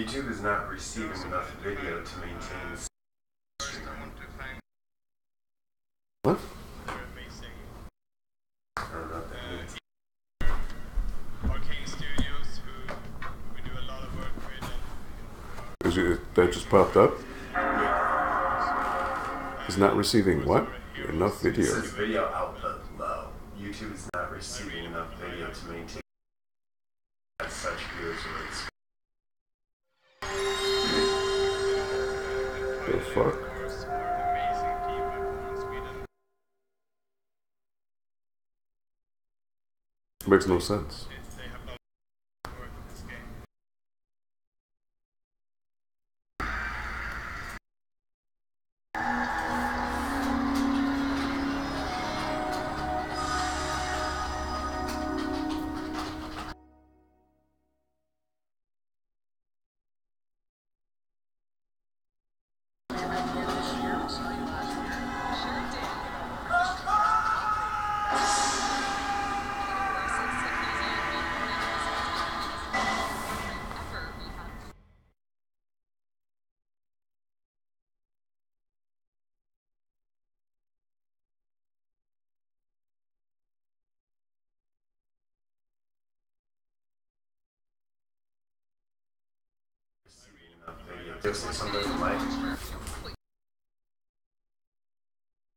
YouTube is not receiving enough video to maintain. What? Is it, that just popped up? Is not receiving what? Enough video. It says video output low. YouTube is not receiving enough video to maintain such views rates. The fuck? Makes no sense.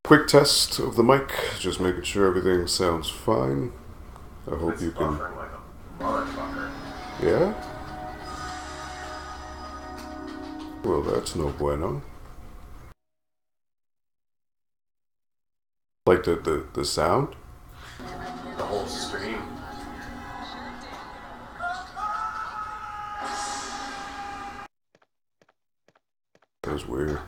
Quick test of the mic, just making sure everything sounds fine. I hope you can. Yeah? Well, that's no bueno. Like the sound? The whole stream. That was weird.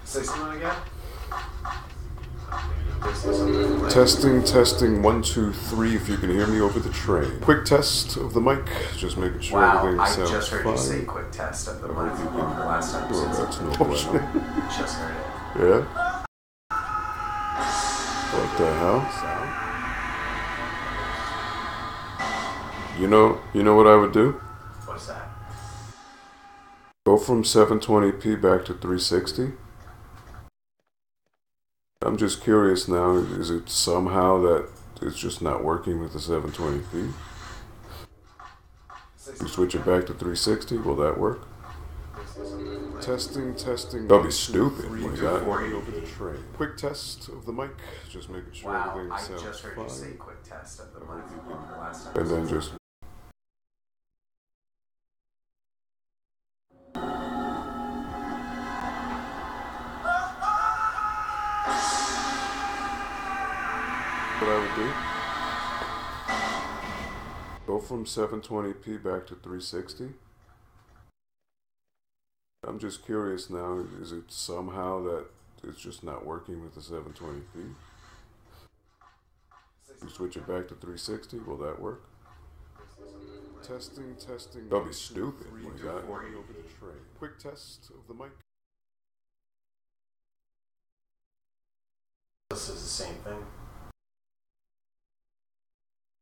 Say something again? Testing, 1, 2, 3, if you can hear me over the train. Quick test of the mic, just making sure everything sounds fine. I just heard you say quick test of the mic last time. Well, that's no bueno. Just heard it. Yeah? What the hell? You know what I would do? What's that? Go from 720p back to 360. I'm just curious now, is it somehow that it's just not working with the 720p? You switch it back to 360, will that work? Testing. That'll be stupid. Over the train. Quick test of the mic, just making sure everything sounds fine. I just heard you say quick test of the mic last time. And then just... What I would do? Go from 720p back to 360. I'm just curious now, is it somehow that it's just not working with the 720p? You switch it back to 360, will that work? Testing. That'll be stupid. Over the train. Quick test of the mic. This is the same thing.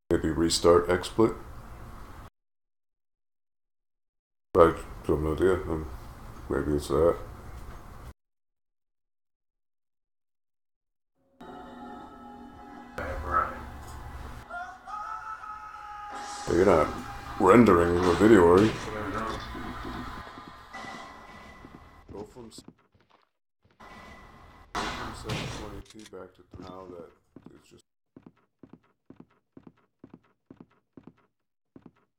Maybe restart XSplit. I have no idea. Maybe it's that. You're not rendering the video, are you? Go from 720p back to now that it's just...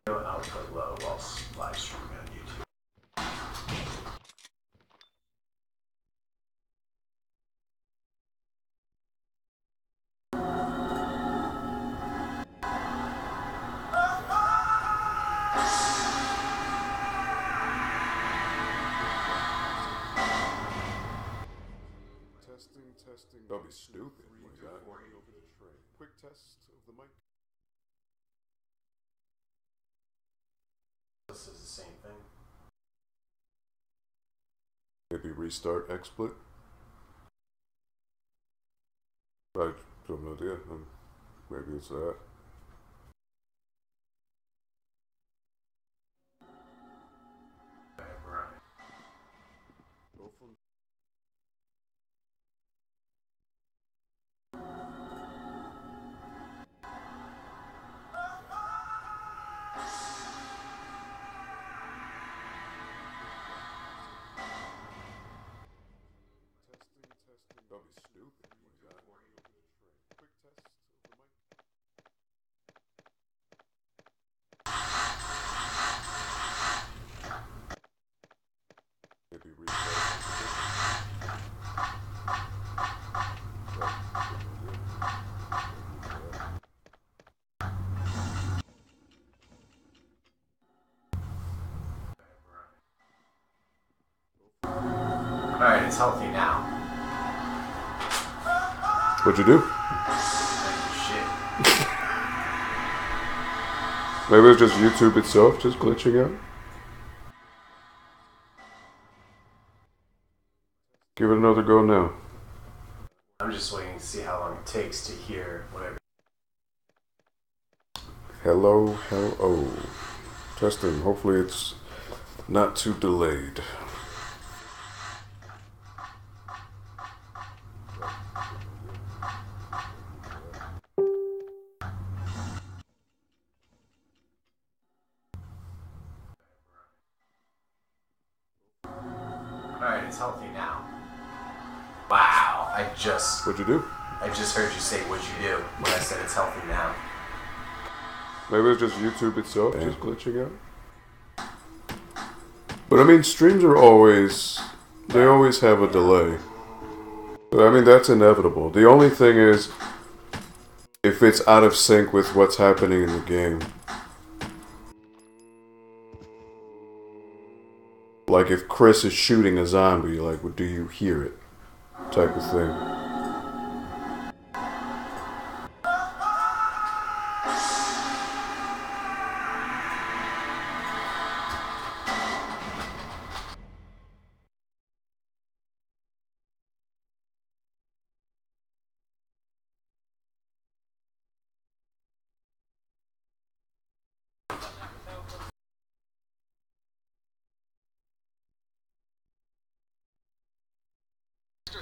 Output low while live streaming on YouTube. Testing. That'll be stupid. Over the train. Quick test of the mic. This is the same thing. Maybe restart XSplit. I have no idea. Maybe it's that. That'll be stupid. Quick test of the mic. Maybe restart. Alright, it's healthy now. What'd you do? Shit. Maybe it's just YouTube itself just glitching out. Give it another go now. I'm just waiting to see how long it takes to hear whatever. Hello, hello. Testing. Hopefully it's not too delayed. Alright, it's healthy now. Wow, What'd you do? I just heard you say what'd you do when I said it's healthy now. Maybe it's just YouTube itself just glitching out. But I mean, streams are always, they always have a delay. I mean, that's inevitable. The only thing is, if it's out of sync with what's happening in the game. Like if Chris is shooting a zombie, like, do you hear it? Type of thing.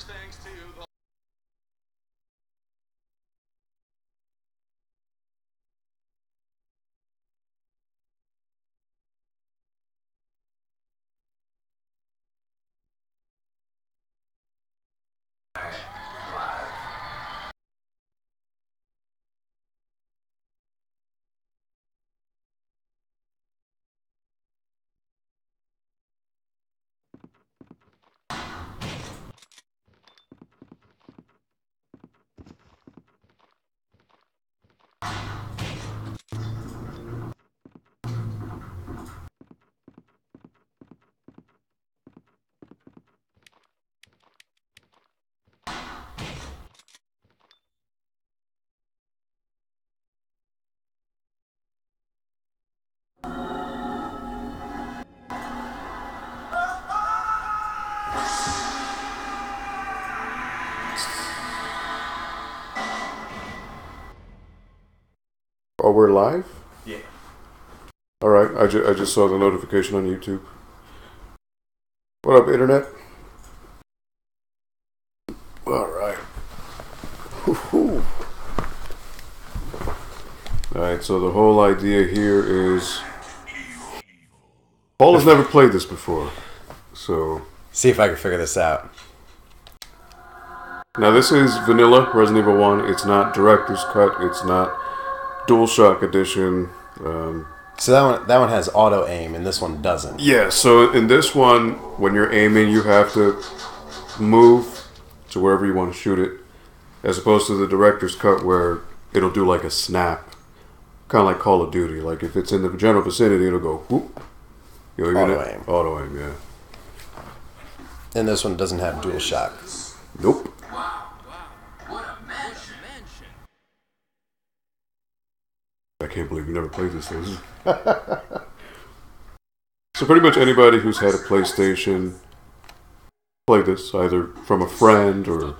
Thanks to the Oh, we're live? Yeah. Alright, I just saw the notification on YouTube. What up, Internet? Alright. Alright, so the whole idea here is... Paul has never played this before, so... See if I can figure this out. Now this is vanilla Resident Evil 1. It's not Director's Cut. It's not DualShock Edition. So that one has auto aim, and this one doesn't. Yeah, so in this one, when you're aiming, you have to move to wherever you want to shoot it, as opposed to the Director's Cut where it'll do like a snap. Kind of like Call of Duty. Like if it's in the general vicinity, it'll go whoop. Auto aim. Auto aim, yeah. And this one doesn't have DualShock. Nope. I can't believe you never played this thing. So pretty much anybody who's had a PlayStation played this, either from a friend or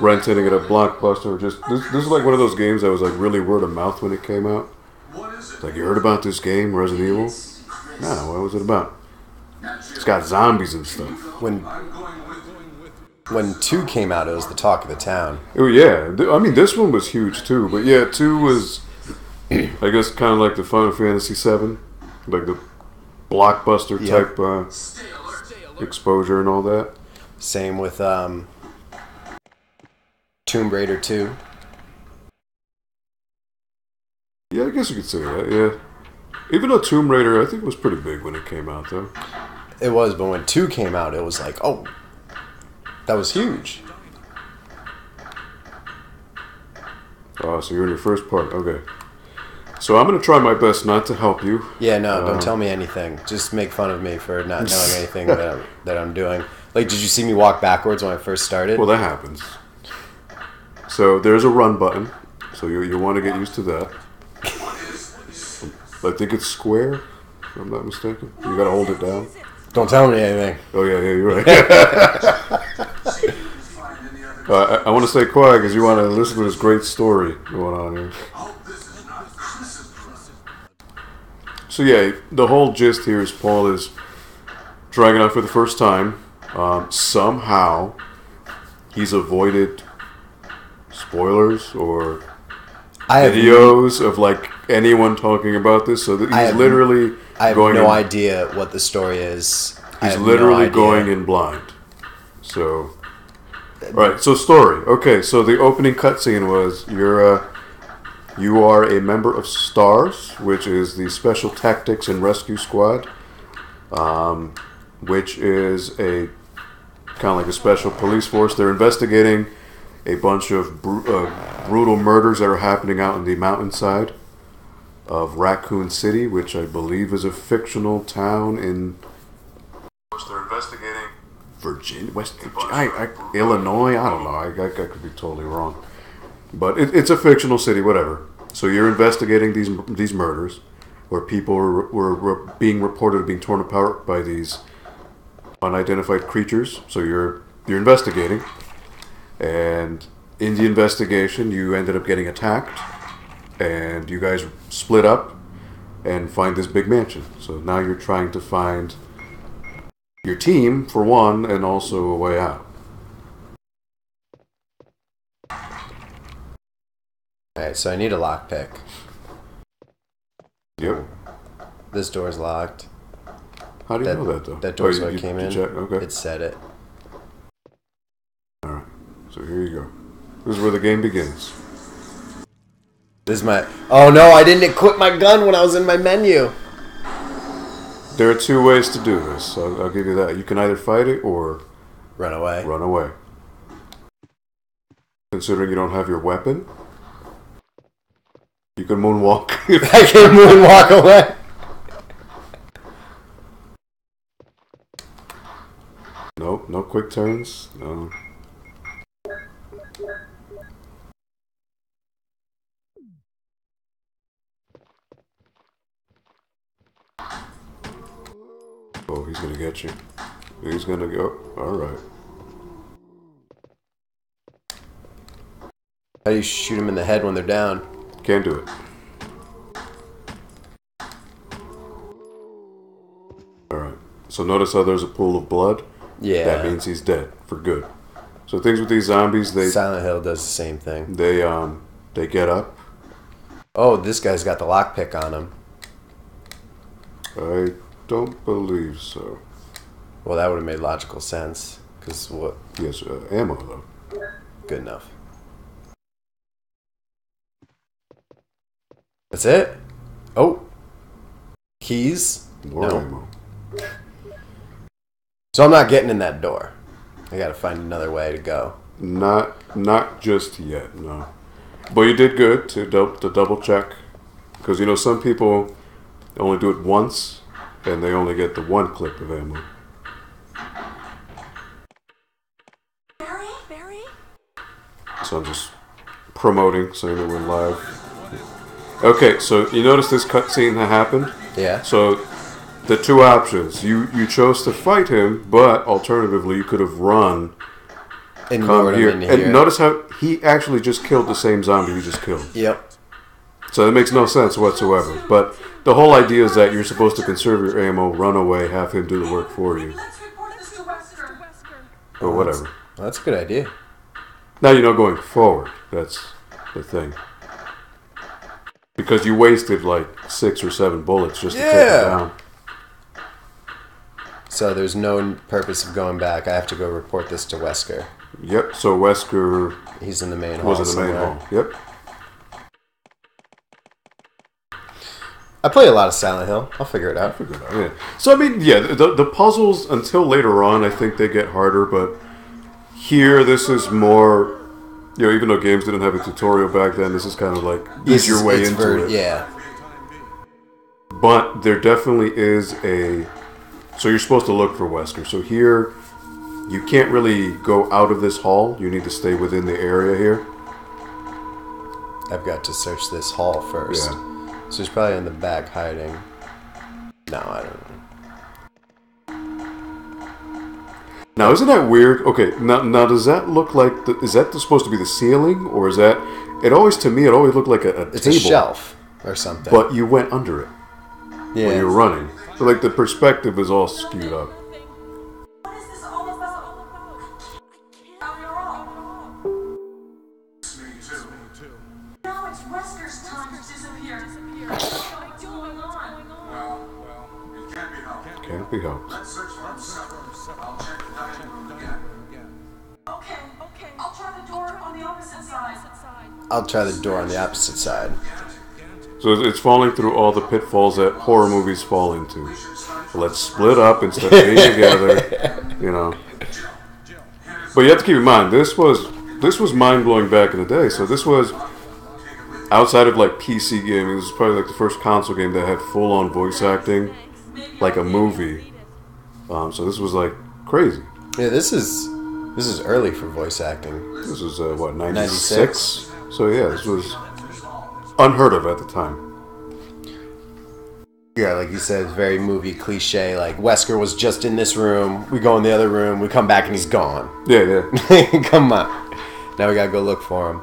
renting it at Blockbuster. Or just this is like one of those games that was like really word of mouth when it came out. It's like, you heard about this game, Resident Evil? No, what was it about? It's got zombies and stuff. When 2 came out, it was the talk of the town. Oh yeah, I mean this one was huge too. But yeah, 2 was, I guess, kind of like the Final Fantasy 7, like the blockbuster type exposure and all that. Same with Tomb Raider 2. Yeah, I guess you could say that. Yeah, even though Tomb Raider, I think it was pretty big when it came out though. It was, but when 2 came out, it was like, oh, that was huge. Oh, so you're in your first part. Okay. So I'm going to try my best not to help you. Yeah, no, don't tell me anything. Just make fun of me for not knowing anything that I'm doing. Like, did you see me walk backwards when I first started? Well, that happens. So there's a run button. So you want to get used to that. I think it's square, if I'm not mistaken. You got to hold it down. Don't tell me anything. Oh, yeah, you're right. I want to stay quiet because you want to listen to this great story going on here. So yeah, the whole gist here is Paul is trying it out for the first time. Somehow, he's avoided spoilers or videos of like anyone talking about this. So he's literally I have no idea what the story is. He's literally going in blind. So, right. So story. Okay. So the opening cutscene was you are a member of STARS, which is the Special Tactics and Rescue Squad, which is a kind of like a special police force. They're investigating a bunch of brutal murders that are happening out in the mountainside of Raccoon City, which I believe is a fictional town in. They're investigating Virginia, West Virginia, Illinois. I don't know. I could be totally wrong, but it's a fictional city. Whatever. So you're investigating these murders, where people were being reported of being torn apart by these unidentified creatures. So you're investigating, and in the investigation, you ended up getting attacked, and you guys split up and find this big mansion. So now you're trying to find your team, for one, and also a way out. Alright, so I need a lockpick. Yep. This door's locked. How do you know that, though? That door's what came in. Check? Okay. It said it. Alright. So here you go. This is where the game begins. This is my... Oh no, I didn't equip my gun when I was in my menu. There are 2 ways to do this. I'll give you that. You can either fight it or... Run away. Run away. Considering you don't have your weapon, you can moonwalk. I can moonwalk away. Nope, no quick turns. No. Oh, he's gonna get you. He's gonna go. Alright. How do you shoot them in the head when they're down? Can't do it. Alright. So notice how there's a pool of blood? Yeah. That means he's dead. For good. So things with these zombies, Silent Hill does the same thing. They get up. Oh, this guy's got the lockpick on him. I don't believe so. Well, that would have made logical sense. Because what? Yes, ammo though. Good enough. That's it? Oh. Keys? More No. ammo. So I'm not getting in that door. I gotta find another way to go. Not just yet, no. But you did good to double check. Because, you know, some people only do it once, and they only get the 1 clip of ammo. Barry? So I'm just promoting, saying that we're live. Okay, so you notice this cutscene that happened? Yeah. So the 2 options. You chose to fight him, but alternatively you could have run And come lured him here. into And here. notice how he actually just killed the same zombie you just killed. Yep. So that makes no sense whatsoever. But the whole idea is that you're supposed to conserve your ammo, run away, have him do the work for you. Let's report this to Wesker. Or whatever. Well, that's a good idea. Now you know going forward. That's the thing. Because you wasted like 6 or 7 bullets just to take him down. So there's no purpose of going back. I have to go report this to Wesker. Yep, so Wesker He's in the main hall. was in the main somewhere. hall. Yep. I play a lot of Silent Hill. I'll figure it out. Yeah. So I mean, yeah, the puzzles until later on, I think they get harder, but here this is more, you know, even though games didn't have a tutorial back then, this is kind of like ease your way into it. Yeah. But there definitely is a, so you're supposed to look for Wesker. So here, you can't really go out of this hall. You need to stay within the area here. I've got to search this hall first. Yeah. So he's probably in the back hiding. No, I don't know. Now, isn't that weird? Okay, now does that look like, is that supposed to be the ceiling? Or is that, it always looked like a It's table. a shelf or something. But you went under it yeah. when you were running. So like the perspective is all skewed up. What is this all about? After all. Now it's Wesker's time to disappear. I don't know what's going on. Well, it can't be helped. Can't be helped. Let's search for himself. I'll check the dining room again. Okay. I'll try the door on the opposite side. I'll try the door on the opposite side. So it's falling through all the pitfalls that horror movies fall into. So let's split up instead of being together, you know. But you have to keep in mind, this was mind-blowing back in the day. So this was, outside of like PC gaming, this is probably like the first console game that had full-on voice acting, like a movie. So this was like crazy. Yeah, this is early for voice acting. This was what, 96? 96? So yeah, this was unheard of at the time. Yeah, like you said, it's very movie cliche. Like, Wesker was just in this room. We go in the other room. We come back and he's gone. Yeah. Come on. Now we gotta go look for him.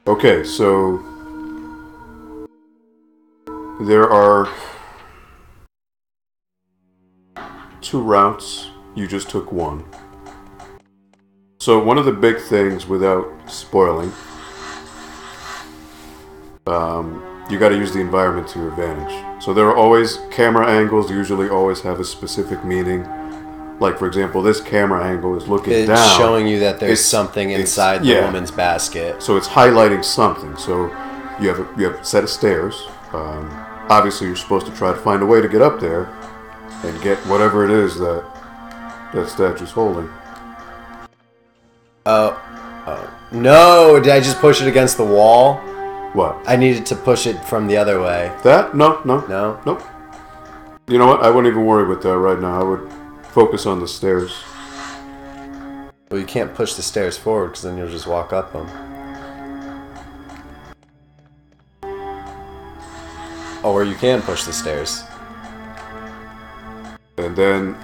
Okay, so there are 2 routes. You just took one. So one of the big things, without spoiling, you got to use the environment to your advantage. So there are always camera angles. Usually, always have a specific meaning. Like for example, this camera angle is looking It's down, showing you that there's It's- something it's- inside the yeah. woman's basket. So it's highlighting something. So you have a set of stairs. Obviously, you're supposed to try to find a way to get up there and get whatever it is that statue's holding. Oh. No, did I just push it against the wall? What? I needed to push it from the other way. That? No. No? Nope. You know what? I wouldn't even worry with that right now. I would focus on the stairs. Well, you can't push the stairs forward because then you'll just walk up them. Oh, or you can push the stairs. And then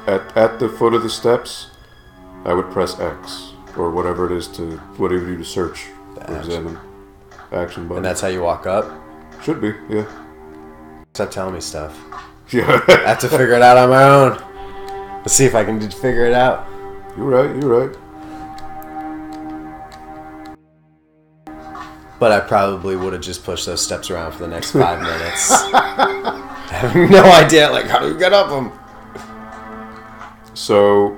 at the foot of the steps, I would press X or whatever it is whatever you do to search or examine. Action button. And that's how you walk up? Should be, yeah. Stop telling me stuff. Yeah. I have to figure it out on my own. Let's see if I can figure it out. You're right. But I probably would have just pushed those steps around for the next 5 minutes. I have no idea, like, how do you get up them? So,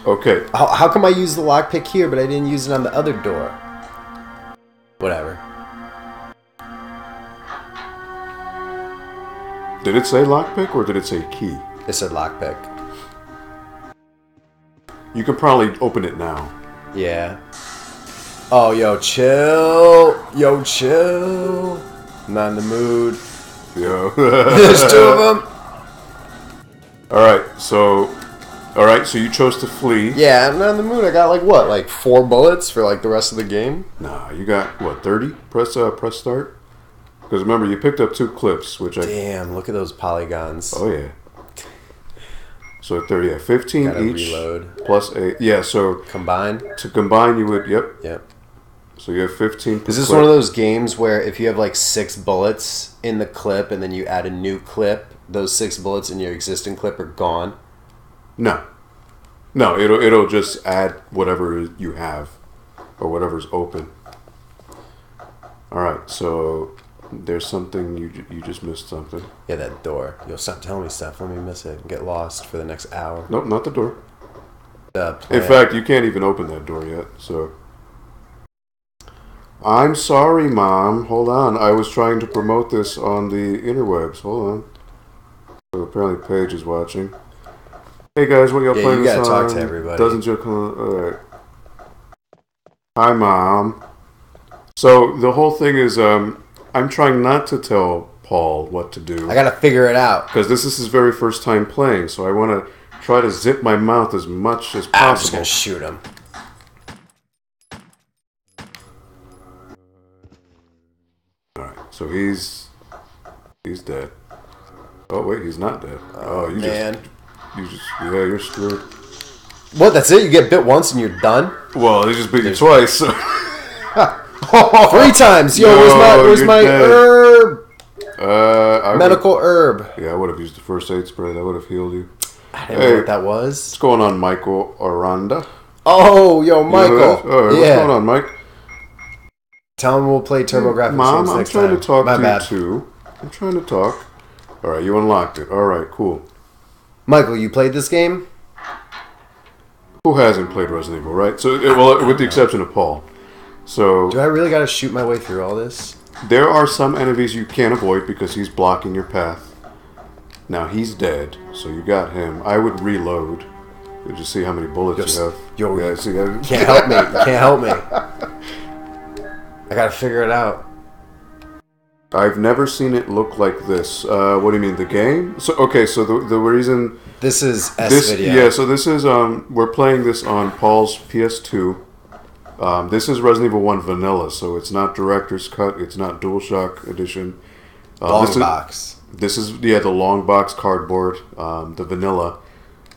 okay. How come I used the lockpick here, but I didn't use it on the other door? Whatever. Did it say lockpick or did it say key? It said lockpick. You can probably open it now. Yeah. Oh, yo, chill. Yo, chill. I'm not in the mood. Yeah. There's 2 of them. Alright, so you chose to flee. Yeah, I'm not in the mood. I got like 4 bullets for like the rest of the game. Nah, you got, 30? Press start? Because remember, you picked up 2 clips, which Damn, look at those polygons. Oh, yeah. So 30, yeah, 15 Gotta each. reload. Plus 8. Yeah, so Combine. to combine you would, yep. Yep. So you have 15 per Is this clip. one of those games where if you have like 6 bullets in the clip and then you add a new clip, those 6 bullets in your existing clip are gone? No. No, it'll just add whatever you have or whatever's open. All right, so there's something you just missed something. Yeah, that door. Yo, stop telling me stuff. Let me miss it and get lost for the next hour. Nope, not the door. The In fact, you can't even open that door yet, so... I'm sorry, Mom. Hold on. I was trying to promote this on the interwebs. Hold on. So apparently Paige is watching. Hey guys, what y'all Yeah, playing you this gotta on? talk to everybody. Doesn't joke. Alright. Hi, Mom. So the whole thing is, I'm trying not to tell Paul what to do. I gotta figure it out. Because this is his very first time playing, so I want to try to zip my mouth as much as I'm just possible. gonna shoot him. Alright, so he's dead. Oh wait, he's not dead. Oh, Man. yeah, you're screwed. What, that's it? You get bit once and you're done? Well, they just beat you twice. So. 3 times! Yo, No, where's you're my dead. herb? I Medical herb. Yeah, I would have used the first aid spray. That would have healed you. I didn't know what that was. What's going on, Michael Aranda? Oh, yo, You know Michael. that? All right, Yeah. what's going on, Mike? Tell him we'll play TurboGrafx Mom, I'm next trying time. to talk My to bad. you too. I'm trying to talk. All right, you unlocked it. All right, cool. Michael, you played this game? Who hasn't played Resident Evil, right? So, well, with the exception of Paul. So Do I really gotta shoot my way through all this? there are some enemies you can't avoid because he's blocking your path. Now he's dead, so you got him. I would reload. You just see how many bullets you have. Yo, yeah, see, you can't help me. You can't help me. I gotta figure it out. I've never seen it look like this. What do you mean, the game? So okay, so the reason This is this S-Video. yeah, so this is we're playing this on Paul's PS2. This is Resident Evil 1 Vanilla, so it's not Director's Cut, it's not DualShock Edition. Long box. This is the long box cardboard, the Vanilla.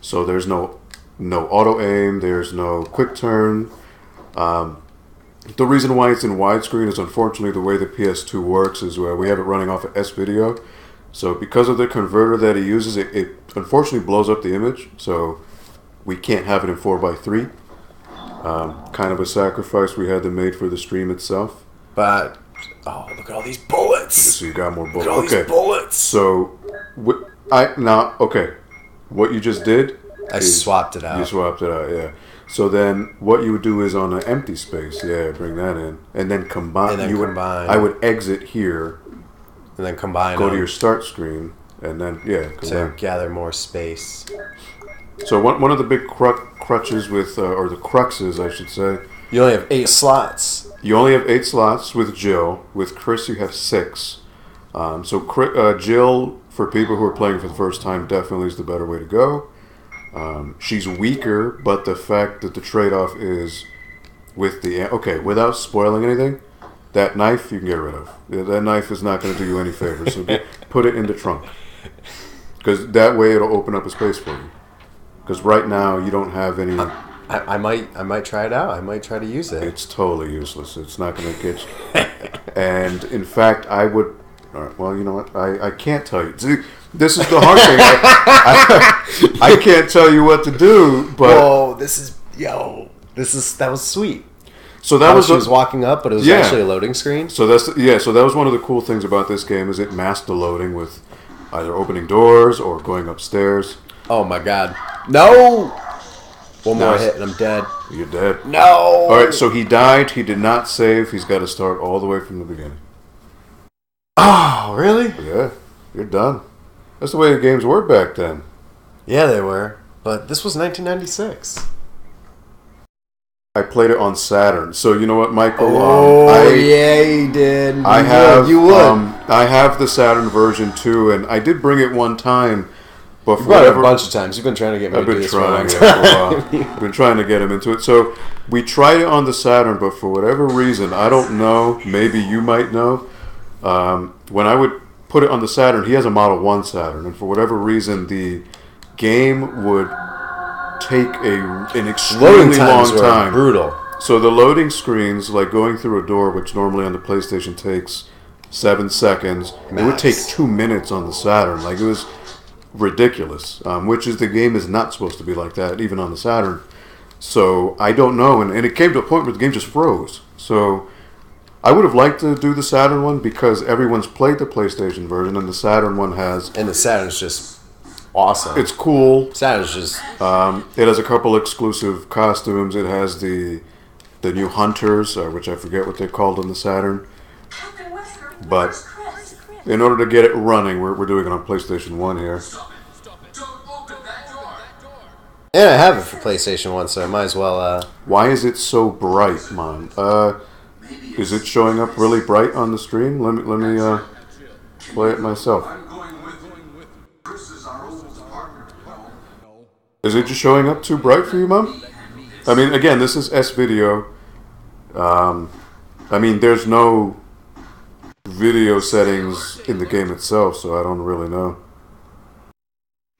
So there's no auto aim, there's no quick turn. The reason why it's in widescreen is unfortunately the way the PS2 works is where we have it running off of S-Video. So because of the converter that he uses, it unfortunately blows up the image. So we can't have it in 4:3. Kind of a sacrifice we had to make for the stream itself. But, oh, look at all these bullets. So you got more bullets. Look at all Okay. these bullets. So, okay. What you just did? I swapped it out. You swapped it out, yeah. So then, what you would do is on an empty space, yeah, bring that in, and then combine. And then combine. I would exit here, And then combine go to them your start screen, and then to combine. gather more space. So one of the big crutches with, or the cruxes, I should say. You only have 8 slots. You only have 8 slots with Jill. With Chris, you have 6. Jill, for people who are playing for the first time, definitely is the better way to go. She's weaker, but the fact that the trade-off is with the... Okay, without spoiling anything, that knife you can get rid of. Yeah, that knife is not going to do you any favors, so put it in the trunk. Because that way it'll open up a space for you. Because right now you don't have any... I might try it out. I might try to use it. It's totally useless. It's not going to get you. And in fact, I would... All right, well, you know what? I can't tell you. See, this is the hard thing. I can't tell you what to do, but... Whoa, that was sweet. So that was... She was walking up, but it was actually a loading screen. So so that was one of the cool things about this game is it masked the loading with either opening doors or going upstairs. Oh my god. No! One more Nice. hit and I'm dead. You're dead. No! All right, so he died. He did not save. He's got to start all the way from the beginning. Oh, really? Yeah, you're done. That's the way the games were back then. Yeah, they were. But this was 1996. I played it on Saturn. So you know what, Michael? Yeah, you did. You would. I have the Saturn version too, and I did bring it one time. But You for brought it a whatever, bunch of times. You've been trying to get me I've to do been this for a long trying time. it for a while. I've been trying to get him into it. So we tried it on the Saturn, but for whatever reason, I don't know. Maybe you might know. When I would put it on the Saturn, he has a Model 1 Saturn, and for whatever reason, the game would take an Loading extremely times long were time. brutal. So the loading screens, like going through a door, which normally on the PlayStation takes 7 seconds, it would take 2 minutes on the Saturn. Like, it was ridiculous. Which is, the game is not supposed to be like that, even on the Saturn. So I don't know, and it came to a point where the game just froze. So I would have liked to do the Saturn one because everyone's played the PlayStation version, and the Saturn one has. And the Saturn's just awesome. It's cool. Saturn's just. It has a couple exclusive costumes. It has the new Hunters, which I forget what they're called on the Saturn. Captain Wesker, But where's Chris? in order to get it running, we're doing it on PlayStation 1 here. And I have it for PlayStation 1, so I might as well. Why is it so bright, Mom? Is it showing up really bright on the stream? Let me play it myself. Is it just showing up too bright for you, Mom? I mean, again, this is S-Video. I mean, there's no video settings in the game itself, so I don't really know.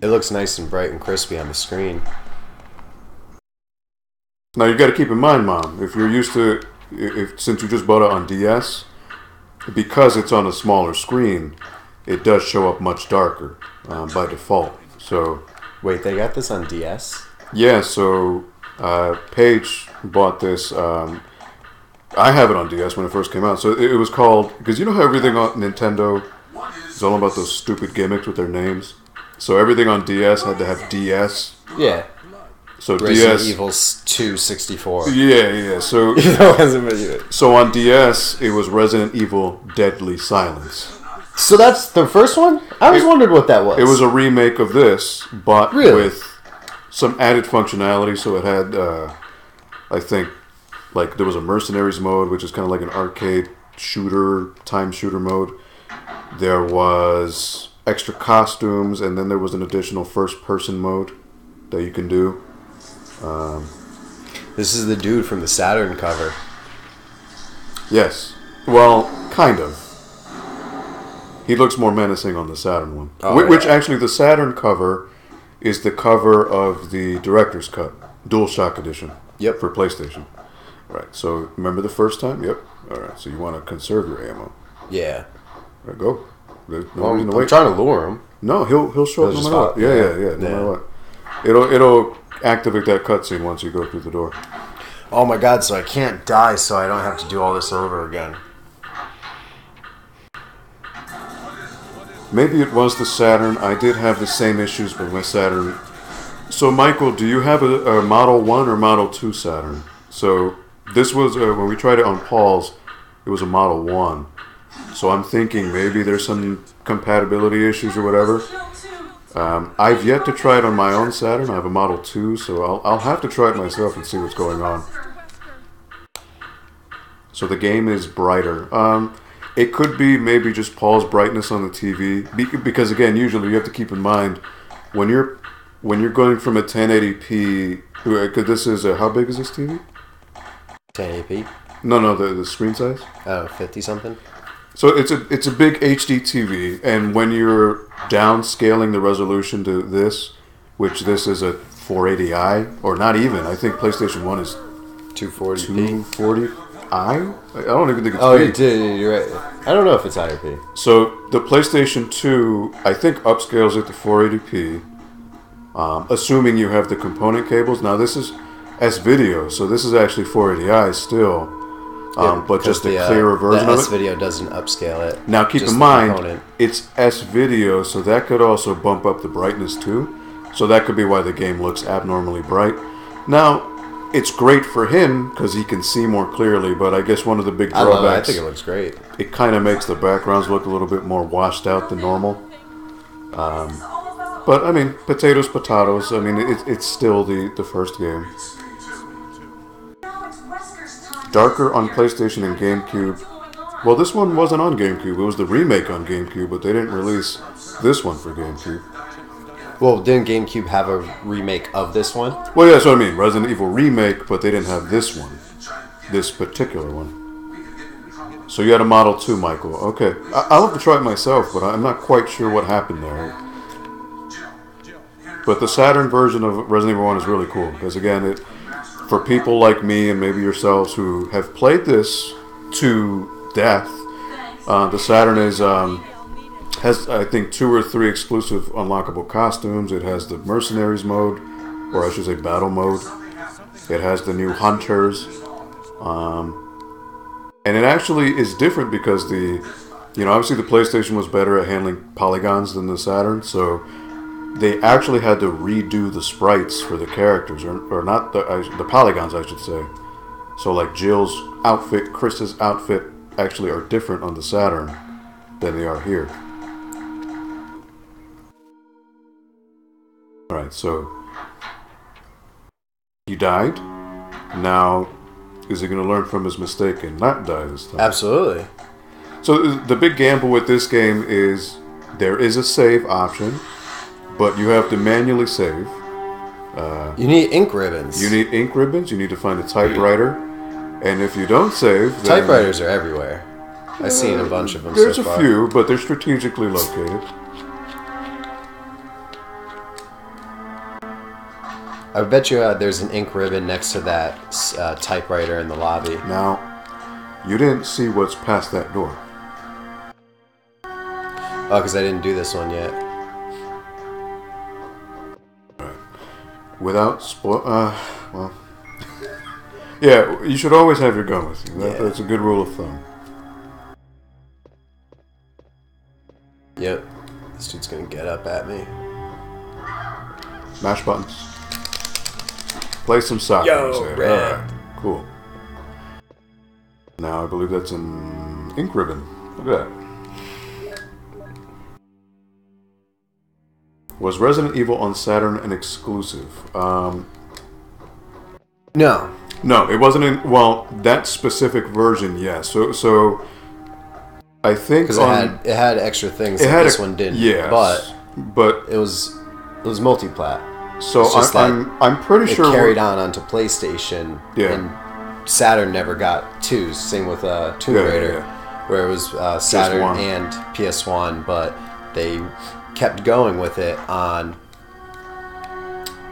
It looks nice and bright and crispy on the screen. Now, you got to keep in mind, Mom, if you're used to, since you just bought it on DS, because it's on a smaller screen, it does show up much darker by default. So, Wait, they got this on DS? yeah, so Paige bought this. I have it on DS when it first came out. So it was called, because you know how everything on Nintendo is all about those stupid gimmicks with their names? So everything on DS had to have DS. Yeah. So Resident DS. Evil 2 64. Yeah. So so on DS, it was Resident Evil Deadly Silence. So that's the first one? I always wondered what that was. It was a remake of this, but Really? with some added functionality. So it had, I think, like there was a Mercenaries mode, which is kind of like an arcade shooter, time shooter mode. There was extra costumes, and then there was an additional first-person mode that you can do. This is the dude from the Saturn cover. Yes. Well, kind of. He looks more menacing on the Saturn one. Oh, Which yeah. actually, the Saturn cover is the cover of the Director's Cut, DualShock Edition. Yep. For PlayStation. Right. So, remember the first time? Yep. All right. So, you want to conserve your ammo. Yeah. All right, go. There's no Well, reason to I'm wait. trying to lure him. No, he'll show up He'll no just matter what. pop, Yeah, yeah. no Yeah. matter what. It'll activate that cutscene once you go through the door. Oh my god, so I can't die, so I don't have to do all this over again. Maybe it was the Saturn. I did have the same issues with my Saturn. So, Michael, do you have a Model 1 or Model 2 Saturn? So, this was, when we tried it on Paul's, it was a Model 1. So, I'm thinking maybe there's some compatibility issues or whatever. I've yet to try it on my own Saturn. I have a Model 2, so I'll have to try it myself and see what's going on. So, the game is brighter. It could be maybe just Paul's brightness on the TV, because again, usually you have to keep in mind when you're going from a 1080p. Because this is how big is this TV? 1080p? No, the screen size. Oh, 50 something? So it's a big HD TV, and when you're downscaling the resolution to this, which this is a 480i, or not even. I think PlayStation 1 is 240p. 240i. I don't even think it's Oh, big. you're right. I don't know if it's higher P. So the PlayStation 2, I think, upscales it to 480p, assuming you have the component cables. Now this is S-Video, so this is actually 480i still, but just a clearer version the of it. S-Video doesn't upscale it. Now keep just in the mind, component. it's S-Video, so that could also bump up the brightness too. So that could be why the game looks abnormally bright. Now, it's great for him because he can see more clearly, but I guess one of the big I love it. I drawbacks, think it looks great. it kind of makes the backgrounds look a little bit more washed out than normal. But I mean, potatoes. I mean, it's still the first game. Darker on PlayStation and GameCube. Well, this one wasn't on GameCube. It was the remake on GameCube, but they didn't release this one for GameCube. Well, didn't GameCube have a remake of this one? Well, yeah, that's what I mean. Resident Evil remake, but they didn't have this one. This particular one. So you had a Model 2, Michael. Okay. I'll have to try it myself, but I'm not quite sure what happened there. But the Saturn version of Resident Evil 1 is really cool because, again, for people like me and maybe yourselves who have played this to death, the Saturn has, I think, 2 or 3 exclusive unlockable costumes. It has the Mercenaries mode, or I should say battle mode. It has the new Hunters. And it actually is different because obviously the PlayStation was better at handling polygons than the Saturn, so they actually had to redo the sprites for the characters, or not the polygons, I should say. So like Jill's outfit, Chris's outfit actually are different on the Saturn than they are here. Alright, so he died. Now, is he going to learn from his mistake and not die this time? Absolutely. So the big gamble with this game is there is a save option, but you have to manually save. You need ink ribbons. You need ink ribbons. You need to find a typewriter. And if you don't save... then Typewriters are everywhere. I've seen a bunch of them there's so far. a few, but they're strategically located. I bet you there's an ink ribbon next to that typewriter in the lobby. Now, you didn't see what's past that door. Oh, because I didn't do this one yet. Without well... yeah, you should always have your gun with you. That's a good rule of thumb. Yep. This dude's gonna get up at me. Mash buttons. Play some soccer. Yo, red. Alright, cool. Now I believe that's an ink ribbon. Look at that. Was Resident Evil on Saturn an exclusive? No. No, it wasn't in... Well, that specific version, yes. So I think because it had extra things that this one didn't. Yes, but it was multi-plat. So it's I'm pretty sure it carried on onto PlayStation. Yeah. And Saturn never got 2s. Same with Tomb Raider, where it was Saturn and PS1, but they kept going with it on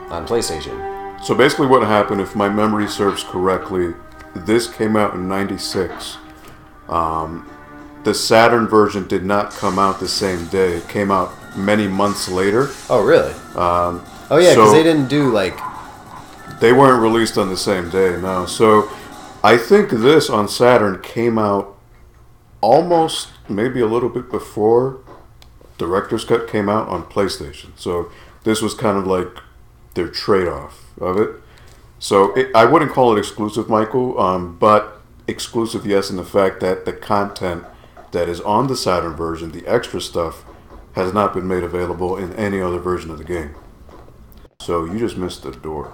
PlayStation. So basically what happened, if my memory serves correctly, this came out in '96. The Saturn version did not come out the same day. It came out many months later. Oh, really? Oh, yeah, because they didn't do, like... They weren't released on the same day, no. So I think this on Saturn came out almost, maybe a little bit before Director's Cut came out on PlayStation. So this was kind of like their trade-off of it. So I wouldn't call it exclusive, Michael, but exclusive, yes, in the fact that the content that is on the Saturn version, the extra stuff, has not been made available in any other version of the game. So you just missed the door.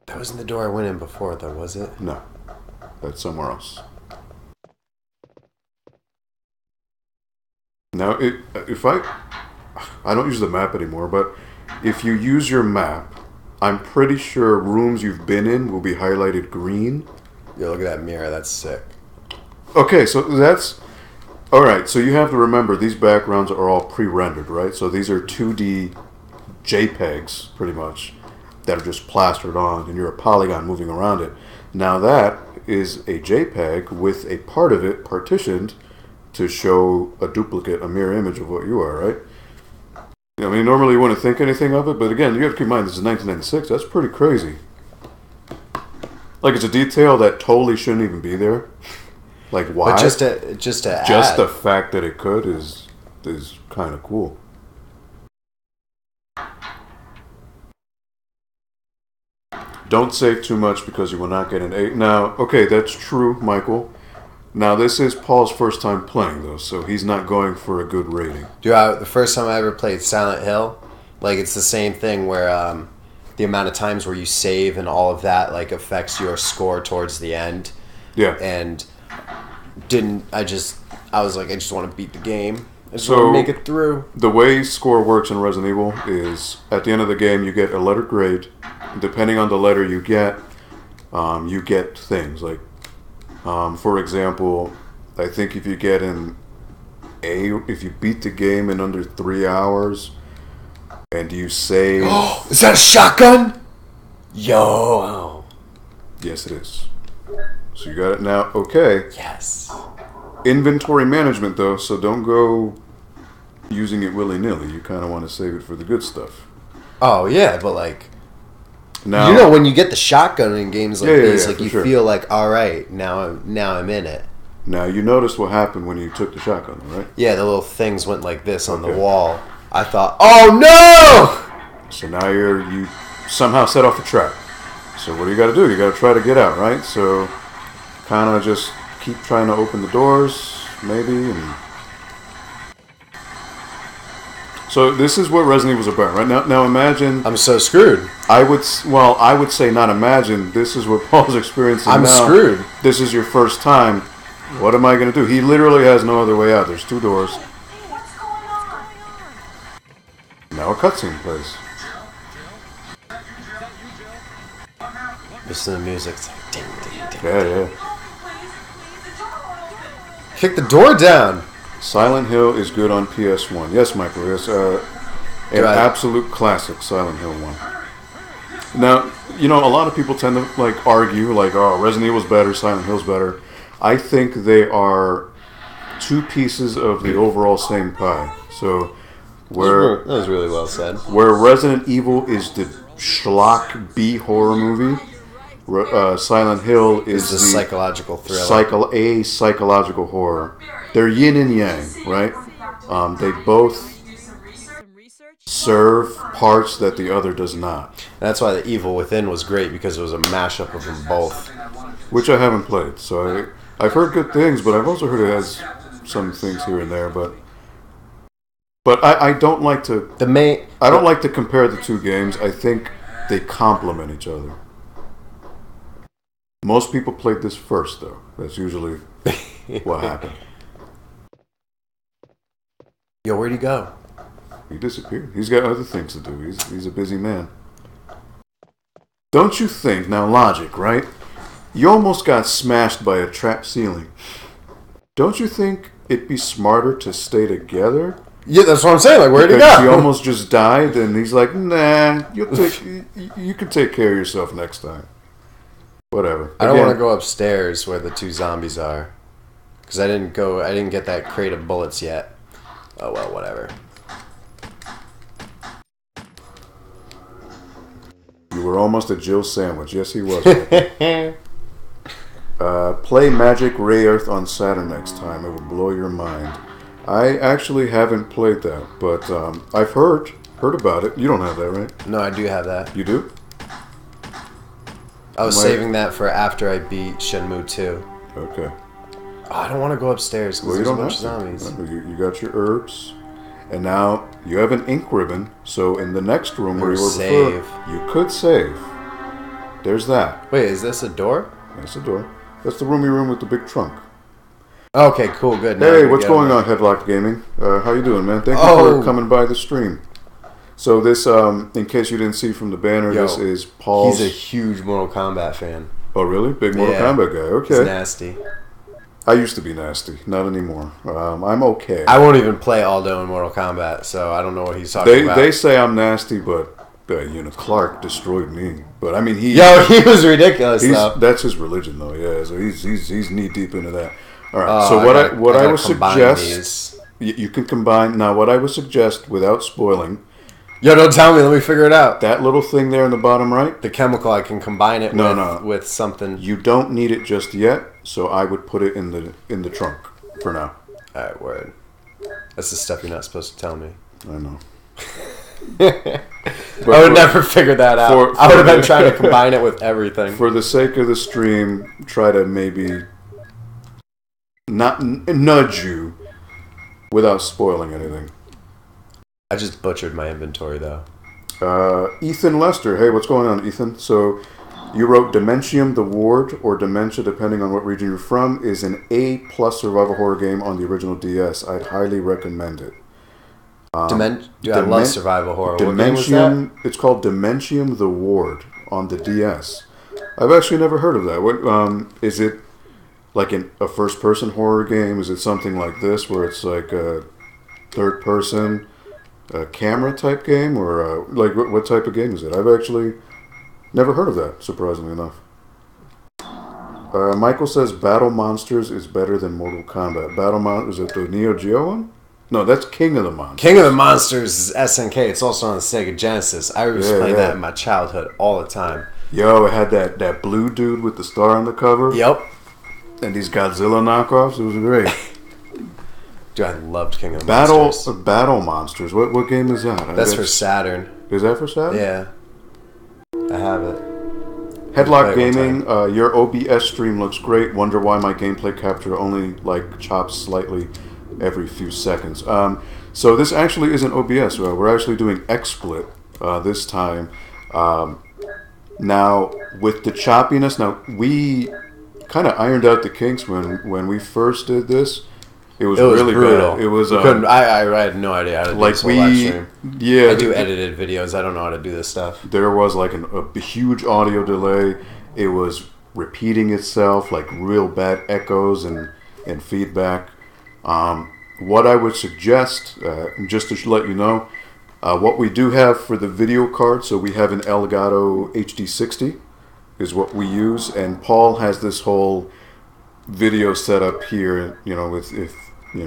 That wasn't the door I went in before, though, was it? No. That's somewhere else. Now, if I don't use the map anymore, but if you use your map, I'm pretty sure rooms you've been in will be highlighted green. Yeah, look at that mirror. That's sick. Okay, so that's... Alright, so you have to remember, these backgrounds are all pre-rendered, right? So these are 2D JPEGs, pretty much, that are just plastered on, and you're a polygon moving around it. Now that is a JPEG with a part of it partitioned to show a duplicate, a mirror image of what you are, right? I mean, normally you wouldn't think anything of it, but again, you have to keep in mind, this is 1996. That's pretty crazy. Like, it's a detail that totally shouldn't even be there. Like, why? But just the fact that it could is kind of cool. Don't save too much because you will not get an 8. Now, okay, that's true, Michael. Now, this is Paul's first time playing, though, so he's not going for a good rating. Dude, the first time I ever played Silent Hill, like, it's the same thing where the amount of times where you save and all of that, like, affects your score towards the end. Yeah. And I was like, I just want to beat the game. I just want to make it through. The way score works in Resident Evil is, at the end of the game, you get a letter grade. Depending on the letter you get things. Like, for example, I think if you get an A, if you beat the game in under 3 hours, and you save. Is that a shotgun? Yo. Yes, it is. So you got it now. Okay. Yes. Inventory management, though, so don't go using it willy-nilly. You kind of want to save it for the good stuff. Oh, yeah, but like... Now, you know, when you get the shotgun in games like this, like you sure. feel like, all right, now I'm in it. Now, you noticed what happened when you took the shotgun, right? Yeah, the little things went like this on the wall. I thought, oh no! So now you somehow set off a trap. So what do you got to do? You got to try to get out, right? So kind of just keep trying to open the doors, maybe. And so this is what Resident Evil was about, right? Now imagine. I'm so screwed. I would say not imagine. This is what Paul's experiencing now. I'm screwed. This is your first time. What am I going to do? He literally has no other way out. There's 2 doors. Hey, what's going on? Now a cutscene plays. Listen to the music. It's like, ding, ding, ding. Yeah. Please, the door won't open. Kick the door down. Silent Hill is good on PS1. Yes, Michael. Yes, an absolute classic, Silent Hill 1. Now, you know, a lot of people tend to like argue, like, oh, Resident Evil's better, Silent Hill's better. I think they are 2 pieces of the overall same pie. So, That was really well said. where Resident Evil is the schlock B horror movie, Silent Hill is It's a the psychological thriller. psychological horror. They're yin and yang, right? They both serve parts that the other does not. That's why The Evil Within was great, because it was a mashup of them both. Which I haven't played, so I've heard good things, but I've also heard it has some things here and there. But I don't like to. I don't like to compare the 2 games. I think they complement each other. Most people played this first, though. That's usually what happened. Yo, where'd he go? He disappeared. He's got other things to do. He's a busy man. Don't you think, now logic, right? You almost got smashed by a trap ceiling. Don't you think it'd be smarter to stay together? Yeah, that's what I'm saying. Like, where'd he Because go? she almost just died, and he's like, nah, you can take care of yourself next time. Whatever. I don't Again, want to go upstairs where the 2 zombies are, because I didn't get that crate of bullets yet. Oh well, whatever. You were almost a Jill sandwich. Yes, he was. Play Magic Ray Earth on Saturn next time. It will blow your mind. I actually haven't played that, but I've heard about it. You don't have that, right? No, I do have that. You do? I was saving that for after I beat Shenmue 2. Okay. Oh, I don't want to go upstairs because Well, you there's don't a bunch have of to. zombies. Remember, you got your herbs, and now you have an ink ribbon. So in the next room where you were Save. before, you could save. There's that. Wait, is this a door? That's the door. That's the roomy room with the big trunk. Okay, cool, good. Now Hey, we what's get going over. on, Headlock Gaming? How you doing, man? Thank you Oh. for coming by the stream. So this, in case you didn't see from the banner, Yo, this is Paul's. He's a huge Mortal Kombat fan. Oh, really? Big Mortal Yeah. Kombat guy. He's Okay. nasty. I used to be nasty. Not anymore. I'm okay. I won't even play Aldo in Mortal Kombat, so I don't know what he's talking about. They say I'm nasty, but Clark destroyed me. But I mean, he was ridiculous though. that's his religion, though. Yeah, so he's knee deep into that. All right. Oh, So what I would combine suggest, these. you can combine now. What I would suggest, without spoiling, Yo, don't tell me. Let me figure it out. that little thing there in the bottom right. The chemical, I can combine it No. with something. You don't need it just yet, so I would put it in the trunk for now. Alright, word. That's the stuff you're not supposed to tell me. I know. I would never figure that out. I would have been trying to combine it with everything. For the sake of the stream, try to maybe not nudge you without spoiling anything. I just butchered my inventory though. Ethan Lester, hey, what's going on, Ethan? So you wrote Dementium: The Ward, or Dementia, depending on what region you're from, is an A+ survival horror game on the original DS. I'd highly recommend it. Dude, I love survival horror. What game was that? Dementium. It's called Dementium: The Ward on the DS. I've actually never heard of that. What is it? Like a first-person horror game? Is it something like this, where it's like a third person? a camera type game, or like what type of game is it? I've actually never heard of that, surprisingly enough. Michael says Battle Monsters is better than Mortal Kombat. Is it the Neo Geo one? No, that's King of the Monsters. King of the Monsters is SNK. It's also on the Sega Genesis. I was playing that in my childhood all the time. Yo, it had that blue dude with the star on the cover. Yep. And these Godzilla knockoffs. It was great. Dude, I loved King of the Monsters. Battle Monsters. What game is that? That's for Saturn. Is that for Saturn? Yeah. I have it. Headlock Gaming, your OBS stream looks great. Wonder why my gameplay capture only like chops slightly every few seconds. So this actually isn't OBS. We're actually doing XSplit this time. Now with the choppiness, now we kind of ironed out the kinks when we first did this. It was really brutal. bad. It was. I had no idea how to do like this whole live stream. Yeah, I do edited videos. I don't know how to do this stuff. There was like a huge audio delay. It was repeating itself, like real bad echoes and feedback. What I would suggest, just to let you know, what we do have for the video card, so we have an Elgato HD60, is what we use, and Paul has this whole video setup here. You know,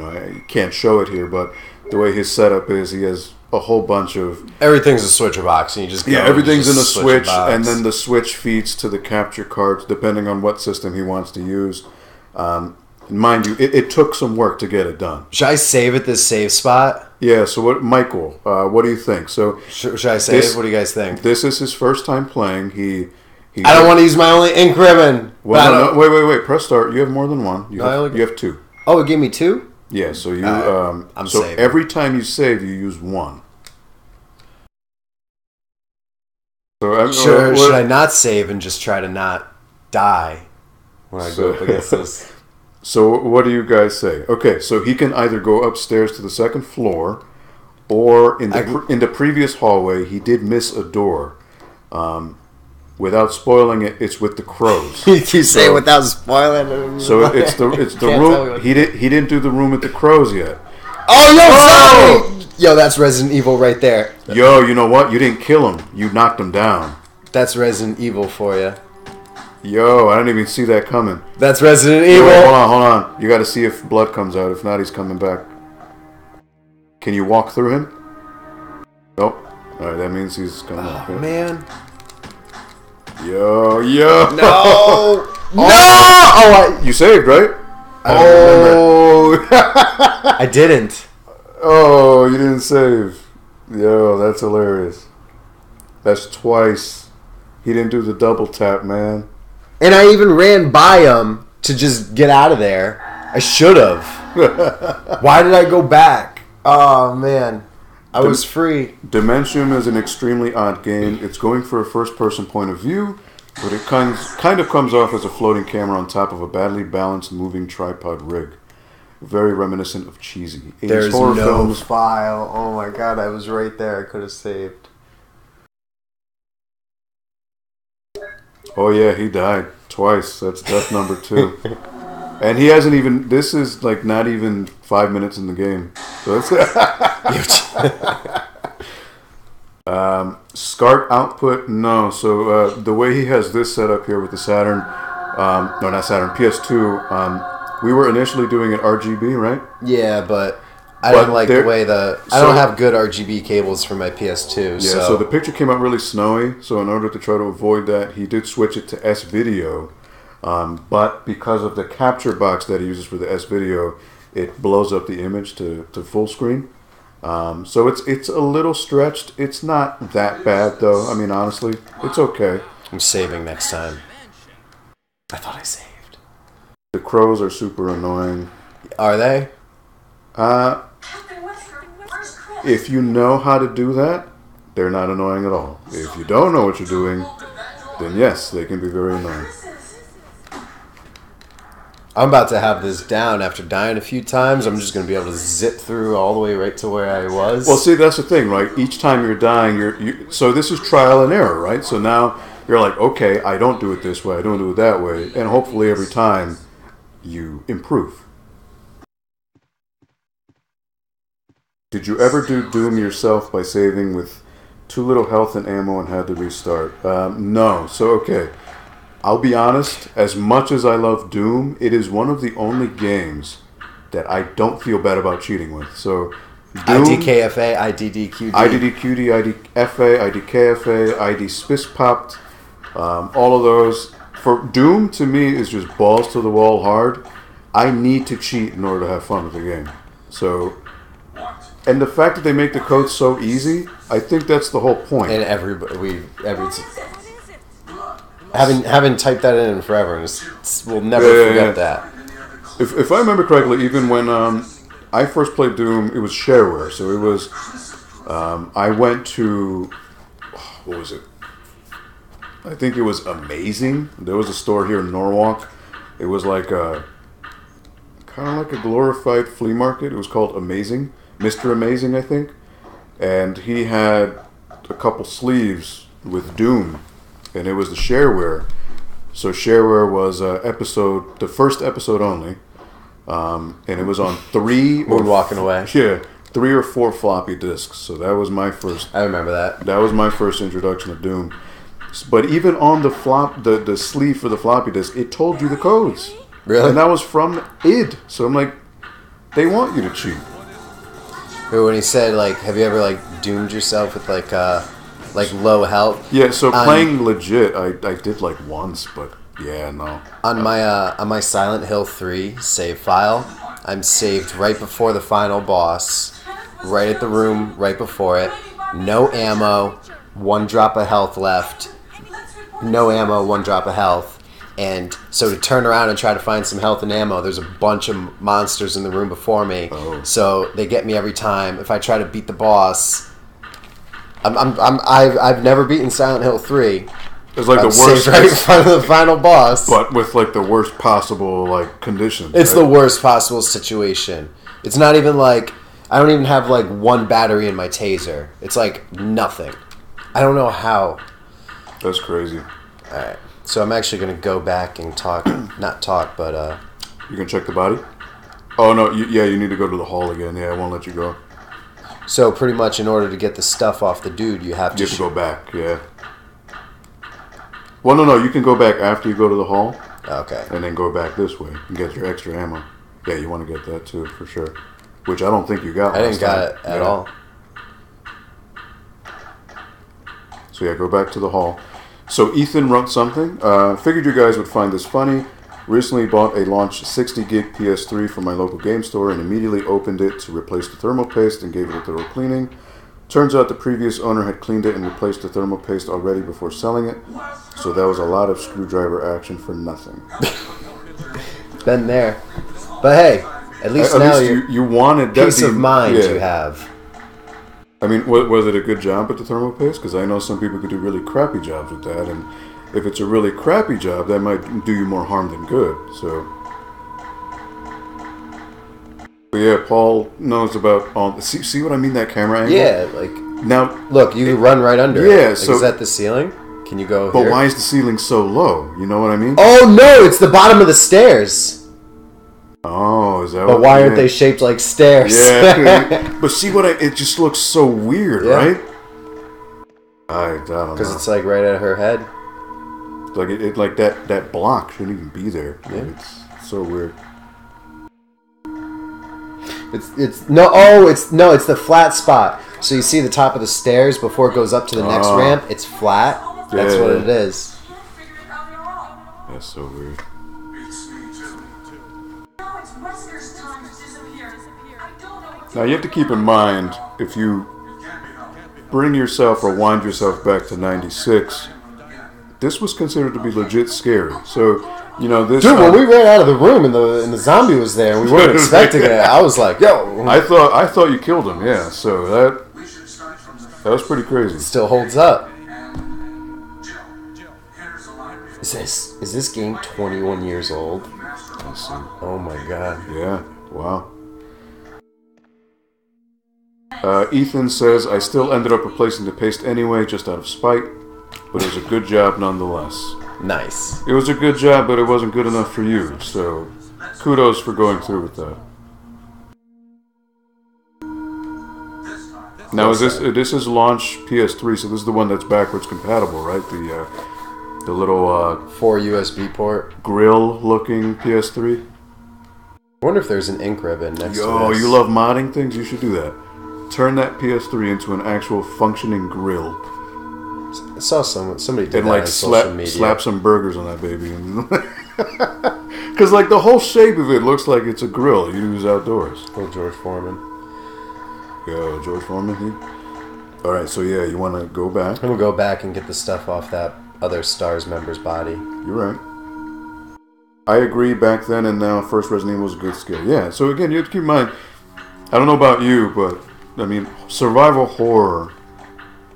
I can't show it here, but the way his setup is, he has a whole bunch of everything's a switcher box, and you just everything's in a switch, and then the switch feeds to the capture cards depending on what system he wants to use. Mind you, it took some work to get it done. Should I save at this save spot? Yeah. So what, Michael? What do you think? So should I save? What do you guys think? This is his first time playing. I don't want to use my only ink ribbon. Well, no, wait. Press start. You have more than one. You have two. Oh, it gave me two? Yeah, so you I'm saving. Every time you save, you use one. So should I not save and just try to not die when I go up against this? So what do you guys say? Okay, so he can either go upstairs to the second floor, or in the previous hallway, he did miss a door. Without spoiling it, it's with the crows. You say without spoiling it. So it's the room. He didn't do the room with the crows yet. Oh, yo, sorry! Yo, that's Resident Evil right there. Yo, you know what? You didn't kill him. You knocked him down. That's Resident Evil for you. Yo, I didn't even see that coming. That's Resident Evil. Wait, hold on. You got to see if blood comes out. If not, he's coming back. Can you walk through him? Nope. All right, that means he's coming up. Oh, man. Yo. No. Oh, you saved, right? I don't remember. I didn't. Oh, you didn't save. Yo, that's hilarious. That's twice. He didn't do the double tap, man. And I even ran by him to just get out of there. I should have. Why did I go back? Oh, man. I was free. Dementium is an extremely odd game. It's going for a first-person point of view, but it kind of comes off as a floating camera on top of a badly balanced moving tripod rig. Very reminiscent of cheesy 80s There's horror no films. file. Oh my god, I was right there. I could have saved. Oh yeah, he died twice. That's death number 2. And he hasn't even... This is like not even 5 minutes in the game. So that's... SCART output, no. So the way he has this set up here with the Saturn... no, not Saturn, PS2. We were initially doing it RGB, right? Yeah, but I didn't like the way I don't have good RGB cables for my PS2. Yeah, so the picture came out really snowy. So in order to try to avoid that, he did switch it to S-Video. But because of the capture box that he uses for the S-Video, it blows up the image to full screen. So it's a little stretched. It's not that bad, though. I mean, honestly, it's okay. I'm saving next time. I thought I saved. The crows are super annoying. Are they? If you know how to do that, they're not annoying at all. If you don't know what you're doing, then yes, they can be very annoying. I'm about to have this down after dying a few times. I'm just going to be able to zip through all the way right to where I was. Well, see, that's the thing, right? Each time you're dying, so this is trial and error, right? So now you're like, okay, I don't do it this way, I don't do it that way, and hopefully every time you improve. Did you ever do Doom yourself by saving with too little health and ammo and had to restart? No. So, okay. I'll be honest, as much as I love Doom, it is one of the only games that I don't feel bad about cheating with. So, Doom, IDKFA, IDDQD. IDDQD, IDFA, IDKFA, ID Spiss Popped, all of those. For Doom, to me, is just balls to the wall hard. I need to cheat in order to have fun with the game. So... And the fact that they make the code so easy, I think that's the whole point. And having typed that in forever, and we'll never forget that. If I remember correctly, even when I first played Doom, it was shareware. So it was, I went to, what was it? I think it was Amazing. There was a store here in Norwalk. It was like kind of like a glorified flea market. It was called Amazing. Mr. Amazing, I think, and he had a couple sleeves with Doom, and it was the shareware. So shareware was the first episode only, and it was on 3 Moonwalking away. Yeah, 3 or 4 floppy disks. So that was my first. I remember that. That was my first introduction to Doom. But even on the the sleeve for the floppy disk, it told you the codes. Really? And that was from id. So I'm like, they want you to cheat. When he said, like, have you ever, like, doomed yourself with, like low health? Yeah, so playing legit, I did, like, once, but, yeah, no. On my Silent Hill 3 save file, I'm saved right before the final boss, right at the room, right before it. No ammo, 1 drop of health left. No ammo, 1 drop of health. And so to turn around and try to find some health and ammo, there's a bunch of monsters in the room before me. Oh. So they get me every time. If I try to beat the boss, I've never beaten Silent Hill 3. It's like I'm the worst, saved right in front of the final boss. but with like the worst possible like conditions. It's right? the worst possible situation. It's not even like I don't even have like 1 battery in my taser. It's like nothing. I don't know how. That's crazy. All right. So I'm actually going to go back and not talk, but... You can check the body? Oh, no, you need to go to the hall again. Yeah, I won't let you go. So pretty much in order to get the stuff off the dude, you have to... You have to go back, yeah. Well, no, you can go back after you go to the hall. Okay. And then go back this way and get your extra ammo. Yeah, you want to get that too, for sure. Which I don't think you got. I didn't got it at all. So yeah, go back to the hall. So Ethan wrote something. Figured you guys would find this funny. Recently bought a launched 60 gig PS3 from my local game store and immediately opened it to replace the thermal paste and gave it a thorough cleaning. Turns out the previous owner had cleaned it and replaced the thermal paste already before selling it. So that was a lot of screwdriver action for nothing. Been there. But hey, at least now you wanted that peace of mind you have. I mean, was it a good job with the thermal paste? Because I know some people could do really crappy jobs with that, and if it's a really crappy job, that might do you more harm than good. So, but yeah, Paul knows about all. See what I mean? That camera angle. Yeah, like now. Look, you run right under it. Yeah. Like, So is that the ceiling? Can you go? But here? why is the ceiling so low? You know what I mean? Oh no! It's the bottom of the stairs. Oh, is that? But why aren't they shaped like stairs? Yeah, but see it just looks so weird, right? I don't know. Because it's like right at her head. Like it like that block shouldn't even be there. Yeah. It's so weird. It's the flat spot. So you see the top of the stairs before it goes up to the next ramp. It's flat. That's what it is. That's so weird. Now you have to keep in mind, if you bring yourself or wind yourself back to '96, this was considered to be legit scary. So, you know, this. Dude, when we ran out of the room and the zombie was there, and we weren't expecting it. I was like, "Yo!" I thought you killed him. Yeah, so that was pretty crazy. It still holds up. Is this game 21 years old? Let's see. Oh my god. Yeah. Wow. Ethan says, I still ended up replacing the paste anyway, just out of spite, but it was a good job nonetheless. Nice. It was a good job, but it wasn't good enough for you, so kudos for going through with that. Now, Yes, is sir. this is launch PS3, so this is the one that's backwards compatible, right? The little 4 USB port. grill-looking PS3. I wonder if there's an ink ribbon next to Yo, this. you love modding things? You should do that. Turn that PS3 into an actual functioning grill, I saw somebody did and that like on social media. slap some burgers on that baby. Because like the whole shape of it looks like it's a grill you use outdoors. Oh, George Foreman. Yo, George Foreman. All right, so yeah, you want to go back? I'm gonna go back and get the stuff off that other Stars member's body. You're right. I agree. Back then and now, first Resident Evil was a good scare. Yeah. So again, you have to keep in mind. I don't know about you, but I mean, survival horror.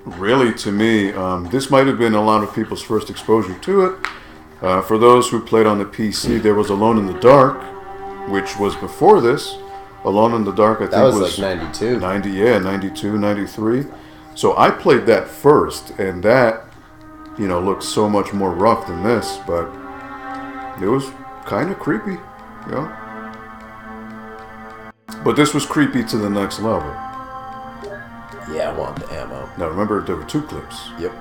Really, to me, this might have been a lot of people's first exposure to it. For those who played on the PC, there was Alone in the Dark, which was before this. Alone in the Dark, I think That was like 92. 92, 93. So I played that first, and that, looked so much more rough than this, but it was kind of creepy, But this was creepy to the next level. Yeah, I want the ammo. Now remember, there were 2 clips. Yep.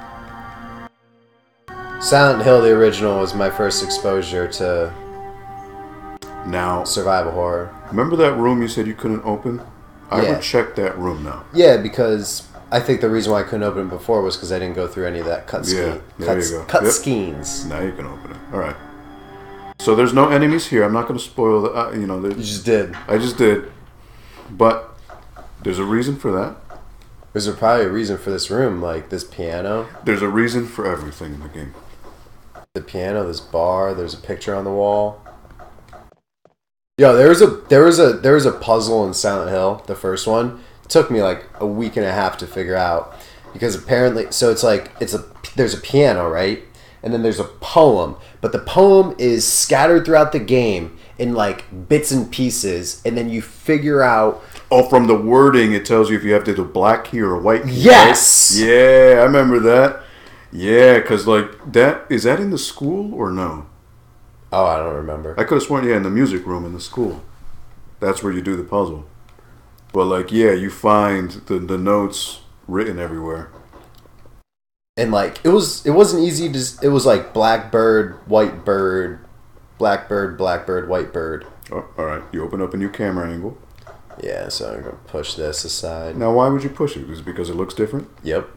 Silent Hill, the original, was my first exposure to Now, survival horror. remember that room you said you couldn't open? I Yeah. would check that room now. Yeah, because I think the reason why I couldn't open it before was because I didn't go through any of that cut Yeah, there you go. cut Yep. skeins. Now you can open it. All right. So there's no enemies here. I'm not going to spoil the. You just did. I just did, but there's a reason for that. There's probably a reason for this room, like this piano. There's a reason for everything in the game. The piano, this bar, there's a picture on the wall. Yo, there was a puzzle in Silent Hill, the first one. It took me like a week and a half to figure out because apparently, so it's like there's a piano, right? And then there's a poem, but the poem is scattered throughout the game in like bits and pieces, and then you figure out. Oh, from the wording, it tells you if you have to do a black key or a white key. Yes! Right? Yeah, I remember that. Yeah, because like that, is that in the school or no? Oh, I don't remember. I could have sworn, in the music room in the school. That's where you do the puzzle. But like, yeah, you find the notes written everywhere. And like, it wasn't easy to, it was like blackbird, white bird, blackbird, blackbird, white bird. Oh, all right, you open up a new camera angle. Yeah, so I'm going to push this aside. Now, why would you push it? Is it because it looks different? Yep.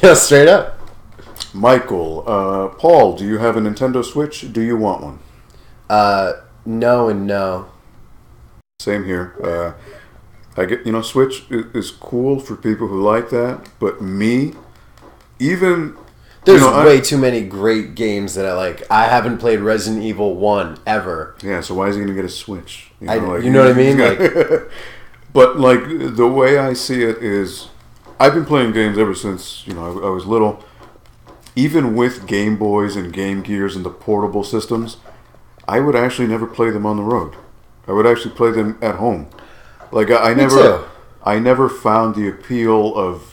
Yeah, straight up. Michael, Paul, do you have a Nintendo Switch? Do you want one? No and no. Same here. I get, Switch is cool for people who like that, but me, even... There's way too many great games that I like. I haven't played Resident Evil 1 ever. Yeah, so why is he going to get a Switch? You know what I mean? But, like, the way I see it is, I've been playing games ever since, I was little. Even with Game Boys and Game Gears and the portable systems, I would actually never play them on the road. I would actually play them at home. Like, I never found the appeal of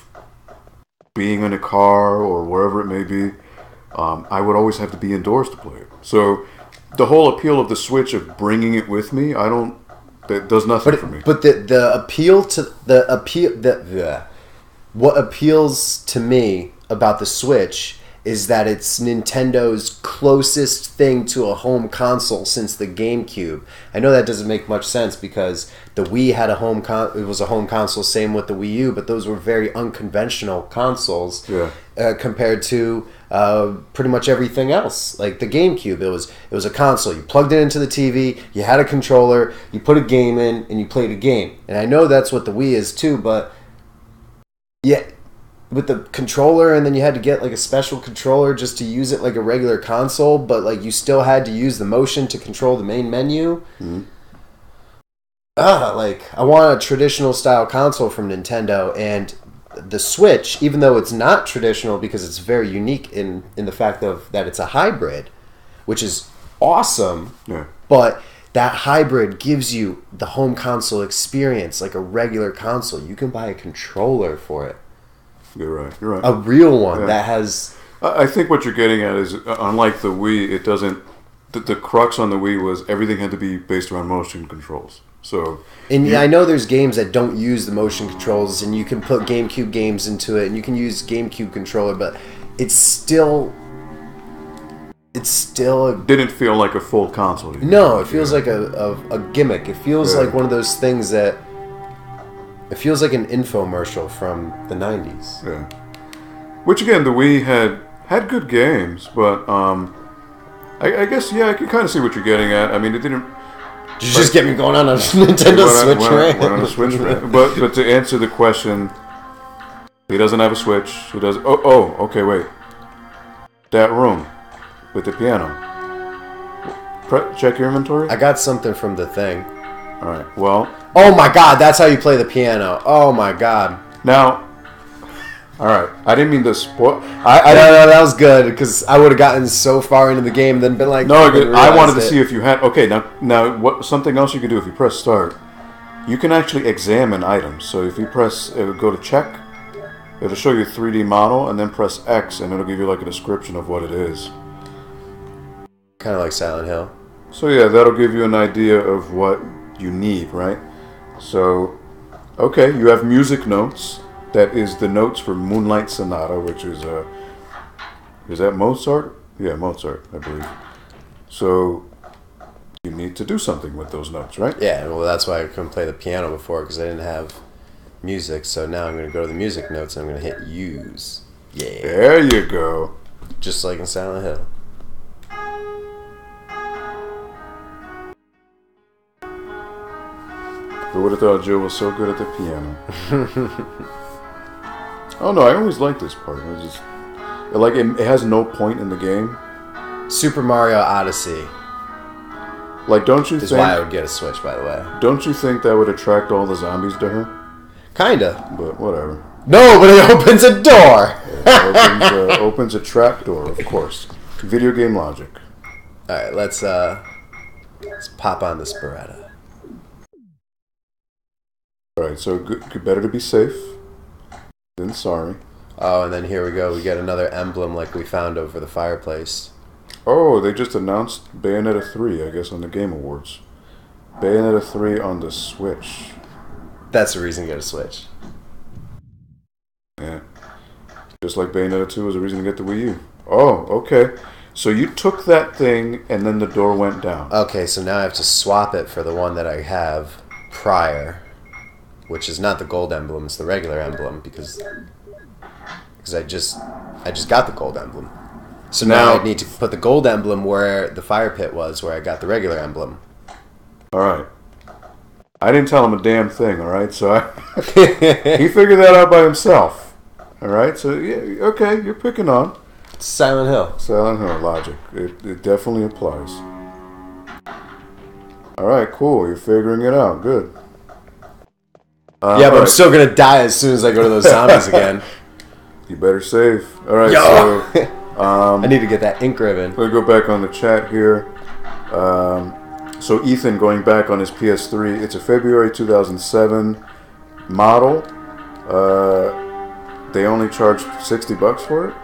being in a car or wherever it may be. I would always have to be indoors to play it. So the whole appeal of the Switch of bringing it with me, that does nothing for me. But what appeals to me about the Switch is that it's Nintendo's closest thing to a home console since the GameCube. I know that doesn't make much sense because the Wii had it was a home console, same with the Wii U, but those were very unconventional consoles compared to pretty much everything else. Like the GameCube, it was a console. You plugged it into the TV, you had a controller, you put a game in, and you played a game. And I know that's what the Wii is too, but yeah, with the controller, and then you had to get like a special controller just to use it like a regular console, but like you still had to use the motion to control the main menu. Mm-hmm. Like I want a traditional style console from Nintendo, and the Switch, even though it's not traditional because it's very unique in the fact of that it's a hybrid, which is awesome. Yeah. But that hybrid gives you the home console experience like a regular console. You can buy a controller for it. You're right. A real one that has... I think what you're getting at is, unlike the Wii, it doesn't... The crux on the Wii was everything had to be based around motion controls. So, And yeah, I know there's games that don't use the motion controls, and you can put GameCube games into it, and you can use GameCube controller, but it's still didn't feel like a full console. no. It feels like a gimmick. It feels like one of those things that it feels like an infomercial from the '90s. Yeah. Which again, the Wii had good games, but I guess I can kind of see what you're getting at. I mean, it didn't. Did you just get me going on a Nintendo Switch, right? Went on the Switch, but to answer the question, he doesn't have a Switch. He does. Oh, okay, wait. That room with the piano. Check your inventory. I got something from the thing. All right. Well. Oh my God! That's how you play the piano. Oh my God. Now. All right. I didn't mean to spoil. I don't know. That was good because I would have gotten so far into the game and then been like. No, I wanted to see if you had. Okay, now what? Something else you can do if you press start, you can actually examine items. So if you press, go to check, it'll show you a 3D model, and then press X, and it'll give you like a description of what it is. Kind of like Silent Hill. So yeah, that'll give you an idea of what you need, right? So, okay, you have music notes. That is the notes for Moonlight Sonata, which is that Mozart? Yeah, Mozart, I believe. So you need to do something with those notes, right? Yeah, well, that's why I couldn't play the piano before because I didn't have music. So now I'm going to go to the music notes and I'm going to hit use. Yeah. There you go. Just like in Silent Hill. Who would have thought Joe was so good at the piano? Oh no, I always liked this part. It just it has no point in the game. Super Mario Odyssey Like, don't you is think? why I would get a Switch, by the way. Don't you think that would attract all the zombies to her? Kinda. But whatever. No, but it opens a door. It opens a trap door, of course. Video game logic. All right, let's pop on this Beretta. All right, so good, better to be safe than sorry. Oh, and then here we go. We get another emblem like we found over the fireplace. Oh, they just announced Bayonetta 3, I guess, on the Game Awards. Bayonetta 3 on the Switch. That's the reason to get a Switch. Yeah. Just like Bayonetta 2 was a reason to get the Wii U. Oh, okay. So you took that thing and then the door went down. Okay, so now I have to swap it for the one that I have prior, which is not the gold emblem, it's the regular emblem because I just got the gold emblem. So now I need to put the gold emblem where the fire pit was, where I got the regular emblem. All right. I didn't tell him a damn thing, all right? So he figured that out by himself. All right? So, yeah, okay, you're picking on. Silent Hill. Silent Hill logic. It definitely applies. All right, cool. You're figuring it out. Good. Yeah, but I'm still going to die as soon as I go to those zombies again. You better save. All right, Yo! so... I need to get that ink ribbon. We'll go back on the chat here. So Ethan, going back on his PS3, it's a February 2007 model. They only charged $60 for it.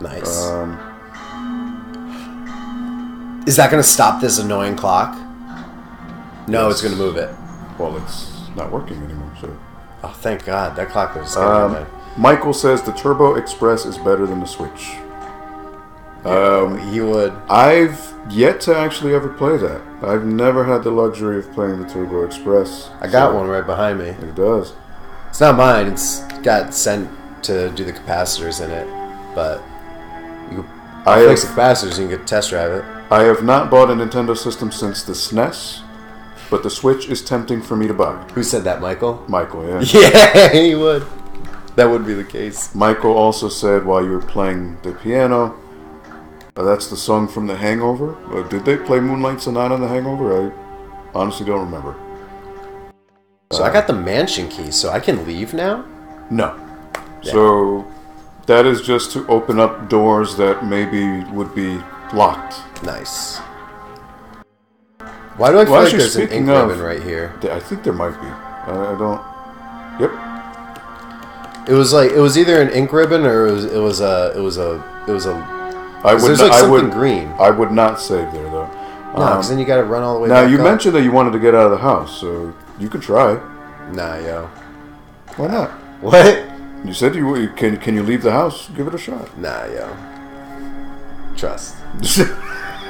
Nice. Is that going to stop this annoying clock? No, Yes. it's going to move it. Well, it's not working anymore. So Oh, thank God. That clock was scaring me. Michael says the Turbo Express is better than the Switch. He would. I've yet to actually ever play that. I've never had the luxury of playing the Turbo Express. I got one right behind me. It does. It's not mine. It's got sent to do the capacitors in it. But you I fix the have, capacitors and you can test drive it. I have not bought a Nintendo system since the SNES, but the Switch is tempting for me to buy. Who said that, Michael? Michael, yeah. Yeah, he would. That would be the case. Michael also said while you were playing the piano, that's the song from The Hangover. Did they play Moonlight Sonata in The Hangover? I honestly don't remember. So I got the mansion key, so I can leave now? No. Yeah. So that is just to open up doors that maybe would be locked. Nice. Why do I feel Well, like actually, there's an ink speaking of- ribbon right here? I think there might be. I don't... Yep. It was like it was either an ink ribbon or it was a I would there's not, like something green. I would not save there though. No, because then you got to run all the way Now, back you up. mentioned that you wanted to get out of the house, so you could try. Nah, yo. Why not? What? You said you can you leave the house? Give it a shot. Nah, yo. Trust.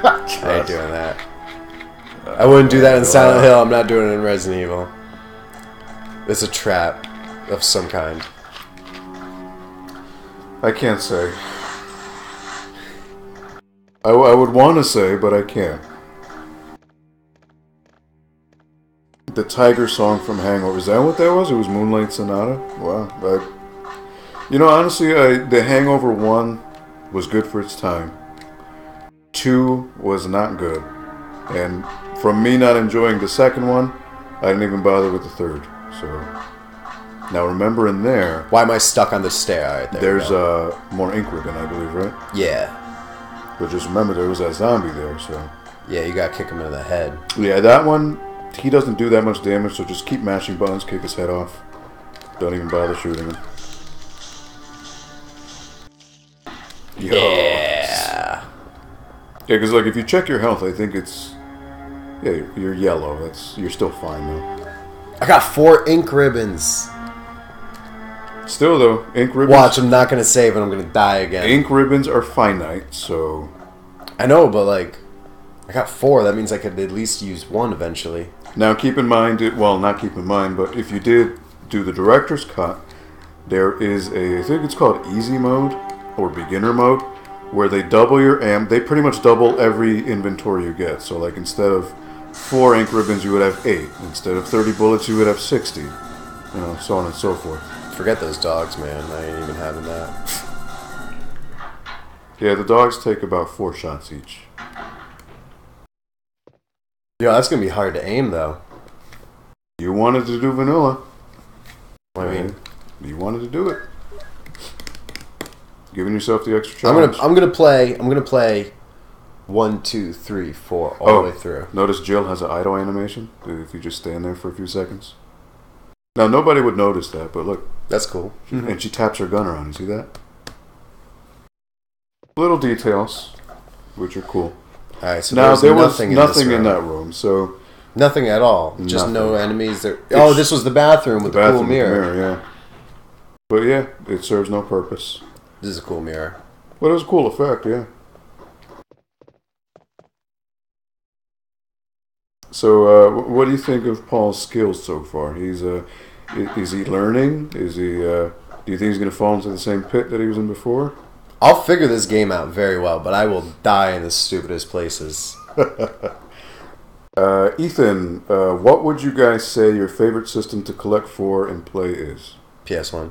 I ain't doing that. I wouldn't do that in Silent Hill. I'm not doing it in Resident Evil. It's a trap of some kind. I can't say. I would want to say, but I can't. The Tiger song from Hangover. Is that what that was? It was Moonlight Sonata? Wow. You know, honestly, the Hangover 1 was good for its time. 2 was not good. And from me not enjoying the second one, I didn't even bother with the third. So, now remember in there... Why am I stuck on the stair? All right, there's more ink ribbon, I believe, right? Yeah. But just remember, there was that zombie there, so... Yeah, you gotta kick him in the head. Yeah, that one, he doesn't do that much damage, so just keep mashing buttons, kick his head off. Don't even bother shooting him. Yo. Yeah. Yeah, because like if you check your health, I think it's... Yeah, you're yellow. You're still fine, though. I got 4 ink ribbons. Still, though, ink ribbons... Watch, I'm not gonna save and I'm gonna die again. Ink ribbons are finite, so... I know, but like... I got 4. That means I could at least use 1 eventually. Now, keep in mind... Well, not keep in mind, but if you did do the director's cut, there is I think it's called easy mode, or beginner mode, where they double your amp. They pretty much double every inventory you get. So, like, instead of 4 ink ribbons, you would have 8. Instead of 30 bullets, you would have 60. You know, so on and so forth. Forget those dogs, man. I ain't even having that. Yeah, the dogs take about 4 shots each. Yo, that's gonna be hard to aim, though. You wanted to do vanilla. I mean, you wanted to do it. Giving yourself the extra challenge. I'm gonna play 1, 2, 3, 4 all the way through. Notice Jill has an idle animation. If you just stand there for a few seconds. Now nobody would notice that, but look. That's cool. And she taps her gun around. You see that? Little details, which are cool. All right. So now there was nothing in that room. So nothing at all. Just nothing. no enemies there. Oh, this was the bathroom with the cool mirror. Yeah. But yeah, it serves no purpose. This is a cool mirror. But it was a cool effect, yeah. So, what do you think of Paul's skills so far? Is he learning? Is he? Do you think he's going to fall into the same pit that he was in before? I'll figure this game out very well, but I will die in the stupidest places. Ethan, what would you guys say your favorite system to collect for and play is? PS1.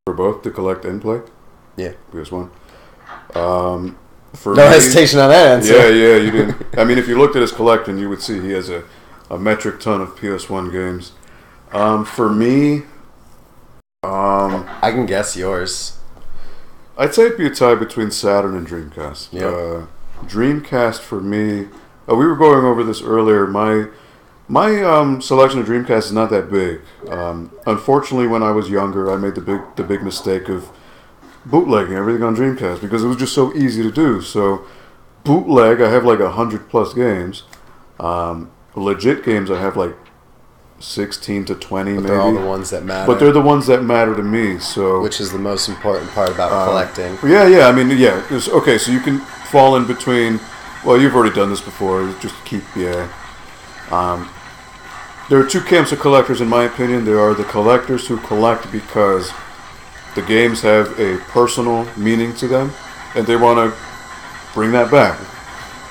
For both, to collect and play? Yeah. PS1. No hesitation on that answer. Yeah, you didn't. I mean, if you looked at his collection, you would see he has a metric ton of PS1 games. For me, I can guess yours. I'd say it'd be a tie between Saturn and Dreamcast. Yep. Dreamcast for me, we were going over this earlier. My selection of Dreamcast is not that big. Unfortunately, when I was younger, I made the big mistake of bootlegging everything on Dreamcast because it was just so easy to do. So bootleg, I have like 100+ games. Legit games, I have like 16 to 20 maybe. They're all the ones that matter. But they're the ones that matter to me. So which is the most important part about collecting. Yeah. I mean, yeah. Okay, so you can fall in between. Well, you've already done this before. Just keep there are 2 camps of collectors, in my opinion. There are the collectors who collect because the games have a personal meaning to them, and they want to bring that back.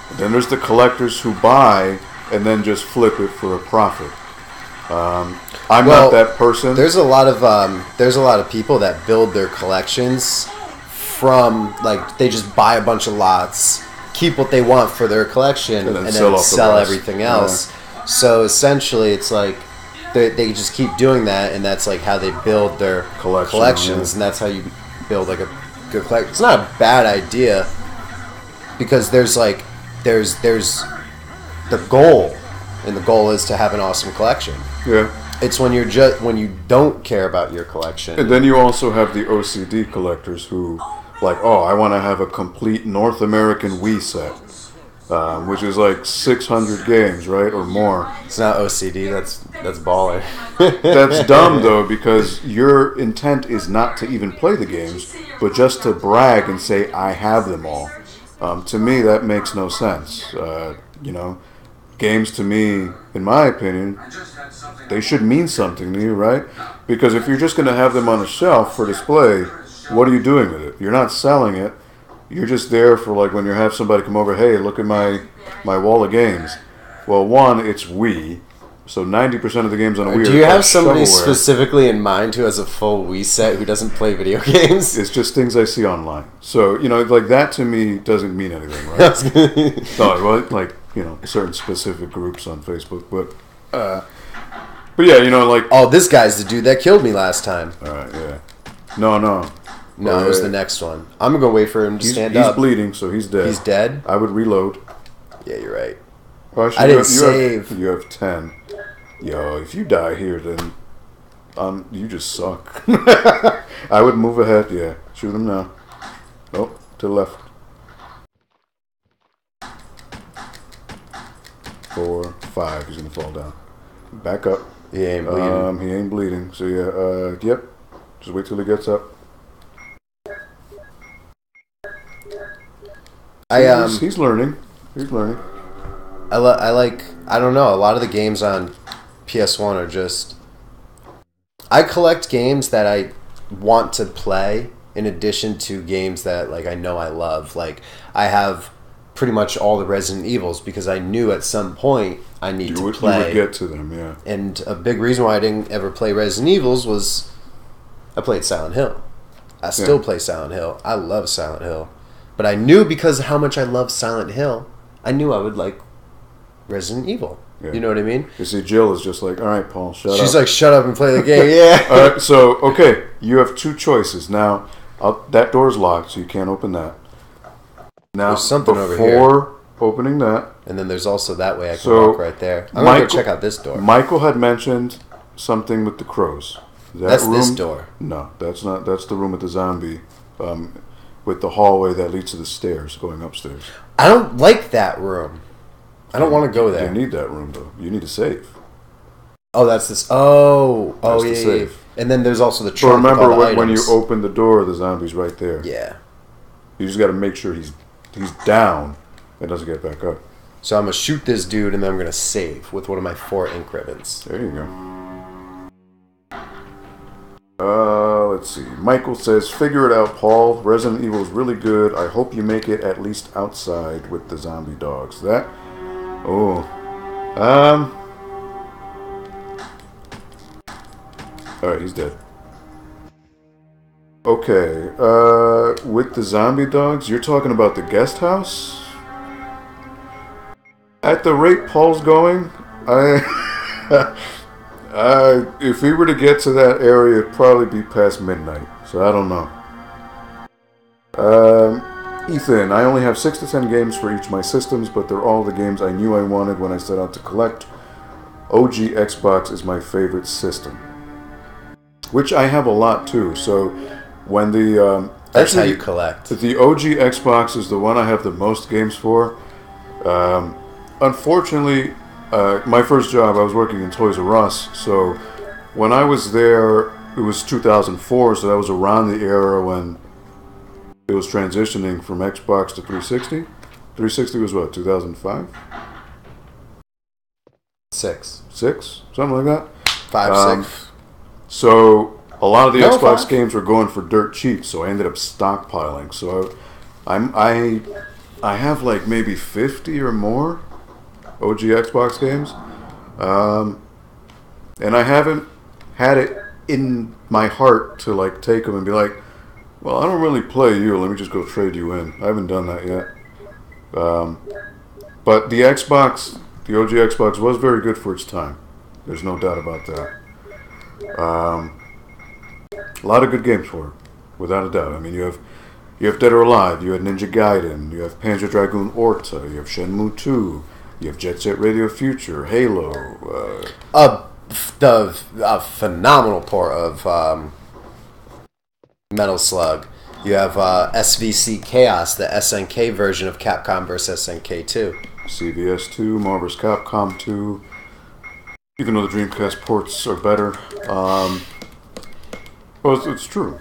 And then there's the collectors who buy and then just flip it for a profit. I'm not that person. There's a lot of people that build their collections from, like, they just buy a bunch of lots, keep what they want for their collection, and then sell everything else. Yeah. So essentially, it's like they just keep doing that, and that's like how they build their collections, and that's how you build like a good collection. It's not a bad idea because there's the goal, and the goal is to have an awesome collection. Yeah. It's when you don't care about your collection. And then you also have the OCD collectors who, like, I want to have a complete North American Wii set. which is like 600 games, right, or more. It's not OCD. That's baller. That's dumb though, because your intent is not to even play the games, but just to brag and say I have them all. To me, that makes no sense. You know, games to me, in my opinion, they should mean something to you, right? Because if you're just going to have them on a shelf for display, what are you doing with it? You're not selling it. You're just there for like when you have somebody come over, hey, look at my wall of games. Well, one, it's Wii, so 90% of the games on Wii. Do you have somebody shovelware. Specifically in mind who has a full Wii set who doesn't play video games? It's just things I see online. So you know, like that to me doesn't mean anything, right? No, well, like you know, certain specific groups on Facebook, but yeah, you know, like Oh, this guy's the dude that killed me last time. all right, yeah, no. No, it was the next one. I'm gonna go wait for him to stand He's up. bleeding, so he's dead. He's dead? I would reload. Yeah, you're right. Well, actually, I didn't you save. You have 10. Yo, if you die here, then you just suck. I would move ahead. Yeah, shoot him now. Oh, to the left. 4, 5. He's gonna fall down. Back up. He ain't bleeding. He ain't bleeding. So yeah. Yep. Just wait till he gets up. He's learning. He's learning. I like, I don't know, a lot of the games on PS1 are just... I collect games that I want to play in addition to games that like I know I love. Like, I have pretty much all the Resident Evils because I knew at some point I need to play. You would get to them, yeah. And a big reason why I didn't ever play Resident Evils was I played Silent Hill. I still play Silent Hill. I love Silent Hill. But I knew because of how much I love Silent Hill, I knew I would like Resident Evil. Yeah. You know what I mean? You see, Jill is just like, all right, Paul, shut up. She's like, shut up and play the game. Yeah. All right, so, okay, you have 2 choices. Now, that door's locked, so you can't open that. Now, there's something before over here. Opening that. And then there's also that way I can walk right there. I'm going to go check out this door. Michael had mentioned something with the crows. That's room, this door. No, that's not. That's the room with the zombie. With the hallway that leads to the stairs going upstairs. I don't like that room. I don't want to go there. You need that room, though. You need to save. Oh, that's this. Oh, yeah, save. And then there's also the trunk. But remember, when you open the door, the zombie's right there. Yeah. You just got to make sure he's down and doesn't get back up. So I'm going to shoot this dude, and then I'm going to save with one of my 4 ink ribbons. There you go. Let's see. Michael says, figure it out, Paul. Resident Evil is really good. I hope you make it at least outside with the zombie dogs. That... Oh. Alright, he's dead. Okay. With the zombie dogs, you're talking about the guest house? At the rate Paul's going, if we were to get to that area, it'd probably be past midnight. So I don't know. Ethan, I only have 6 to 10 games for each of my systems, but they're all the games I knew I wanted when I set out to collect. OG Xbox is my favorite system, which I have a lot too. So when the that's how you collect. The OG Xbox is the one I have the most games for. Unfortunately, my first job, I was working in Toys R Us, so when I was there, it was 2004, so that was around the era when it was transitioning from Xbox to 360. 360 was what, 2005? 6. 6? Something like that? 5, 6. So a lot of the Xbox 5. games were going for dirt cheap, so I ended up stockpiling. So I have like maybe 50 or more OG Xbox games, and I haven't had it in my heart to like take them and be like, well, I don't really play you, let me just go trade you in. I haven't done that yet. But the Xbox, the OG Xbox was very good for its time. There's no doubt about that. A lot of good games for it, without a doubt. I mean, you have Dead or Alive, you have Ninja Gaiden, you have Panzer Dragoon Orta, you have Shenmue 2, you have Jet Set Radio Future, Halo. A phenomenal port of Metal Slug. You have SVC Chaos, the SNK version of Capcom vs. SNK 2. CVS 2, Marvel vs. Capcom 2. Even though the Dreamcast ports are better. Well, it's true.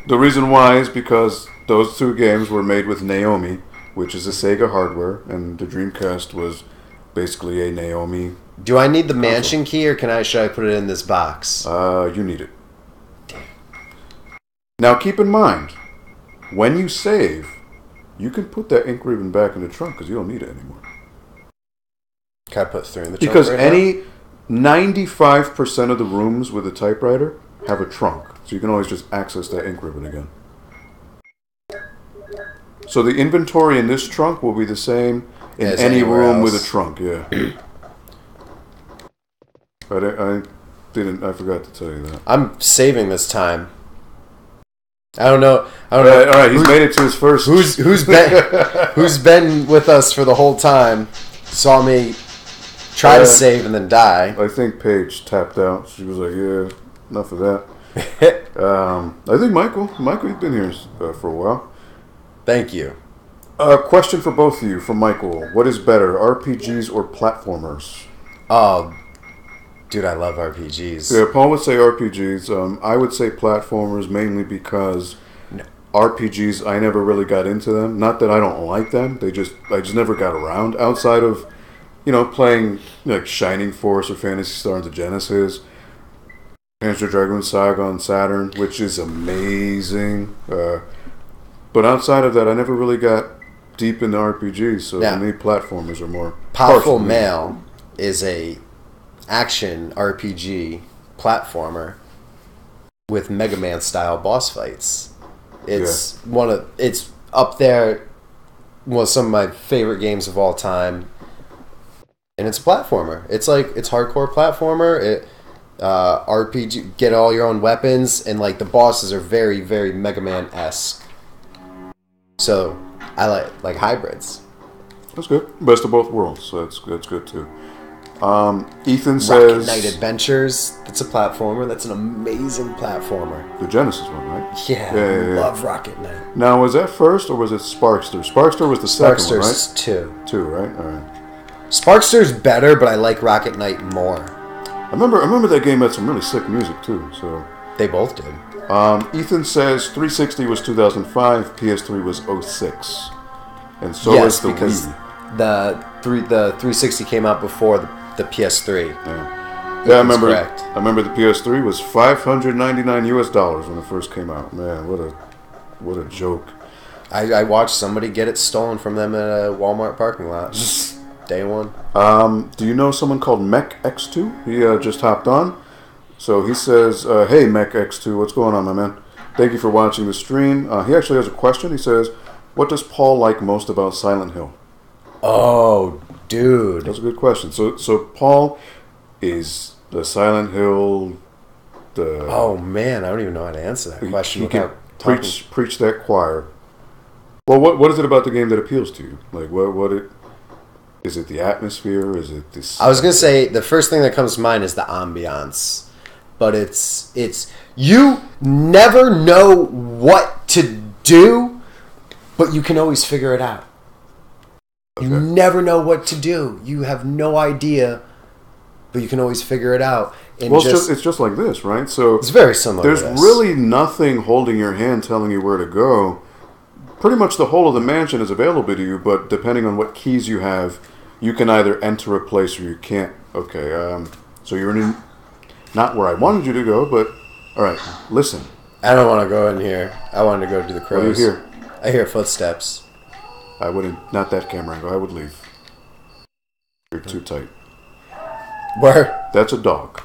The reason why is because those two games were made with Naomi, which is a Sega hardware, and the Dreamcast was basically a Naomi. Do I need the mansion key, or should I put it in this box? You need it. Now keep in mind, when you save, you can put that ink ribbon back in the trunk because you don't need it anymore. Can I put 3 in the trunk? Because right now? 95% of the rooms with a typewriter have a trunk, so you can always just access that ink ribbon again. So the inventory in this trunk will be the same in any room with a trunk. Yeah. I forgot to tell you that. I'm saving this time. I don't know. All right, he's made it to his first. Who's been with us for the whole time? Saw me try to save and then die. I think Paige tapped out. She was like, "Yeah, enough of that." I think Michael, you've been here for a while. Thank you. Question for both of you from Michael: what is better, RPGs or platformers? Oh, dude, I love RPGs. Yeah, Paul would say RPGs. I would say platformers mainly because RPGs, I never really got into them. Not that I don't like them. I just never got around. Outside of, playing like Shining Force or Phantasy Star on the Genesis, Panzer Dragoon Saga on Saturn, which is amazing. But outside of that, I never really got deep into RPGs. So to me, platformers are more Powerful Male is a action RPG platformer with Mega Man style boss fights. It's it's up there with some of my favorite games of all time, and it's a platformer. It's hardcore platformer. RPG, get all your own weapons, and like the bosses are very, very Mega Man-esque. So I like hybrids. That's good. Best of both worlds. So that's good too. Ethan says Rocket Knight Adventures. That's a platformer. That's an amazing platformer. The Genesis one, right? Yeah, love Rocket Knight. Now, was that first or was it Sparkster? Sparkster was the second one, right? Sparkster's 2. 2, right? All right. Sparkster's better, but I like Rocket Knight more. I remember that game had some really sick music too. So they both did. Ethan says 360 was 2005, PS3 was 06, and so is the because Wii. the 360 came out before the PS3. Yeah, I remember the PS3 was $599 when it first came out. Man, what a joke. I watched somebody get it stolen from them at a Walmart parking lot. Day one. Do you know someone called Mech X2? He just hopped on. So he says, hey, Mech X2, what's going on, my man? Thank you for watching the stream. He actually has a question. He says, what does Paul like most about Silent Hill? Oh, dude. That's a good question. So Paul is the Silent Hill... Oh, man, I don't even know how to answer that question. He can preach that choir. Well, what is it about the game that appeals to you? Like, is it the atmosphere? Is it this? I was gonna say the first thing that comes to mind is the ambiance, but it's you never know what to do, but you can always figure it out. Okay. You never know what to do. You have no idea, but you can always figure it out. And well, it's just like this, right? So it's very similar. There's to this. Really nothing holding your hand, telling you where to go. Pretty much the whole of the mansion is available to you, but depending on what keys you have, you can either enter a place or you can't. Okay, so you're in not where I wanted you to go, but all right, listen. I don't want to go in here. I wanted to go to the crows. What do you hear? I hear footsteps. I wouldn't, not that camera angle. I would leave. You're too tight. Where? That's a dog.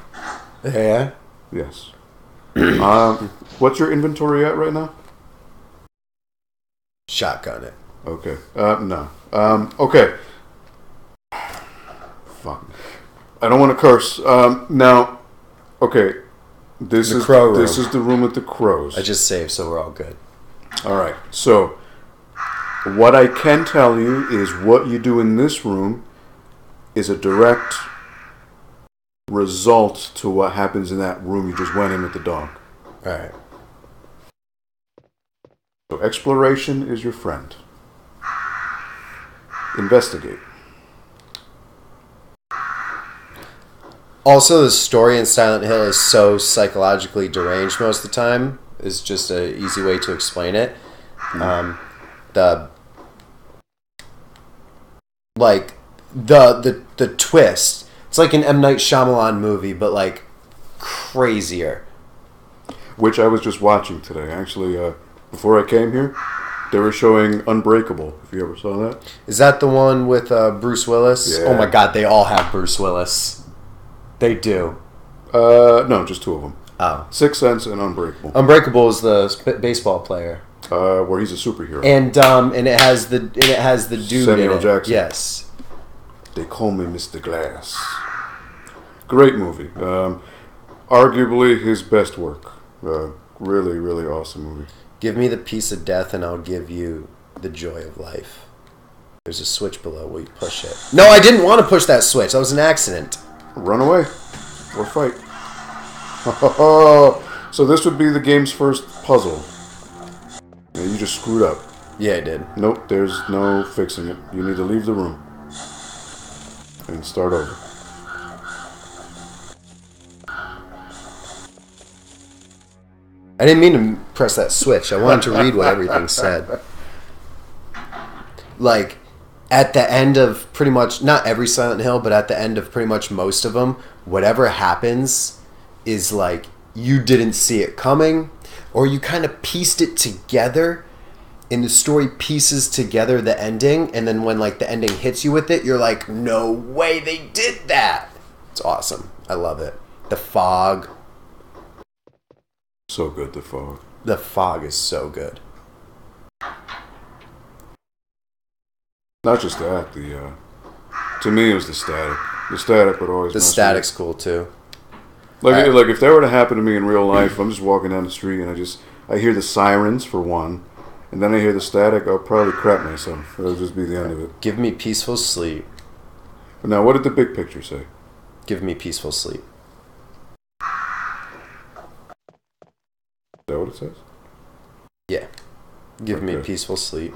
Yeah? Yes. What's your inventory at right now? Shotgun it. Okay. No. Okay. Fuck. I don't want to curse. Now, okay. This is the room with the crows. I just saved, so we're all good. All right. So, what I can tell you is what you do in this room is a direct result to what happens in that room you just went in with the dog. All right. So exploration is your friend. Investigate. Also, the story in Silent Hill is so psychologically deranged most of the time. Is just an easy way to explain it. The twist. It's like an M. Night Shyamalan movie, but like crazier. Which I was just watching today. Actually, before I came here, they were showing Unbreakable. If you ever saw that. Is that the one with Bruce Willis? Yeah. Oh my God, they all have Bruce Willis. They do. No, just two of them. Oh. Sixth Sense and Unbreakable. Unbreakable is the baseball player. Where he's a superhero. And it has the dude Samuel in it. Jackson. Yes. They call me Mr. Glass. Great movie. Arguably his best work. Really, really awesome movie. Give me the piece of death and I'll give you the joy of life. There's a switch below. Will you push it? No, I didn't want to push that switch. That was an accident. Run away or fight. So this would be the game's first puzzle. Yeah, you just screwed up. Yeah, I did. Nope, there's no fixing it. You need to leave the room and start over. I didn't mean to press that switch. I wanted to read what everything said. Like, at the end of pretty much, not every Silent Hill, but at the end of pretty much most of them, whatever happens is like you didn't see it coming, or you kind of pieced it together, and the story pieces together the ending, and then when like the ending hits you with it, you're like, no way they did that. It's awesome. I love it. The fog. So good, the fog. The fog is so good. Not just that, to me it was the static. The static would always The mess me static's cool too. Like if that were to happen to me in real life, I'm just walking down the street and I hear the sirens for one, and then I hear the static, I'll probably crap myself. It'll just be the end of it. Give me peaceful sleep. But now, what did the big picture say? Give me peaceful sleep. Is that what it says? Yeah. Give me Okay. peaceful sleep.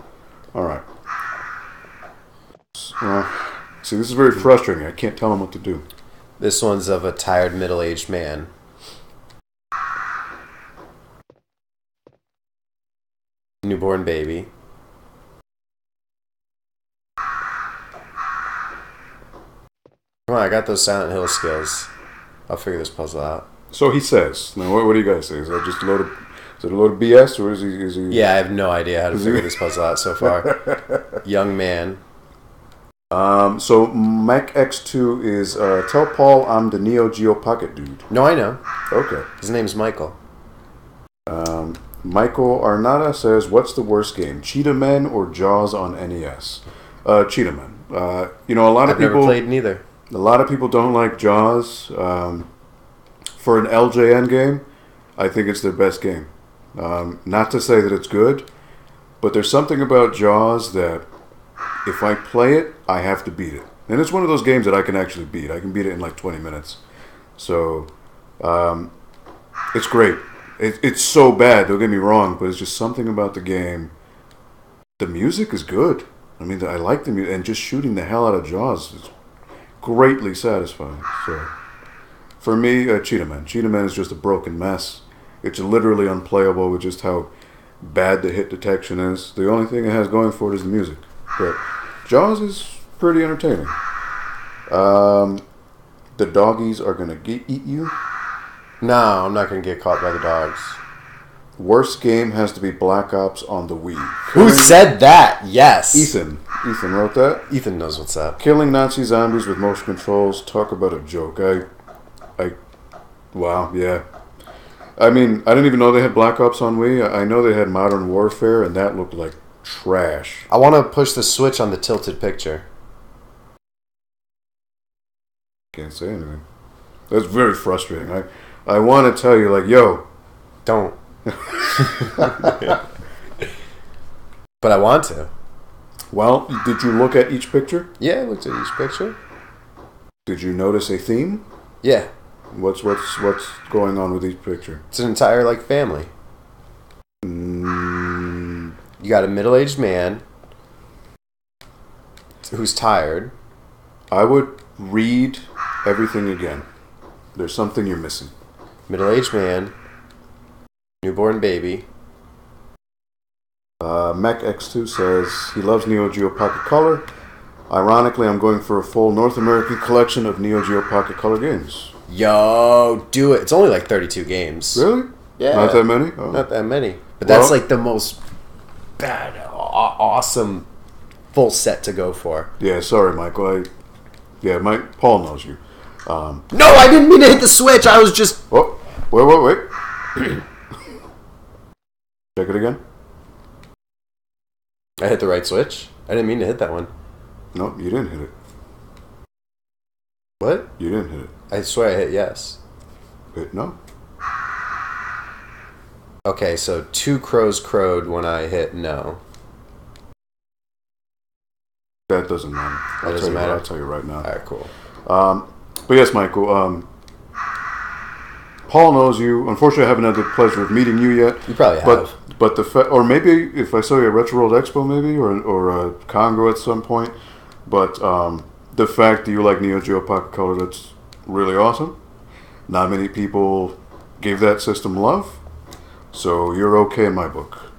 All right. See, this is very frustrating. I can't tell him what to do. This one's of a tired middle-aged man. Newborn baby. Come on, I got those Silent Hill skills. I'll figure this puzzle out. So he says. Now, what do you guys say? Is that just a load of BS, or is he? Yeah, I have no idea how to figure this puzzle out so far. Young man. So Mech X2 is tell Paul I'm the Neo Geo Pocket dude. No, I know. Okay. His name's Michael. Michael Arnada says, what's the worst game, Cheetah Men or Jaws on NES? Cheetah Men. A lot of I've people never played neither. A lot of people don't like Jaws. For an LJN game, I think it's their best game. Not to say that it's good, but there's something about Jaws that if I play it, I have to beat it. And it's one of those games that I can actually beat. I can beat it in like 20 minutes. So, it's great. It's so bad, don't get me wrong, but it's just something about the game. The music is good. I mean, I like the music, and just shooting the hell out of Jaws is greatly satisfying. So, for me, Cheetah Man. Cheetah Man is just a broken mess. It's literally unplayable with just how bad the hit detection is. The only thing it has going for it is the music. But Jaws is pretty entertaining. The doggies are going to eat you. No, I'm not going to get caught by the dogs. Worst game has to be Black Ops on the Wii. Who said that? Yes. Ethan. Ethan wrote that. Ethan knows what's up. Killing Nazi zombies with motion controls. Talk about a joke. Wow, yeah. I mean, I didn't even know they had Black Ops on Wii. I know they had Modern Warfare, and that looked like trash. I want to push the switch on the tilted picture. Can't say anything. That's very frustrating. I want to tell you, like, yo. Don't. But I want to. Well, did you look at each picture? Yeah, I looked at each picture. Did you notice a theme? Yeah. What's going on with each picture? It's an entire, family. You got a middle-aged man who's tired. I would read everything again. There's something you're missing. Middle-aged man. Newborn baby. Mech X2 says he loves Neo Geo Pocket Color. Ironically, I'm going for a full North American collection of Neo Geo Pocket Color games. Yo, do it. It's only like 32 games. Really? Yeah. Not that many? Oh. Not that many. But that's Well- like the most awesome full set to go for. Yeah, sorry, Michael. Paul knows you. No, I didn't mean to hit the switch. I was just... Oh, wait. Check it again. I hit the right switch? I didn't mean to hit that one. No, you didn't hit it. What? You didn't hit it. I swear I hit yes. No. Okay, so 2 crows crowed when I hit no. That doesn't matter. That doesn't matter? I'll tell you right now. Alright, cool. But yes, Michael. Paul knows you. Unfortunately, I haven't had the pleasure of meeting you yet. You probably have. But or maybe if I saw you at Retro World Expo, maybe or Congo at some point. But the fact that you like Neo Geo Pocket Color, that's really awesome. Not many people gave that system love, so you're okay in my book.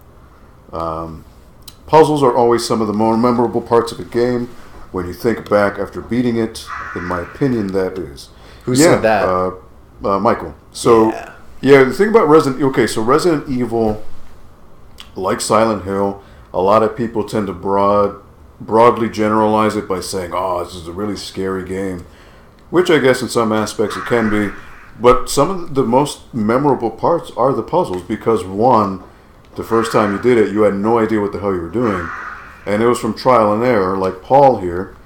Puzzles are always some of the more memorable parts of a game. When you think back after beating it, in my opinion, that is. Who said that? Michael. So, yeah, the thing about Resident Evil, like Silent Hill, a lot of people tend to broadly generalize it by saying, oh, this is a really scary game, which I guess in some aspects it can be, but some of the most memorable parts are the puzzles, because one, the first time you did it, you had no idea what the hell you were doing, and it was from trial and error. Like Paul here,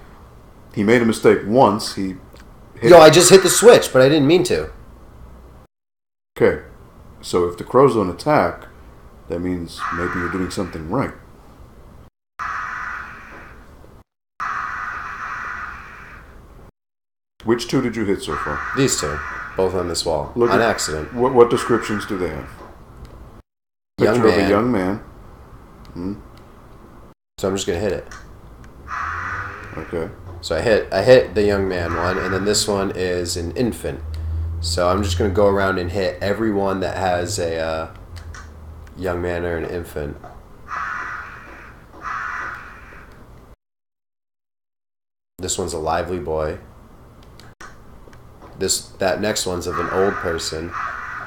he made a mistake once, I just hit the switch, but I didn't mean to. Okay, so if the crows don't attack, that means maybe you're doing something right. Which 2 did you hit so far? These 2. Both on this wall. Look on at- accident. What descriptions do they have? Young Picture of man. a young man. So I'm just going to hit it. Okay. So I hit the young man one, and then this one is an infant. So I'm just going to go around and hit every one that has a young man or an infant. This one's a lively boy. That next one's of an old person.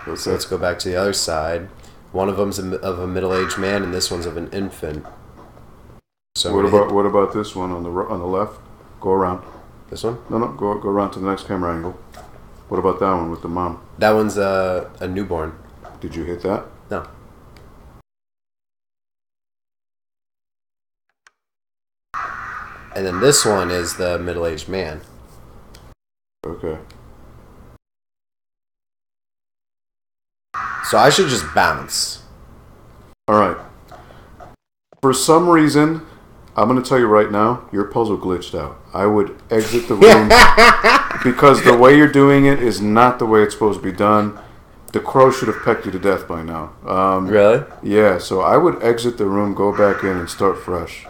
Okay. So let's go back to the other side. One of them's of a middle-aged man, and this one's of an infant. So What about this one on the left? Go around. this one? No, go around to the next camera angle. What about that one with the mom? That one's a newborn. Did you hit that? No. And then this one is the middle-aged man. Okay. So I should just bounce. All right. For some reason, I'm going to tell you right now, your puzzle glitched out. I would exit the room because the way you're doing it is not the way it's supposed to be done. The crow should have pecked you to death by now. Really? Yeah, so I would exit the room, go back in, and start fresh.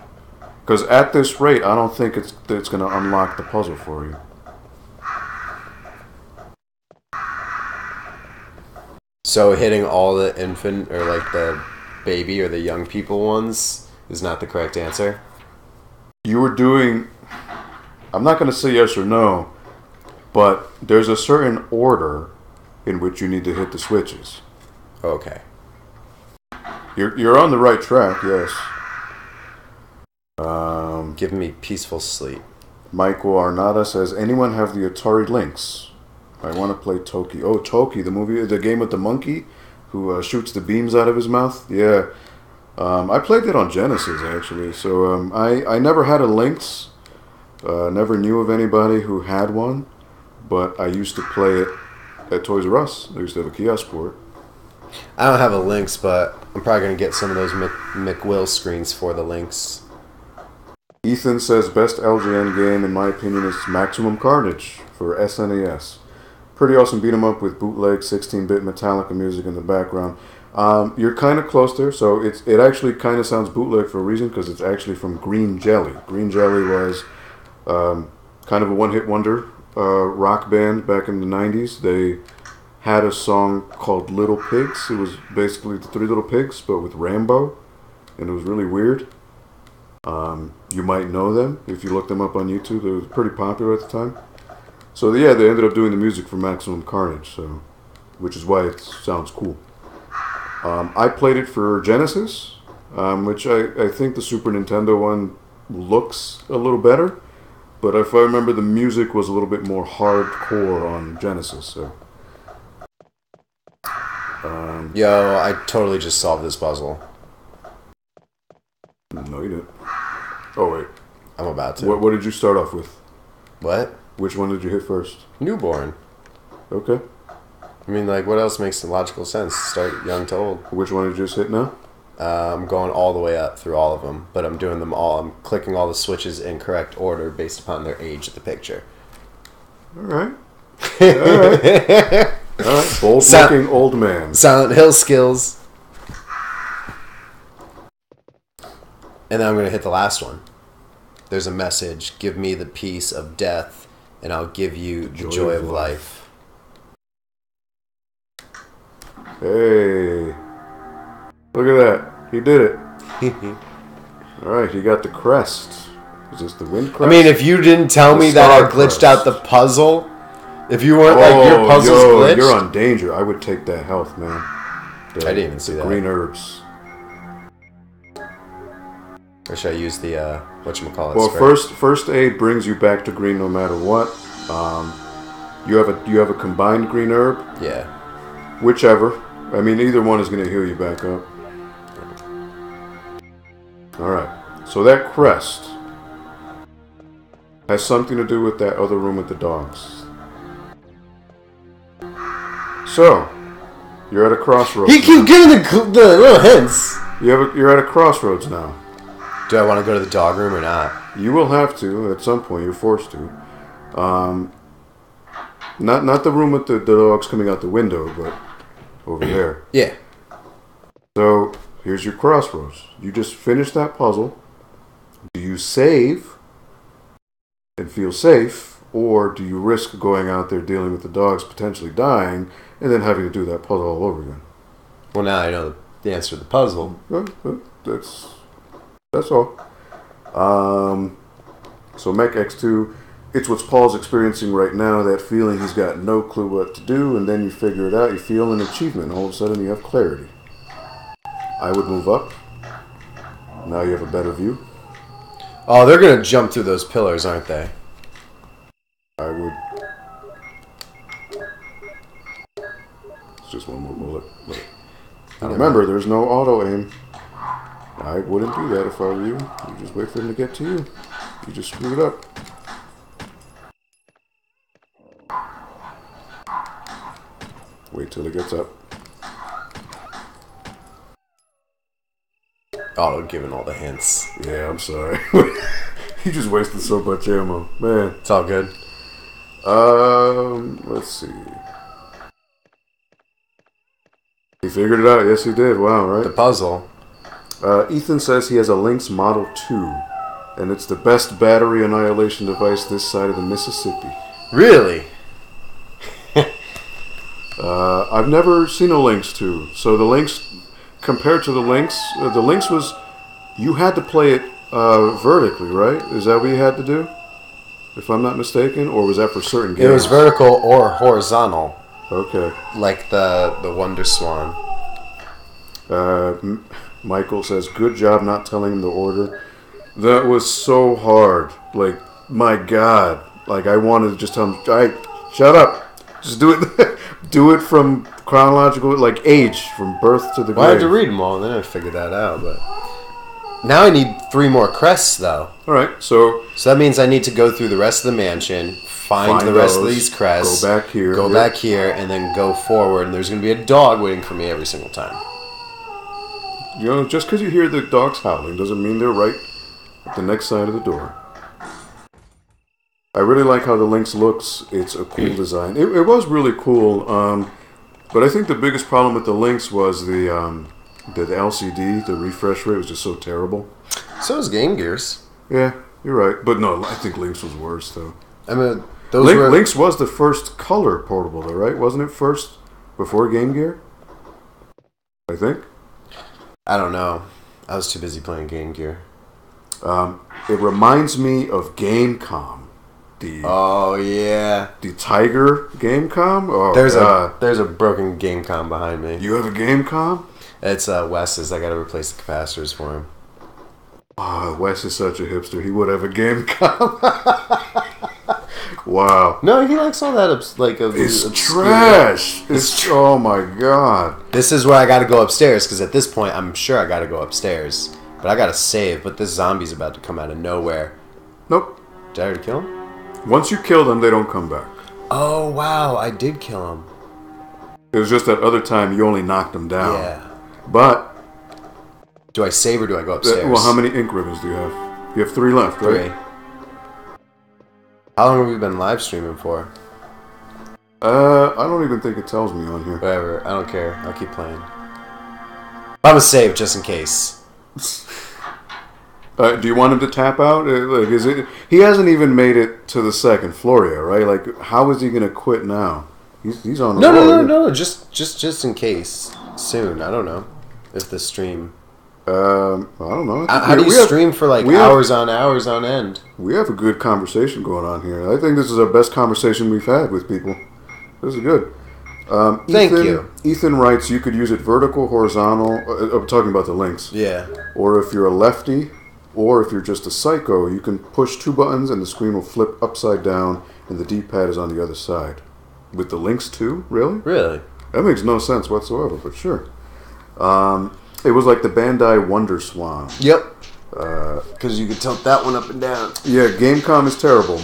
Because at this rate, I don't think it's going to unlock the puzzle for you. So hitting all the infant or like the baby or the young people ones is not the correct answer? You were doing... I'm not going to say yes or no, but there's a certain order in which you need to hit the switches. Okay. You're on the right track, yes. Give me peaceful sleep. Michael Arnada says, anyone have the Atari Lynx? I want to play Toki. Oh, Toki, the game with the monkey who shoots the beams out of his mouth? Yeah. I played it on Genesis, actually. So I never had a Lynx. Never knew of anybody who had one. But I used to play it at Toys R Us. I used to have a kiosk for it. I don't have a Lynx, but I'm probably going to get some of those McWill screens for the Lynx. Ethan says, best LJN game, in my opinion, is Maximum Carnage for SNES. Pretty awesome beat 'em up with bootleg 16-bit Metallica music in the background. You're kind of close there, so it actually kind of sounds bootleg for a reason, because it's actually from Green Jelly. Green Jelly was kind of a one-hit wonder rock band back in the 90s. They had a song called Little Pigs. It was basically the Three Little Pigs, but with Rambo, and it was really weird. You might know them if you look them up on YouTube. They were pretty popular at the time. So yeah, they ended up doing the music for Maximum Carnage, so which is why it sounds cool. I played it for Genesis, which I think the Super Nintendo one looks a little better, but if I remember, the music was a little bit more hardcore on Genesis. So, Yo, I totally just solved this puzzle. No, you didn't. Oh wait, I'm about to. what did you start off with? What? Which one did you hit first? Newborn. Okay. I mean, like, what else makes logical sense? Start young to old. Which one did you just hit now? I'm going all the way up through all of them, but I'm doing them all. I'm clicking all the switches in correct order based upon their age of the picture. All right. All right. All right. Bold-looking old man. Silent Hill skills. And then I'm going to hit the last one. There's a message. Give me the peace of death, and I'll give you the joy of life. Hey. Look at that. He did it. Alright, he got the crest. Is this the wind crest? I mean, if you didn't tell me that I glitched crest. out the puzzle, if you weren't like your puzzle's glitched. You're on danger. I would take that health, man. I didn't even see that. Green herbs. Or should I use the, whatchamacallit? Well, spray? first aid brings you back to green no matter what. You have a combined green herb? Yeah. Whichever. I mean, either one is going to heal you back up. Alright. So that crest has something to do with that other room with the dogs. So, you're at a crossroads. He keep giving the little hints. You're at a crossroads now. Do I want to go to the dog room or not? You will have to at some point. You're forced to. Not the room with the dogs coming out the window, but over there. Yeah. So here's your crossroads. You just finished that puzzle. Do you save and feel safe, or do you risk going out there dealing with the dogs potentially dying and then having to do that puzzle all over again? Well, now I know the answer to the puzzle. Well, that's all. So Mech X2, it's what Paul's experiencing right now, that feeling he's got no clue what to do, and then you figure it out, you feel an achievement, and all of a sudden you have clarity. I would move up. Now you have a better view. Oh, they're going to jump through those pillars, aren't they? I would... It's just one more bullet. But remember, there's no auto-aim. I wouldn't do that if I were you. You just wait for him to get to you. You just screw it up. Wait till it gets up. Oh, giving all the hints. Yeah, I'm sorry. You just wasted so much ammo. Man. It's all good. Let's see. He figured it out. Yes, he did. Wow, right? The puzzle. Ethan says he has a Lynx Model 2, and it's the best battery annihilation device this side of the Mississippi. Really? I've never seen a Lynx 2. So the Lynx, compared to the Lynx was, you had to play it vertically, right? Is that what you had to do? If I'm not mistaken? Or was that for certain games? It was vertical or horizontal. Okay. Like the Wonder Swan. Michael says, good job not telling him the order. That was so hard. Like, my God. Like, I wanted to just tell him, shut up. Just do it. Do it from chronological, like, age, from birth to the grave. Well, I had to read them all, and then I figured that out, but... Now I need 3 more crests, though. Alright, so that means I need to go through the rest of the mansion, find the rest of these crests, go back here, back here, and then go forward, and there's going to be a dog waiting for me every single time. You know, just because you hear the dogs howling doesn't mean they're right at the next side of the door. I really like how the Lynx looks. It's a cool design. It was really cool. But I think the biggest problem with the Lynx was the LCD, the refresh rate was just so terrible. So is Game Gear's. Yeah, you're right. But no, I think Lynx was worse, though. I mean, those were... Lynx was the first color portable, though, right? Wasn't it first before Game Gear? I think. I don't know. I was too busy playing Game Gear. It reminds me of Gamecom. Oh yeah, the Tiger Gamecom. Oh, there's a broken Gamecom behind me. You have a Gamecom? It's Wes's. I got to replace the capacitors for him. Oh, Wes is such a hipster. He would have a Gamecom. Wow. No, he likes all that. It's trash. It's oh my god. This is where I got to go upstairs because at this point I'm sure I got to go upstairs, but I got to save. But this zombie's about to come out of nowhere. Nope. Did I already kill him? Once you kill them, they don't come back. Oh, wow. I did kill him. It was just that other time you only knocked them down. Yeah. But... Do I save or do I go upstairs? Well, how many ink ribbons do you have? You have 3 left, right? 3. How long have we been live streaming for? I don't even think it tells me on here. Whatever. I don't care. I'll keep playing. I'm gonna save just in case. Do you want him to tap out? Is it? He hasn't even made it to the 2nd floor yet, right? Like, how is he going to quit now? He's on the road. No. Just in case. Soon. I don't know. If the stream... I don't know. How do you stream for like hours on end? We have a good conversation going on here. I think this is our best conversation we've had with people. This is good. Thank you. Ethan writes, you could use it vertical, horizontal. I'm talking about the links. Yeah. Or if you're a lefty... Or if you're just a psycho, you can push 2 buttons and the screen will flip upside down and the D-pad is on the other side. With the links too? Really? Really? That makes no sense whatsoever, but sure. It was like the Bandai Wonder Swan. Yep. Because you could tilt that one up and down. Yeah, Gamecom is terrible.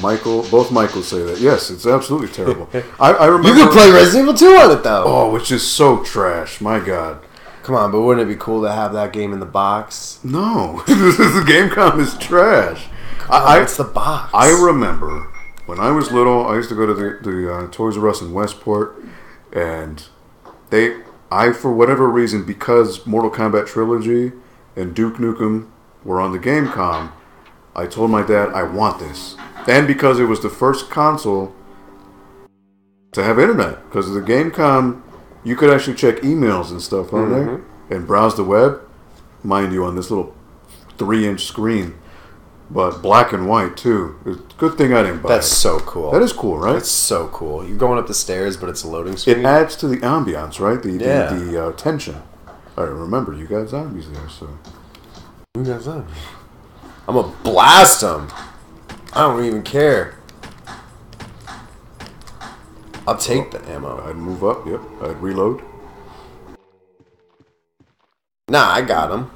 Both Michaels say that. Yes, it's absolutely terrible. I remember... You could play Resident Evil 2 on it, though. Oh, which is so trash. My God. Come on, but wouldn't it be cool to have that game in the box? No. The Gamecom is trash. It's the box. I remember when I was little, I used to go to the Toys R Us in Westport, and for whatever reason, because Mortal Kombat Trilogy and Duke Nukem were on the Gamecom, I told my dad, I want this. And because it was the first console to have internet, because of the Gamecom... You could actually check emails and stuff on there and browse the web, mind you, on this little 3-inch screen, but black and white too. It's a good thing I didn't buy That's it. so cool. That is cool, right? That's so cool. You're going up the stairs, but it's a loading screen. It adds to the ambiance, right? The tension. I remember you got zombies there, so. You got zombies? I'm gonna blast them. I don't even care. I'll take the ammo. I'd move up, yep. I'd reload. Nah, I got him.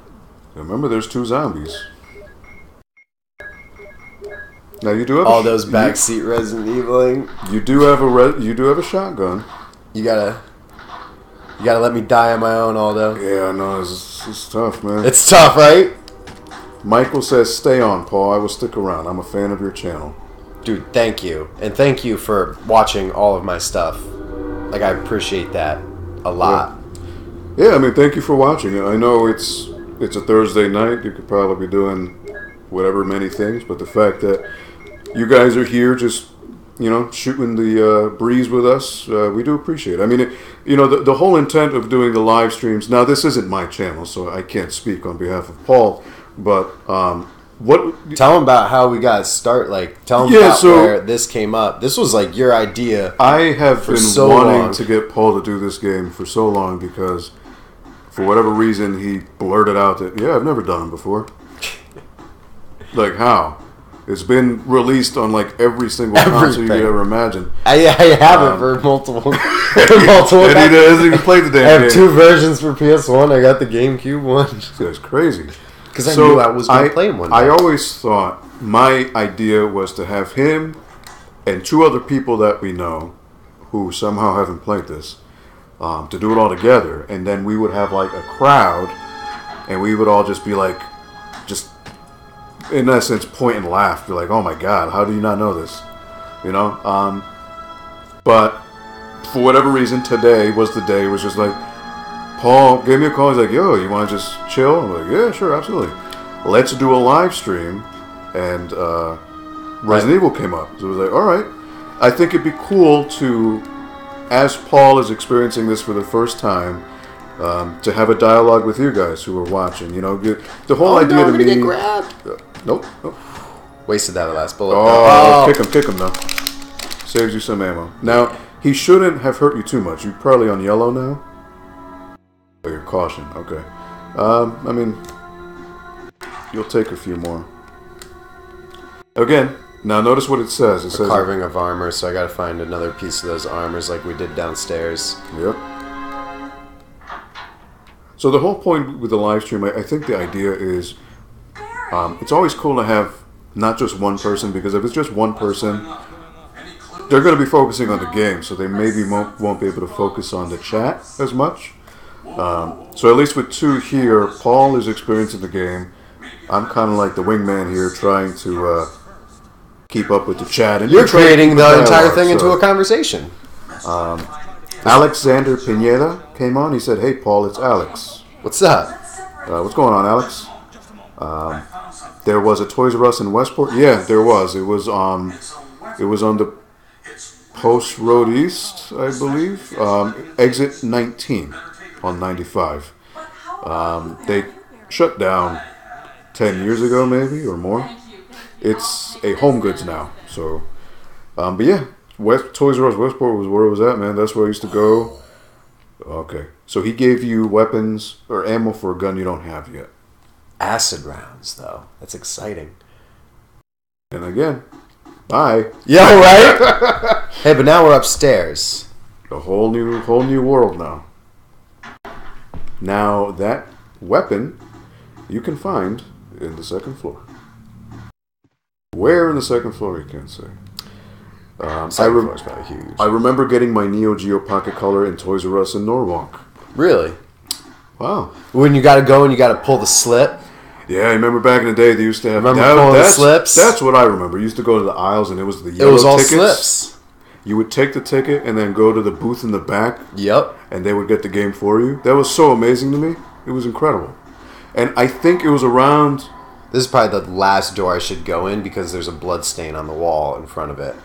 Remember, there's 2 zombies. Now you do have all those backseat Resident Eviling. You do have a shotgun. You gotta let me die on my own, Aldo. Yeah, I know. It's tough, man. It's tough, right? Michael says, "Stay on, Paul. I will stick around. I'm a fan of your channel." Dude, thank you. And thank you for watching all of my stuff. Like, I appreciate that a lot. Yeah, I mean, thank you for watching. I know it's a Thursday night. You could probably be doing whatever, many things. But the fact that you guys are here just, shooting the breeze with us, we do appreciate it. I mean, the whole intent of doing the live streams, now this isn't my channel, so I can't speak on behalf of Paul, but... Tell them about how we got start. Like, tell them about where this came up. This was like your idea. I have been wanting to get Paul to do this game for so long because, for whatever reason, he blurted out that I've never done it before. Like how? It's been released on like every single console you could ever imagine. I have it for multiple. And he hasn't even played the damn game. I have 2 versions for PS1. I got the GameCube one. That's crazy. Because I knew I was going to play one. I always thought my idea was to have him and 2 other people that we know who somehow haven't played this to do it all together. And then we would have like a crowd and we would all just be like, just in essence, point and laugh. Be like, oh my God, how do you not know this? But for whatever reason, today was the day. It was just like, Paul gave me a call. He's like, yo, you want to just chill? I'm like, yeah, sure, absolutely. Let's do a live stream. And Resident Evil came up. So it was like, all right. I think it'd be cool to, as Paul is experiencing this for the first time, to have a dialogue with you guys who are watching. You know, the whole idea to me. Get grabbed. Nope. Wasted that last bullet. Oh, kick him though. Saves you some ammo. Now, he shouldn't have hurt you too much. You're probably on yellow now. Oh, you're caution. Okay. I mean, you'll take a few more. Again, now notice what it says. It says carving of armor, so I gotta find another piece of those armors like we did downstairs. Yep. So the whole point with the live stream, I think the idea is, it's always cool to have not just one person, because if it's just one person, they're going to be focusing on the game, so they maybe won't be able to focus on the chat as much. So at least with two here, Paul is experiencing the game. I'm kind of like the wingman here, trying to keep up with the chat. And You're creating the entire thing into a conversation. Alexander Pineda came on. He said, "Hey, Paul, it's Alex. What's up? What's going on, Alex?" There was a Toys R Us in Westport. Yeah, there was. It was on the Post Road East, I believe. Exit 19 on 95. They shut down 10 years ago, maybe, or more. It's a Home Goods now. So, but yeah, Toys R Us Westport was where it was at, man. That's where I used to go. Okay. So he gave you weapons or ammo for a gun you don't have yet. Acid rounds, though. That's exciting. And again, bye. Yeah, right? Hey, but now we're upstairs. A whole new world now. Now that weapon you can find in the second floor. Where in the second floor, you can't say. Second floor is probably huge. I remember getting my Neo Geo Pocket Color in Toys R Us in Norwalk. Really? Wow. When you got to go and you got to pull the slip. Yeah, I remember back in the day they used to have. Remember pulling the slips? That's what I remember. You used to go to the aisles and it was the yellow tickets. It was all slips. You would take the ticket and then go to the booth in the back. Yep. And they would get the game for you. That was so amazing to me. It was incredible. And I think it was around... This is probably the last door I should go in because there's a blood stain on the wall in front of it.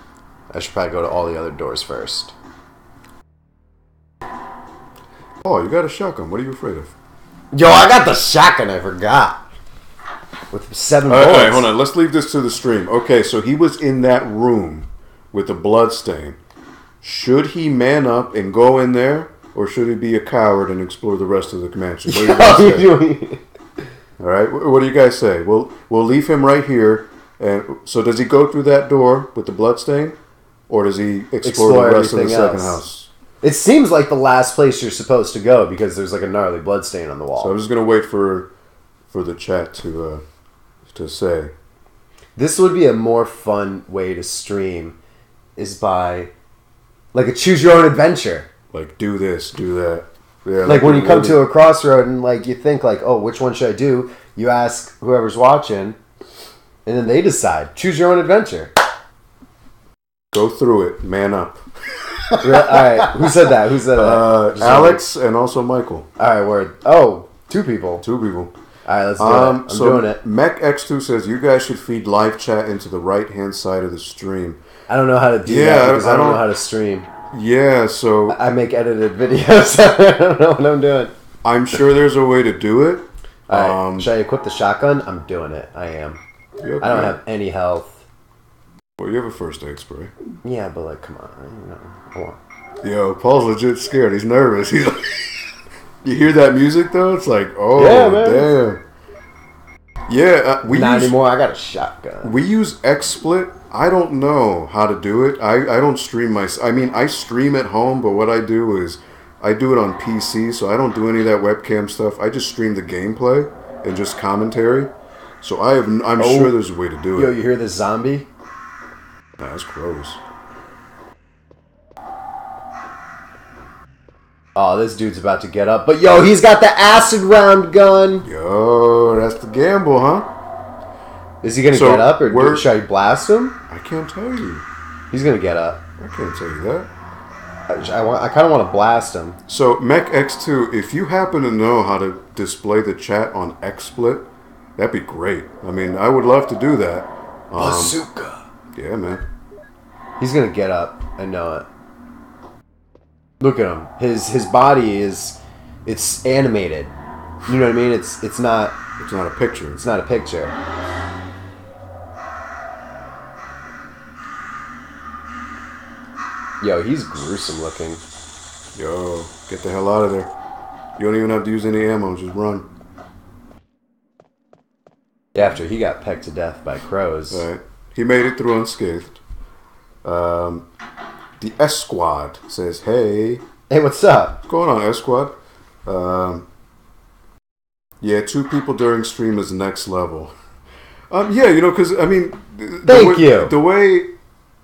I should probably go to all the other doors first. Oh, you got a shotgun. What are you afraid of? Yo, I got the shotgun. I forgot. With 7 bullets. All right, hold on. Let's leave this to the stream. Okay, so he was in that room with the blood stain. Should he man up and go in there, or should he be a coward and explore the rest of the mansion? What do you guys say? All right, what do you guys say? We'll leave him right here. And so, does he go through that door with the blood stain, or does he explore the rest of the second house? It seems like the last place you're supposed to go because there's like a gnarly blood stain on the wall. So I'm just gonna wait for the chat to say. This would be a more fun way to stream, is by like a choose your own adventure. Like do this, do that. Yeah, like when you come to a crossroad and like you think like, oh, which one should I do? You ask whoever's watching, and then they decide. Choose your own adventure. Go through it. Man up. All right. Who said that? Who said that? Alex and also Michael. All right. Word. Oh, 2 people. 2 people. All right. Let's do it. I'm doing it. Mech X2 says you guys should feed live chat into the right hand side of the stream. I don't know how to do that because I don't know how to stream. Yeah, so I make edited videos. I don't know what I'm doing. I'm sure there's a way to do it. All right. Should I equip the shotgun? I'm doing it. I am. Yep, I don't have any health. Well, you have a first aid spray. Yeah, but like, come on. Yo, Paul's legit scared. He's nervous. He's like, you hear that music though? It's like, oh, yeah, man. Damn. Yeah, not anymore. I got a shotgun. We use XSplit. I don't know how to do it. I don't stream I stream at home, but what I do is I do it on PC, so I don't do any of that webcam stuff. I just stream the gameplay and just commentary. So I'm sure there's a way to do it. Yo, you hear this zombie? Nah, that's gross. Oh, this dude's about to get up. But yo, he's got the acid round gun. Yo, that's the gamble, huh? Is he going to get up, or should I blast him? I can't tell you. He's going to get up. I can't tell you that. I kind of want to blast him. So, MechX2, if you happen to know how to display the chat on XSplit, that'd be great. I mean, I would love to do that. Bazooka. Yeah, man. He's gonna get up. I know it. Look at him. His body it's animated. You know what I mean? It's not a picture. It's not a picture. Yo, he's gruesome looking. Yo, get the hell out of there. You don't even have to use any ammo, just run. After he got pecked to death by crows. Alright. He made it through unscathed. The S Squad says, hey. Hey, what's up? What's going on, S Squad? Yeah, 2 people during stream is next level. Yeah, you know, because, I mean... Thank you. The way...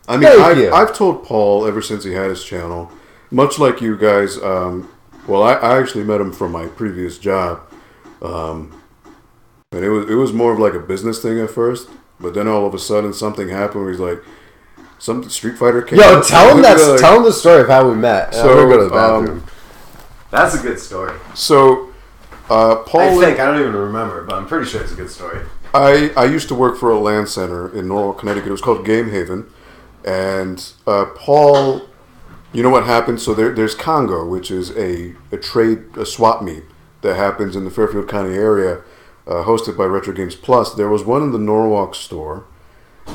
I mean, I've told Paul ever since he had his channel, much like you guys, well, I actually met him from my previous job, and it was more of like a business thing at first, but then all of a sudden something happened where he's like, some Street Fighter came Yo, out. tell him the story of how we met. So, I'm gonna go to the bathroom. That's a good story. So, Paul... I don't even remember, but I'm pretty sure it's a good story. I used to work for a LAN center in Norwalk, Connecticut. It was called Game Haven. And Paul, you know what happened? So there's Congo, which is a swap meet that happens in the Fairfield County area, hosted by Retro Games Plus. There was one in the Norwalk store,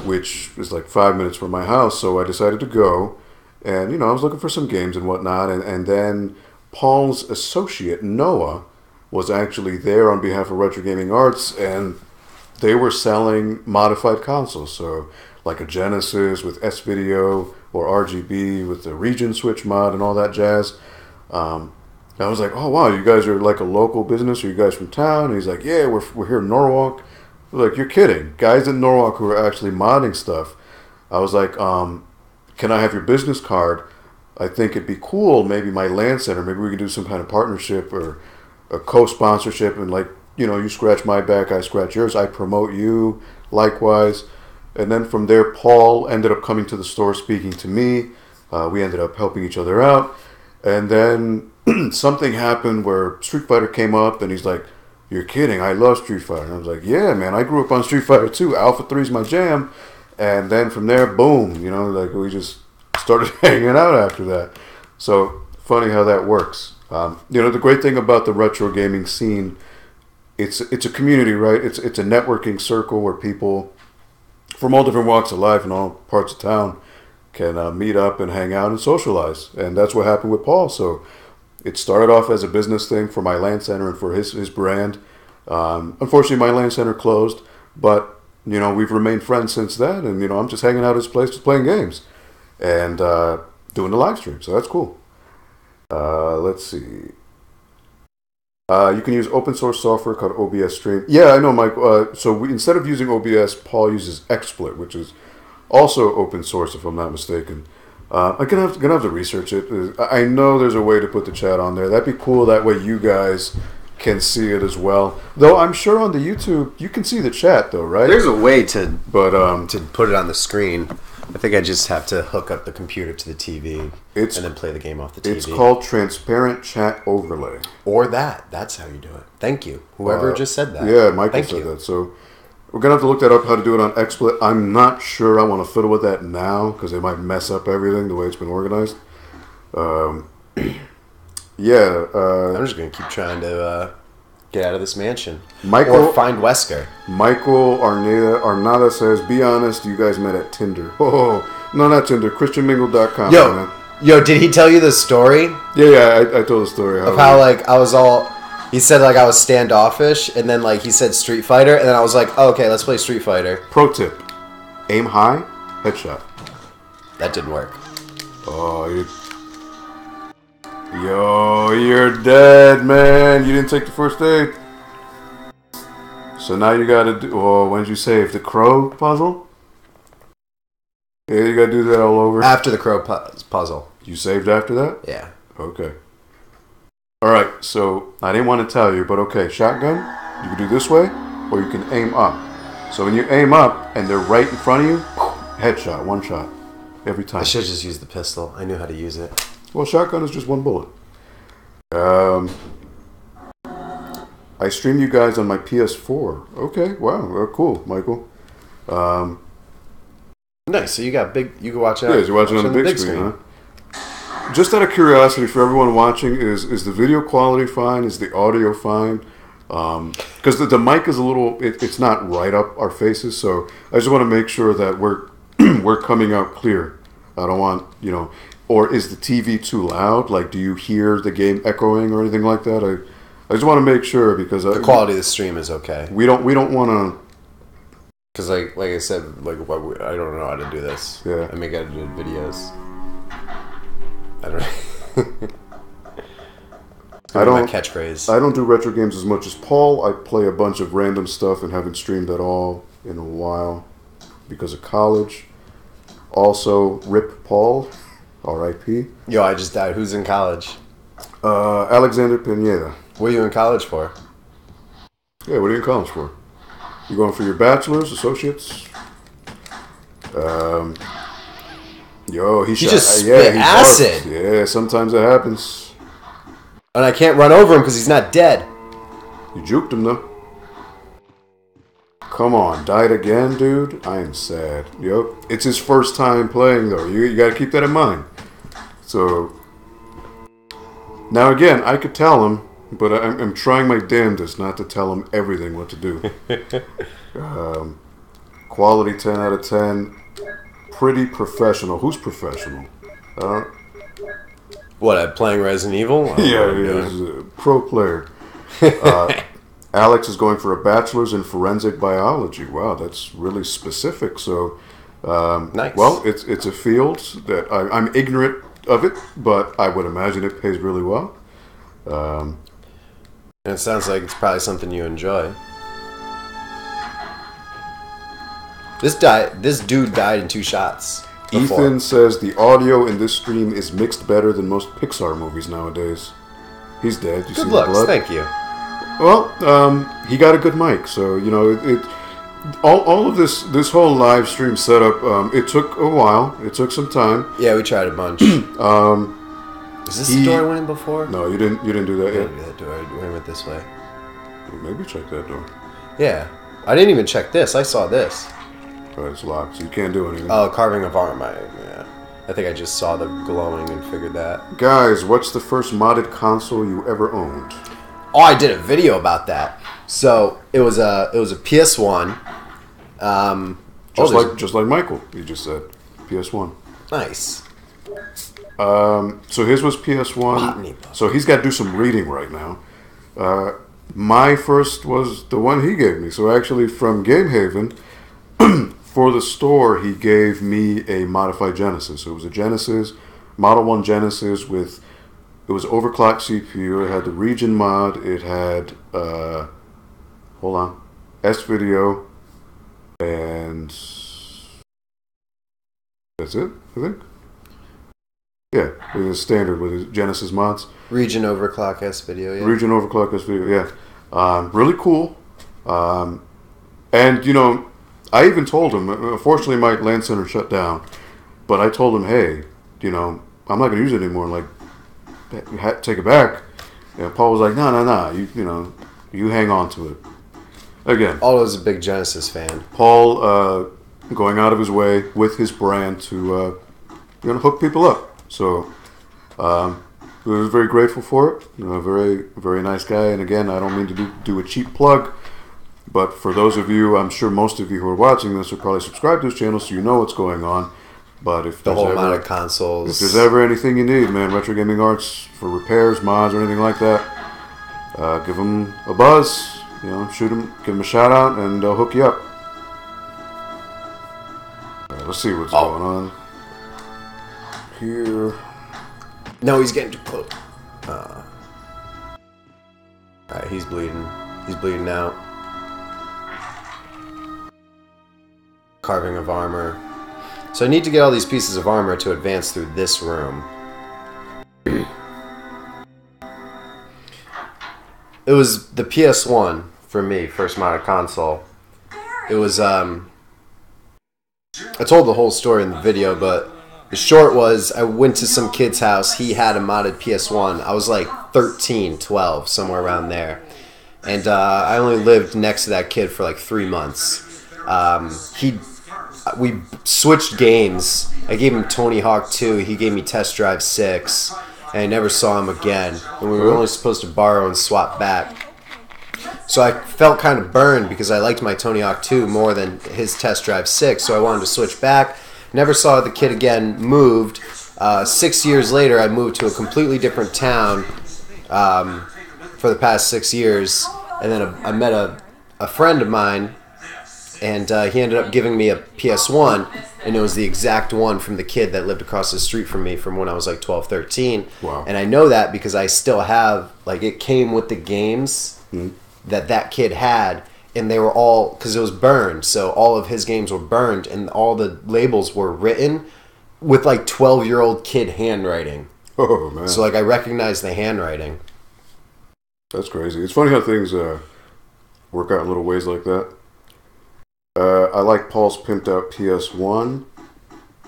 which is like 5 minutes from my house. So I decided to go, and I was looking for some games and whatnot. And then Paul's associate Noah was actually there on behalf of Retro Gaming Arts, and they were selling modified consoles. So like a Genesis with S-Video or RGB with the region switch mod and all that jazz. I was like, oh, wow, you guys are like a local business? Are you guys from town? And he's like, yeah, we're here in Norwalk. I was like, you're kidding. Guys in Norwalk who are actually modding stuff. I was like, can I have your business card? I think it'd be cool, maybe my LAN center, maybe we can do some kind of partnership or a co-sponsorship, and like, you scratch my back, I scratch yours, I promote you, likewise. And then from there, Paul ended up coming to the store speaking to me. We ended up helping each other out. And then something happened where Street Fighter came up, and he's like, you're kidding, I love Street Fighter. And I was like, yeah, man, I grew up on Street Fighter 2. Alpha 3's my jam. And then from there, boom, like we just started hanging out after that. So funny how that works. The great thing about the retro gaming scene, it's a community, right? It's a networking circle where people from all different walks of life and all parts of town can meet up and hang out and socialize. And that's what happened with Paul. So it started off as a business thing for my LAN center and for his brand. Unfortunately, my LAN center closed, but, we've remained friends since then. And, I'm just hanging out at his place, just playing games and doing the live stream. So that's cool. Let's see. You can use open source software called OBS Stream. Yeah, I know, Mike. Instead of using OBS, Paul uses XSplit, which is also open source, if I'm not mistaken. I'm gonna have to research it. I know there's a way to put the chat on there. That'd be cool. That way you guys can see it as well. Though I'm sure on the YouTube you can see the chat, though, right? There's a way to put it on the screen. I think I just have to hook up the computer to the TV and then play the game off the TV. It's called Transparent Chat Overlay. Or that. That's how you do it. Thank you. Whoever just said that. Yeah, Michael said that. So we're going to have to look that up, how to do it on XSplit. I'm not sure I want to fiddle with that now because it might mess up everything the way it's been organized. Yeah. I'm just going to keep trying to get out of this mansion. Michael, or find Wesker. Michael Arnada says, be honest, you guys met at Tinder. Oh, no, not Tinder. ChristianMingle.com. Yo, did he tell you the story? Yeah, I told the story. Of how, I was all... He said, I was standoffish, and then, he said Street Fighter, and then I was like, oh, okay, let's play Street Fighter. Pro tip. Aim high, headshot. That didn't work. Oh, you're dead, man. You didn't take the first aid. So now you gotta do... Oh, when did you save? The crow puzzle? Yeah, you gotta do that all over. After the crow puzzle. You saved after that? Yeah. Okay. Alright, so I didn't want to tell you, but okay, shotgun, you can do this way, or you can aim up. So when you aim up, and they're right in front of you, headshot, one shot. Every time. I should have just used the pistol. I knew how to use it. Well, shotgun is just one bullet. I stream you guys on my PS4. Okay, wow, cool, Michael. Nice. So you got big. You can watch it. Yeah, you're watching on the big screen, huh? Just out of curiosity for everyone watching, is the video quality fine? Is the audio fine? Because the mic is a little, it's not right up our faces, so I just want to make sure that we're we're coming out clear. I don't want, or is the TV too loud? Like, do you hear the game echoing or anything like that? I just want to make sure because the quality of the stream is okay. We don't want to. Because like I said, I don't know how to do this. Yeah. I make edited videos. I don't. I don't. My catchphrase. I don't do retro games as much as Paul. I play a bunch of random stuff and haven't streamed at all in a while because of college. Also, rip Paul, R.I.P. Yo, I just died. Who's in college? Alexander Pineda. What are you in college for? Yeah, what are you in college for? You going for your bachelor's, associates? Yo, he just spit acid. Barked. Yeah, sometimes it happens. And I can't run over him because he's not dead. You juked him though. Come on, died again, dude? I am sad. Yup. It's his first time playing though. You got to keep that in mind. So now again, I could tell him, but I'm trying my damnedest not to tell him everything what to do. Quality 10 out of 10. Pretty professional. Who's professional? What, I'm playing Resident Evil? Yeah, he's a pro player. Alex is going for a bachelor's in forensic biology. Wow, that's really specific. So, nice. Well, it's a field that I'm ignorant of it, but I would imagine it pays really well. And it sounds like it's probably something you enjoy. This dude died in 2 shots. Before. Ethan says the audio in this stream is mixed better than most Pixar movies nowadays. He's dead. You Good see looks, the blood? thank you. Well, he got a good mic, so all of this whole live stream setup. It took a while. It took some time. Yeah, we tried a bunch. Is this the door I went in before? No, you didn't do that I yet. didn't do that door. I went this way. Maybe check that door. Yeah, I didn't even check this. I saw this. Oh, it's locked, so you can't do anything. Oh, carving of arm. Yeah. I think I just saw the glowing and figured that. Guys, what's the first modded console you ever owned? Oh, I did a video about that. So it was a PS1. Just like Michael, you just said PS1. Nice. So his was PS1. So he's got to do some reading right now. My first was the one he gave me. So actually, from Game Haven. For the store, he gave me a modified Genesis. So it was a Genesis, Model 1 Genesis it was overclocked CPU. It had the region mod. It had, S-Video, and that's it, I think. Yeah, it was standard with his Genesis mods. Region overclock S-Video, yeah. Region overclock S-Video, yeah. Really cool. And, I even told him, unfortunately my LAN center shut down, but I told him, hey, I'm not going to use it anymore, like, take it back. And Paul was like, no, you hang on to it. Again. Aldo's a big Genesis fan. Paul, going out of his way with his brand to, hook people up. So, I was very grateful for it. Very, very nice guy. And again, I don't mean to do a cheap plug. But for those of you, I'm sure most of you who are watching this are probably subscribed to his channel, so you know what's going on. But if the there's whole amount of consoles, if there's ever anything you need, man, Retro Gaming Arts for repairs, mods, or anything like that, give them a buzz. Shoot them, give them a shout out, and they'll hook you up. Let's see what's going on here. No, he's getting too close. All right, he's bleeding. He's bleeding out. Carving of armor. So I need to get all these pieces of armor to advance through this room. It was the PS1 for me, first modded console. It was I told the whole story in the video, but The short was I went to some kid's house. He had a modded PS1. I was like 13, 12, somewhere around there. And I only lived next to that kid for like 3 months. We switched games. I gave him Tony Hawk 2. He gave me Test Drive 6. And I never saw him again. And we were only supposed to borrow and swap back. So I felt kind of burned because I liked my Tony Hawk 2 more than his Test Drive 6. So I wanted to switch back. Never saw the kid again. Moved. 6 years later, I moved to a completely different town for the past 6 years. And then I met a friend of mine, and he ended up giving me a PS1, and it was the exact one from the kid that lived across the street from me from when I was like 12, 13. Wow. And I know that because I still have, like, it came with the games that kid had. And they were all, because it was burned, so all of his games were burned, and all the labels were written with like 12-year-old kid handwriting. Oh, man. So like I recognized the handwriting. That's crazy. It's funny how things work out in little ways like that. I like Paul's pimped out PS1.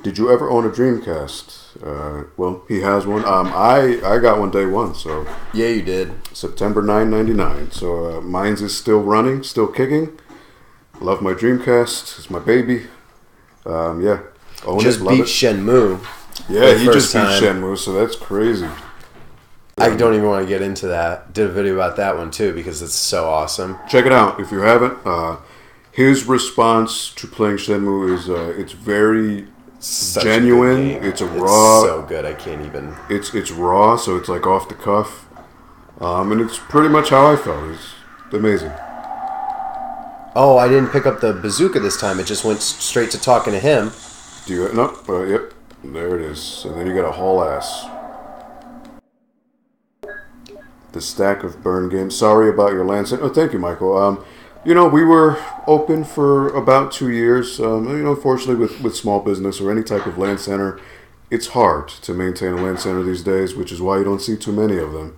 Did you ever own a Dreamcast? Well, he has one. I got one day one, so... Yeah, you did. September 9/99. So mine's is still running, still kicking. Love my Dreamcast. It's my baby. Yeah. Own Just it, love beat it. Shenmue. Yeah, he first just beat time. Shenmue, so that's crazy. I don't even want to get into that. Did a video about that one too because it's so awesome. Check it out if you haven't. His response to playing Shenmue is it's very Such genuine. a good game. It's a raw. So good, I can't even. It's raw, so it's like off the cuff, and it's pretty much how I felt. It's amazing. Oh, I didn't pick up the bazooka this time. It just went straight to talking to him. Do you? No. Yep. There it is. And then you got a haul ass. The stack of burn games. Sorry about your land. Oh, thank you, Michael. We were open for about 2 years. Fortunately, with small business or any type of land center, it's hard to maintain a land center these days, which is why you don't see too many of them.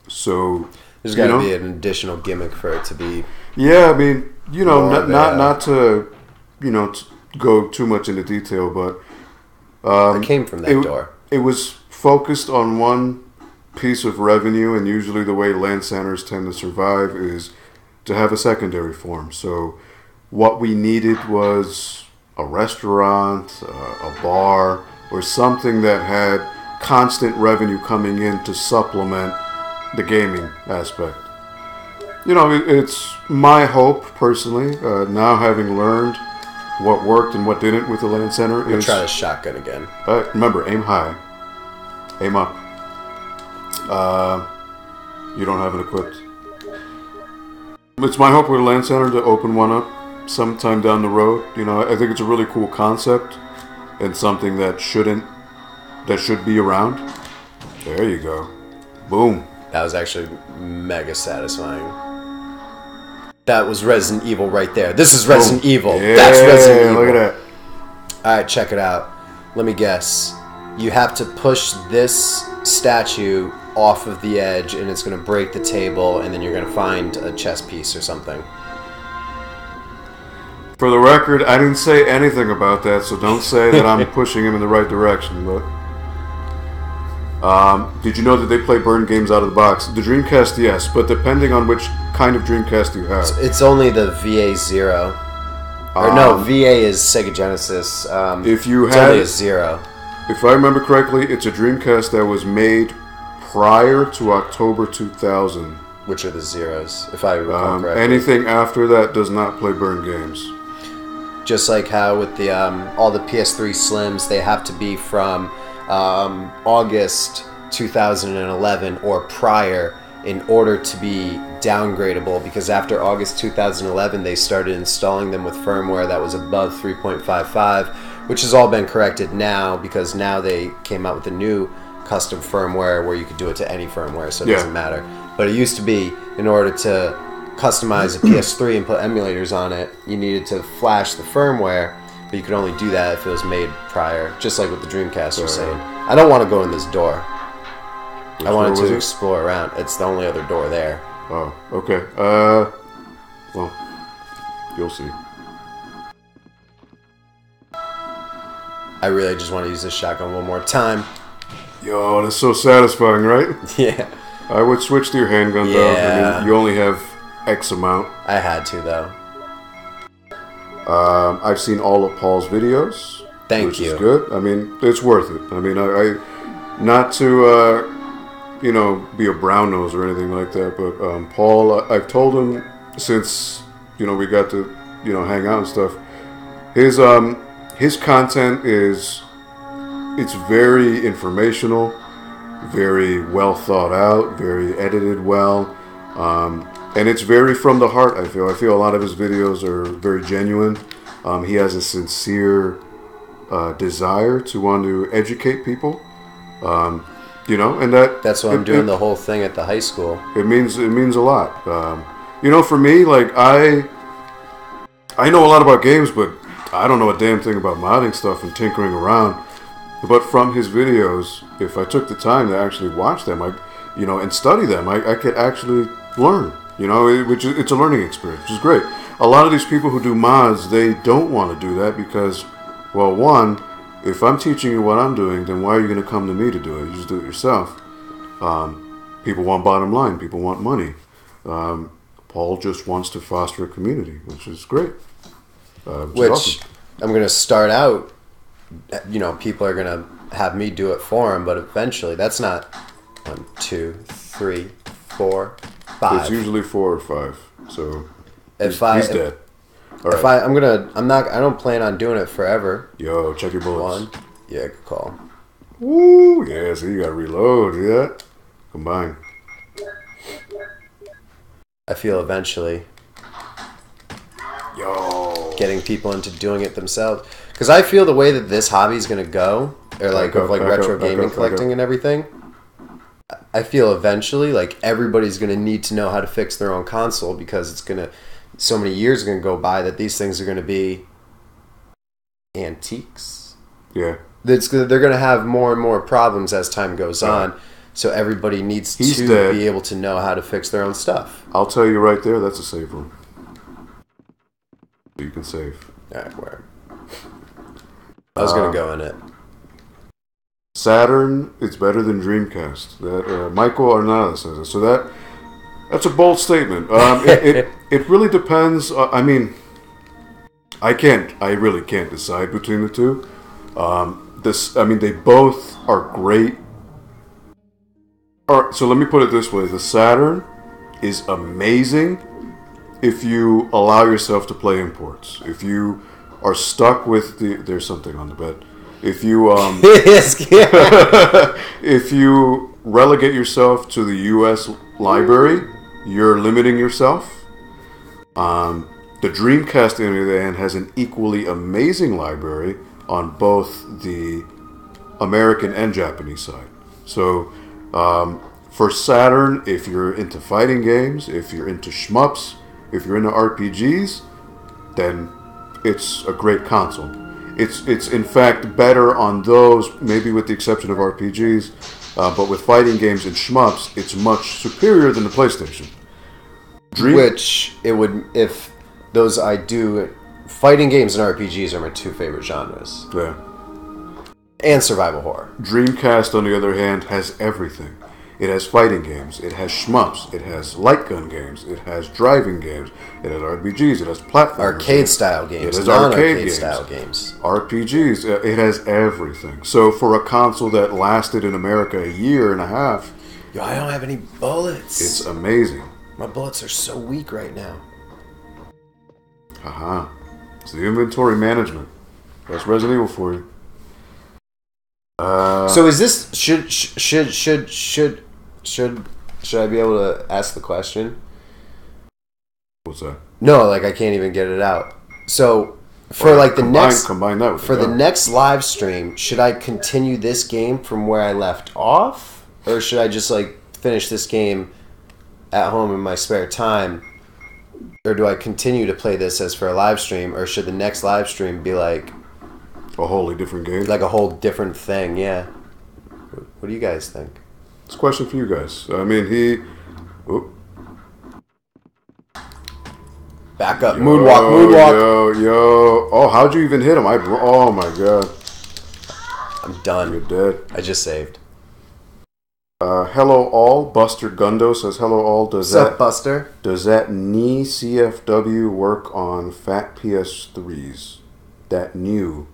So There's got to be an additional gimmick for it to be. Yeah, I mean, not to, to go too much into detail, but I came from that door. It was focused on one piece of revenue, and usually the way land centers tend to survive is to have a secondary form. So what we needed was a restaurant, a bar, or something that had constant revenue coming in to supplement the gaming aspect. It's my hope, personally, now having learned what worked and what didn't with the land center, We'll is... try the shotgun again. Remember, aim high. Aim up. You don't have it equipped. It's my hope with the land center to open one up sometime down the road. I think it's a really cool concept and something that should be around. There you go. Boom. That was actually mega satisfying. That was Resident Evil right there. This is Resident Evil. Yeah, That's Resident Evil. Look at that. Alright, check it out. Let me guess. You have to push this statue off of the edge, and it's going to break the table, and then you're going to find a chess piece or something. For the record, I didn't say anything about that, so don't say that I'm pushing him in the right direction. But did you know that they play burn games out of the box? The Dreamcast, yes, but depending on which kind of Dreamcast you have. It's only the VA-0. Or no, VA is Sega Genesis. If you it's had only a 0. If I remember correctly, it's a Dreamcast that was made prior to October 2000. Which are the zeros, if I recall correctly. Anything after that does not play burn games. Just like how with the all the PS3 Slims, they have to be from August 2011 or prior in order to be downgradable, because after August 2011 they started installing them with firmware that was above 3.55, which has all been corrected now, because now they came out with a new custom firmware where you could do it to any firmware, so it doesn't matter. But it used to be, in order to customize a PS3 and put emulators on it, you needed to flash the firmware, but you could only do that if it was made prior, just like what the Dreamcast was saying. I don't want to go in this door. I wanted to explore around. It's the only other door there. Oh, okay. Well, you'll see. I really just want to use this shotgun one more time. Yo, that's so satisfying, right? Yeah. I would switch to your handgun, though. I Yeah. mean, you only have X amount. I had to, though. I've seen all of Paul's videos. Thank which you. is good. I mean, it's worth it. I mean, I not to, be a brown nose or anything like that, but Paul, I've told him since, we got to, hang out and stuff, his content it's very informational, very well thought out, very edited well, and it's very from the heart. I feel a lot of his videos are very genuine. He has a sincere desire to want to educate people, and That's why I'm doing the whole thing at the high school. It means a lot. For me, like I know a lot about games, but I don't know a damn thing about modding stuff and tinkering around. But from his videos, if I took the time to actually watch them, and study them, I could actually learn. It's a learning experience, which is great. A lot of these people who do mods, they don't want to do that because, well, one, if I'm teaching you what I'm doing, then why are you going to come to me to do it? You just do it yourself. People want bottom line. People want money. Paul just wants to foster a community, which is great. Which awesome. I'm going to start out, people are going to have me do it for them, but eventually that's not 1, 2, 3, 4, 5. It's usually 4 or 5. So If he's dead. All If right. I don't plan on doing it forever. Yo, check your bullets. 1, yeah, good call. Woo, yeah, so you got to reload. See that? Combine. I feel eventually Yo. getting people into doing it themselves. Because I feel the way that this hobby is going to go, or like Back of up, like back retro up, back gaming up, back collecting up. and everything, I feel eventually like everybody's going to need to know how to fix their own console because it's going to, so many years are going to go by that these things are going to be antiques. Yeah. They're going to have more and more problems as time goes Right. on. So everybody needs He's to dead. be able to know how to fix their own stuff. I'll tell you right there, that's a save room. You can save. All right, where? I was going to go in it. Saturn is better than Dreamcast. That Michael Arnala says it. So that's a bold statement. It really depends. I really can't decide between the two. They both are great. All right, so let me put it this way: the Saturn is amazing if you allow yourself to play imports. If you are stuck with there's something on the bed. If you if you relegate yourself to the U.S. library, you're limiting yourself. The Dreamcast, on the other hand, has an equally amazing library on both the American and Japanese side. So, for Saturn, if you're into fighting games, if you're into shmups, if you're into RPGs, then it's a great console. It's in fact better on those, maybe with the exception of RPGs, but with fighting games and shmups, it's much superior than the PlayStation. Which it would, if those I do, fighting games and RPGs are my two favorite genres. Yeah. And survival horror. Dreamcast, on the other hand, has everything. It has fighting games, it has shmups, it has light gun games, it has driving games, it has RPGs, it has platforms. Arcade style games, It has non-arcade arcade style games. RPGs, it has everything. So for a console that lasted in America a year and a half, Yo, I don't have any bullets. it's amazing. My bullets are so weak right now. Haha. It's the inventory management. That's Resident Evil for you. So is this should I be able to ask the question? What's that? No, like I can't even get it out. So for like the Combine that with for the next live stream, should I continue this game from where I left off, or should I just like finish this game at home in my spare time, or do I continue to play this as for a live stream, or should the next live stream be like a wholly different game. a whole different thing? Yeah. What do you guys think? It's a question for you guys. I mean, Back up, moonwalk. Yo. Oh, how'd you even hit him? Oh my god. I'm done. You're dead. I just saved. Hello all. Buster Gundo says hello all. What's up, Buster? Does that knee CFW work on fat PS3s? That new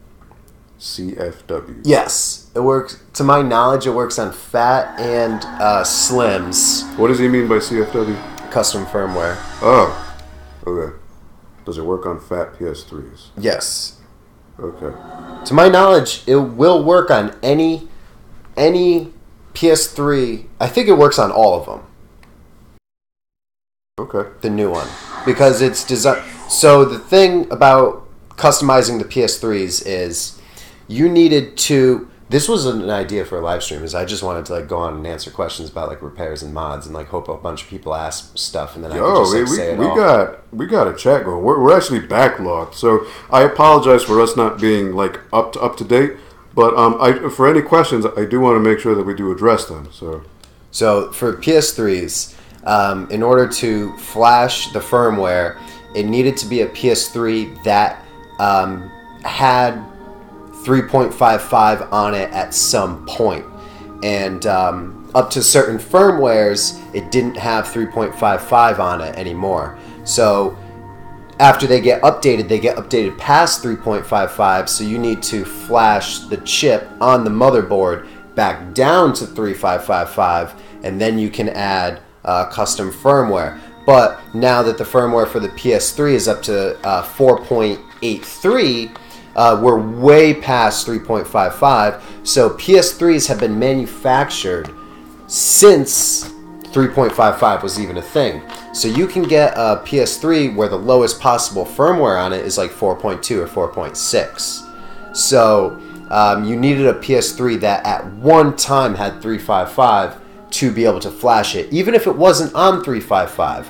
CFW. Yes, it works. To my knowledge, it works on fat and slims. What does he mean by CFW? Custom firmware. Oh, okay. Does it work on fat PS3s? Yes. Okay. To my knowledge, it will work on any PS3. I think it works on all of them. Okay. The new one, because it's designed. So the thing about customizing the PS3s is you needed to. This was an idea for a live stream. Is I just wanted to like go on and answer questions about like repairs and mods and like hope a bunch of people ask stuff and then I could just like, say it all. We got a chat going. We're actually backlogged, so I apologize for us not being like up to date. But for any questions, I do want to make sure that we do address them. So for PS3s, in order to flash the firmware, it needed to be a PS3 that had 3.55 on it at some point. And up to certain firmwares, it didn't have 3.55 on it anymore. So after they get updated past 3.55, so you need to flash the chip on the motherboard back down to 3.555, and then you can add custom firmware. But now that the firmware for the PS3 is up to 4.83, we're way past 3.55, so PS3s have been manufactured since 3.55 was even a thing. So you can get a PS3 where the lowest possible firmware on it is like 4.2 or 4.6. So you needed a PS3 that at one time had 3.55 to be able to flash it. Even if it wasn't on 3.55,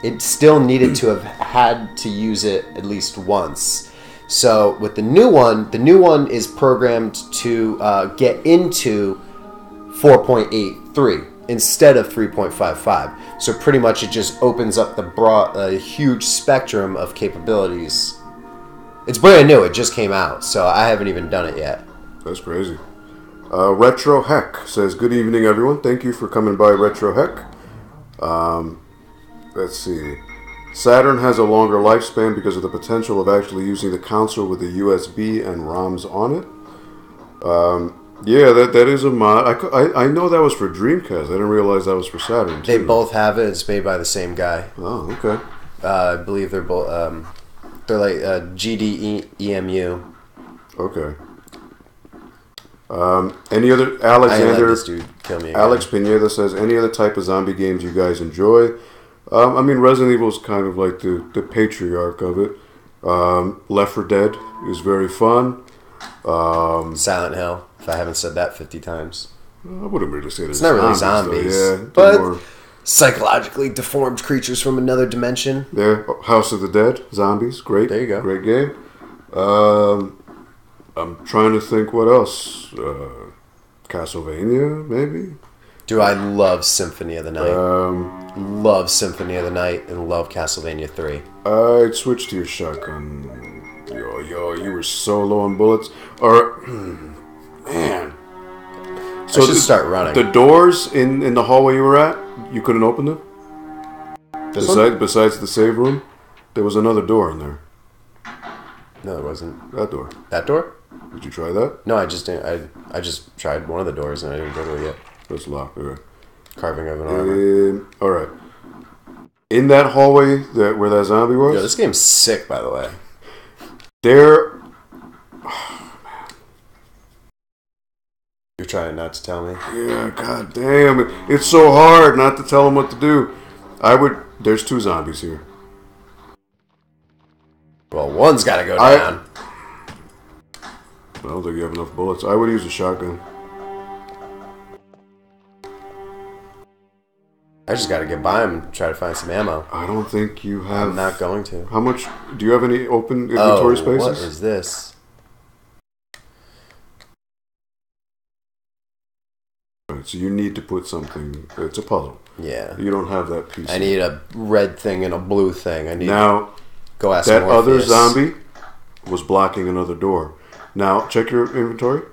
it still needed to have had to use it at least once. So with the new one is programmed to get into 4.83 instead of 3.55. So pretty much it just opens up the huge spectrum of capabilities. It's brand new. It just came out, so I haven't even done it yet. that's crazy. Retro Heck says, good evening, everyone. Thank you for coming by, Retro Heck. Let's see. Saturn has a longer lifespan because of the potential of actually using the console with the USB and ROMs on it. Yeah, that is a mod. I know that was for Dreamcast. I didn't realize that was for Saturn, too. They both have it. It's made by the same guy. Oh, okay. I believe they're both. They're like GDEMU. Okay. Any other... Alexander... Let this dude kill me again. Alex Pineda says, any other type of zombie games you guys enjoy? I mean, Resident Evil is kind of like the patriarch of it. Left 4 Dead is very fun. Silent Hill, if I haven't said that 50 times. I wouldn't really say it's not really zombies, yeah, but more, psychologically deformed creatures from another dimension. Yeah, House of the Dead, zombies, great. There you go. Great game. I'm trying to think what else. Castlevania, maybe? Dude, I love Symphony of the Night. Love Symphony of the Night and love Castlevania 3. I'd switch to your shotgun. Yo, you were so low on bullets. Or, man. So I should start running. The doors in the hallway you were at, you couldn't open them? Besides the save room, there was another door in there. No, there wasn't. That door. That door? Did you try that? No, I just didn't. I just tried one of the doors and I didn't go to it yet. It's locked. Okay. Carving of an armor. All right. In that hallway where that zombie was? Yo, this game's sick, by the way. There... You're trying not to tell me? Yeah, god damn. It's so hard not to tell them what to do. There's 2 zombies here. Well, one's got to go down. I don't think you have enough bullets. I would use a shotgun. I just got to get by him and try to find some ammo. I don't think you have... I'm not going to. How much... Do you have any open inventory spaces? What is this? Right, so you need to put something... It's a puzzle. Yeah. You don't have that piece. I need a red thing and a blue thing. I need now, to go ask that other Morpheus. zombie was blocking another door. Now, check your inventory.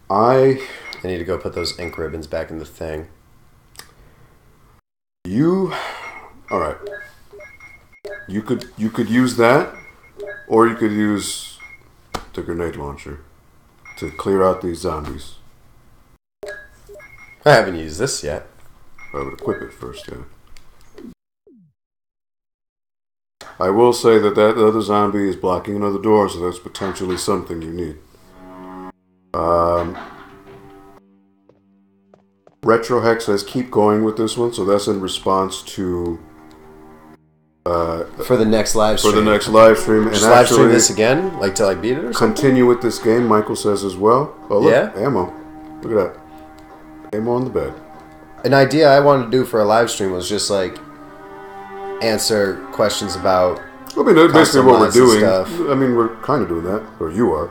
I need to go put those ink ribbons back in the thing. All right. You could use that, or you could use the grenade launcher to clear out these zombies. I haven't used this yet. I would equip it first, yeah. I will say that other zombie is blocking another door, so that's potentially something you need. Retrohex says keep going with this one, so that's in response to for the next live stream. For the next live stream, and just live stream this again, like till I beat it or something. Continue with this game, Michael says as well. Oh look, yeah? Ammo. Look at that. Ammo on the bed. An idea I wanted to do for a live stream was just like answer questions about. I mean, that's basically what we're doing. Stuff. I mean, we're kind of doing that, or you are.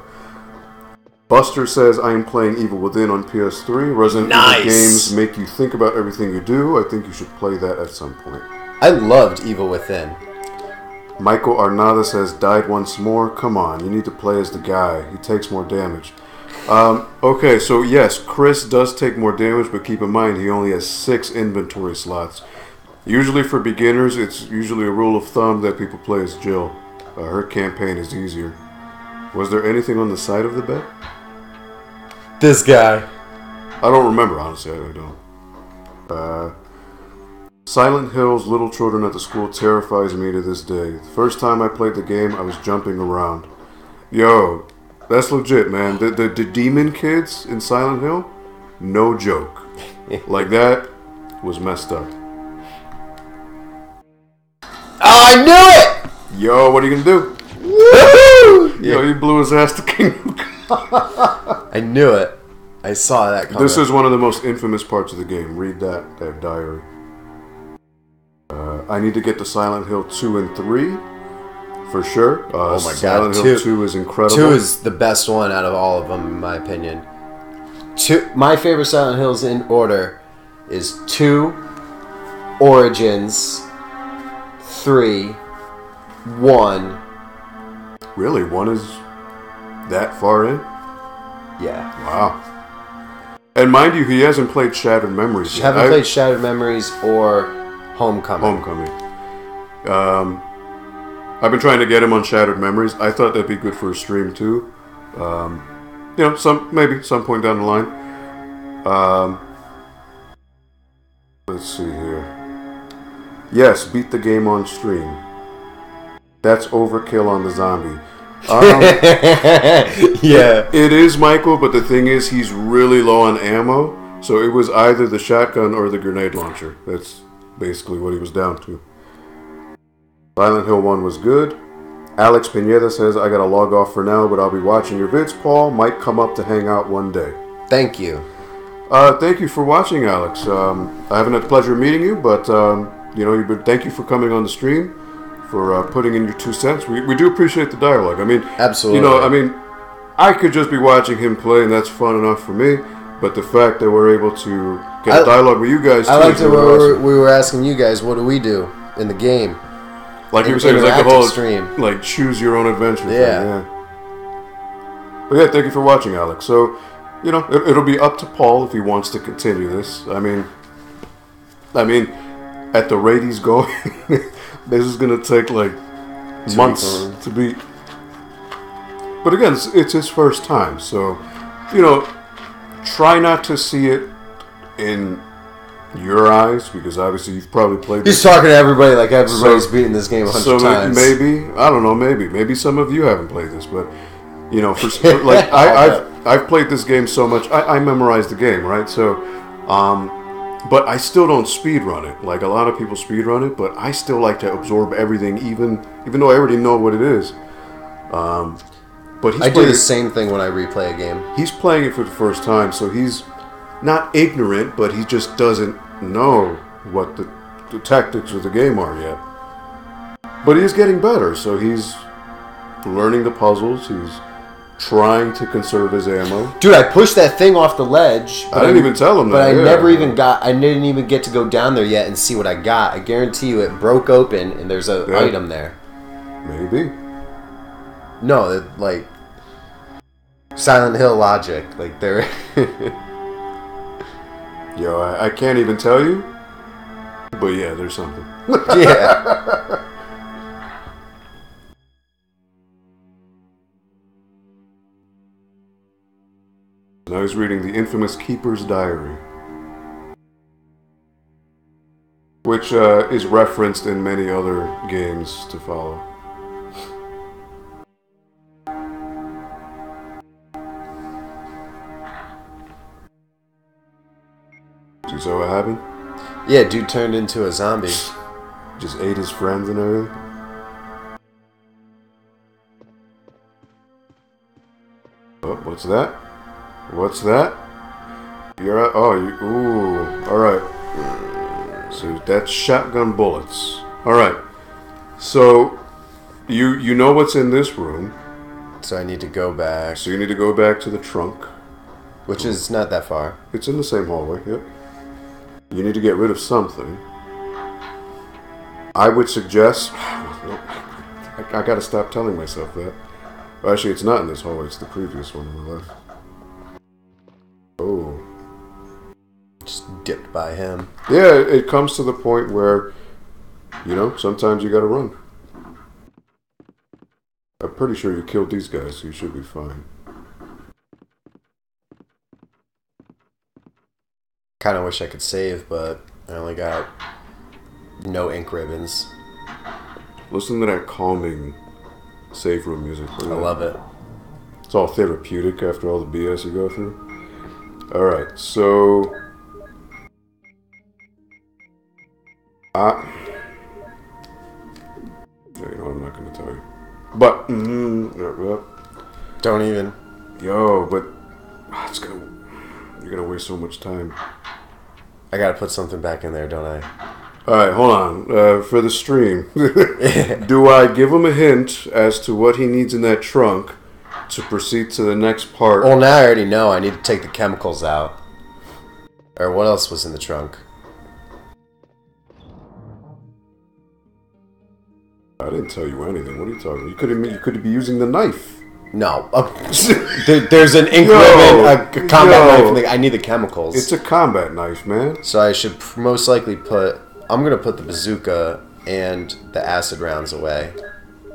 Buster says, I am playing Evil Within on PS3. Resident Evil games make you think about everything you do. I think you should play that at some point. I loved Evil Within. Michael Arnada says, died once more. Come on, you need to play as the guy. He takes more damage. Okay, so yes, Chris does take more damage, but keep in mind he only has 6 inventory slots. Usually for beginners, it's usually a rule of thumb that people play as Jill. Her campaign is easier. Was there anything on the side of the bed? This guy. I don't remember, honestly. I don't. Silent Hill's Little Children at the School terrifies me to this day. The first time I played the game, I was jumping around. Yo, that's legit, man. The demon kids in Silent Hill, no joke. Like, that was messed up. Oh, I knew it! Yo, what are you gonna do? Woo! Yo, he blew his ass to Kingdom Come. I knew it. I saw that coming. This is one of the most infamous parts of the game. Read that diary. I need to get to Silent Hill 2 and 3 for sure. Oh my Silent god, Hill 2 is incredible. 2 is the best one out of all of them, in my opinion. 2, my favorite Silent Hills in order is 2, Origins, 3, 1. Really? 1 is that far in? Yeah. Wow. And mind you, he hasn't played Shattered Memories yet. Haven't played Shattered Memories or Homecoming. I've been trying to get him on Shattered Memories. I thought that'd be good for a stream too. Maybe some point down the line. Let's see here. Yes, beat the game on stream. That's overkill on the zombie. Yeah. It is, Michael, but the thing is, he's really low on ammo, so it was either the shotgun or the grenade launcher. That's basically what he was down to. Silent Hill 1 was good. Alex Pineda says, I gotta log off for now, but I'll be watching your vids, Paul. Might come up to hang out one day. Thank you. Thank you for watching, Alex. I haven't had the pleasure of meeting you, but thank you for coming on the stream, for putting in your 2 cents. We do appreciate the dialogue. I mean, absolutely. I could just be watching him play, and that's fun enough for me. But the fact that we're able to get a dialogue with you guys, I liked it where we were asking you guys, what do we do in the game? Like you were saying, it's like the whole stream, like choose your own adventure. Yeah. But yeah, thank you for watching, Alex. So, it'll be up to Paul if he wants to continue this. I mean, at the rate he's going, this is gonna take like months to beat. But again, it's his first time, so try not to see it in your eyes, because obviously you've probably played this. He's talking to everybody like everybody's beaten this game 100 times. Maybe some of you haven't played this, but like I've played this game so much, I memorized the game, right? So but I still don't speed run it like a lot of people speed run it, but I still like to absorb everything, even though I already know what it is. But I do the same thing when I replay a game. He's playing it for the first time, so he's not ignorant, but he just doesn't know what the tactics of the game are yet. But he's getting better, so he's learning the puzzles. He's trying to conserve his ammo. Dude, I pushed that thing off the ledge. I didn't even tell him that. But I didn't even get to go down there yet and see what I got. I guarantee you it broke open and there's an item there. Maybe. No, Silent Hill logic. Like, they're... Yo, I can't even tell you. But yeah, there's something. Yeah. I was reading the infamous Keeper's Diary, which is referenced in many other games to follow. You saw what happened? Yeah, dude turned into a zombie. Just ate his friends and everything. Oh, what's that? What's that? You're at, oh, you, ooh, alright. So that's shotgun bullets. Alright. So, you know what's in this room. So I need to go back. So you need to go back to the trunk. Which is not that far. It's in the same hallway, yep. You need to get rid of something. I would suggest... I gotta stop telling myself that. Well, actually, it's not in this hallway, it's the previous one on the left. Oh. Just dipped by him. Yeah, it comes to the point where, you know, sometimes you gotta run. I'm pretty sure you killed these guys, so you should be fine. Kind of wish I could save, but I only got no ink ribbons. Listen to that calming save room music. I love it. It's all therapeutic after all the BS you go through. Alright, so... you know, I'm not going to tell you. But, Don't even. yo, but it's gonna, you're gonna waste so much time. I gotta put something back in there, don't I? Alright, hold on. For the stream, do I give him a hint as to what he needs in that trunk to proceed to the next part? Well, now I already know. I need to take the chemicals out. Or what else was in the trunk? I didn't tell you anything. What are you talking about? You could be using the knife. No. There's an ink ribbon, a combat knife. And I need the chemicals. It's a combat knife, man. So I should most likely put... I'm going to put the bazooka and the acid rounds away.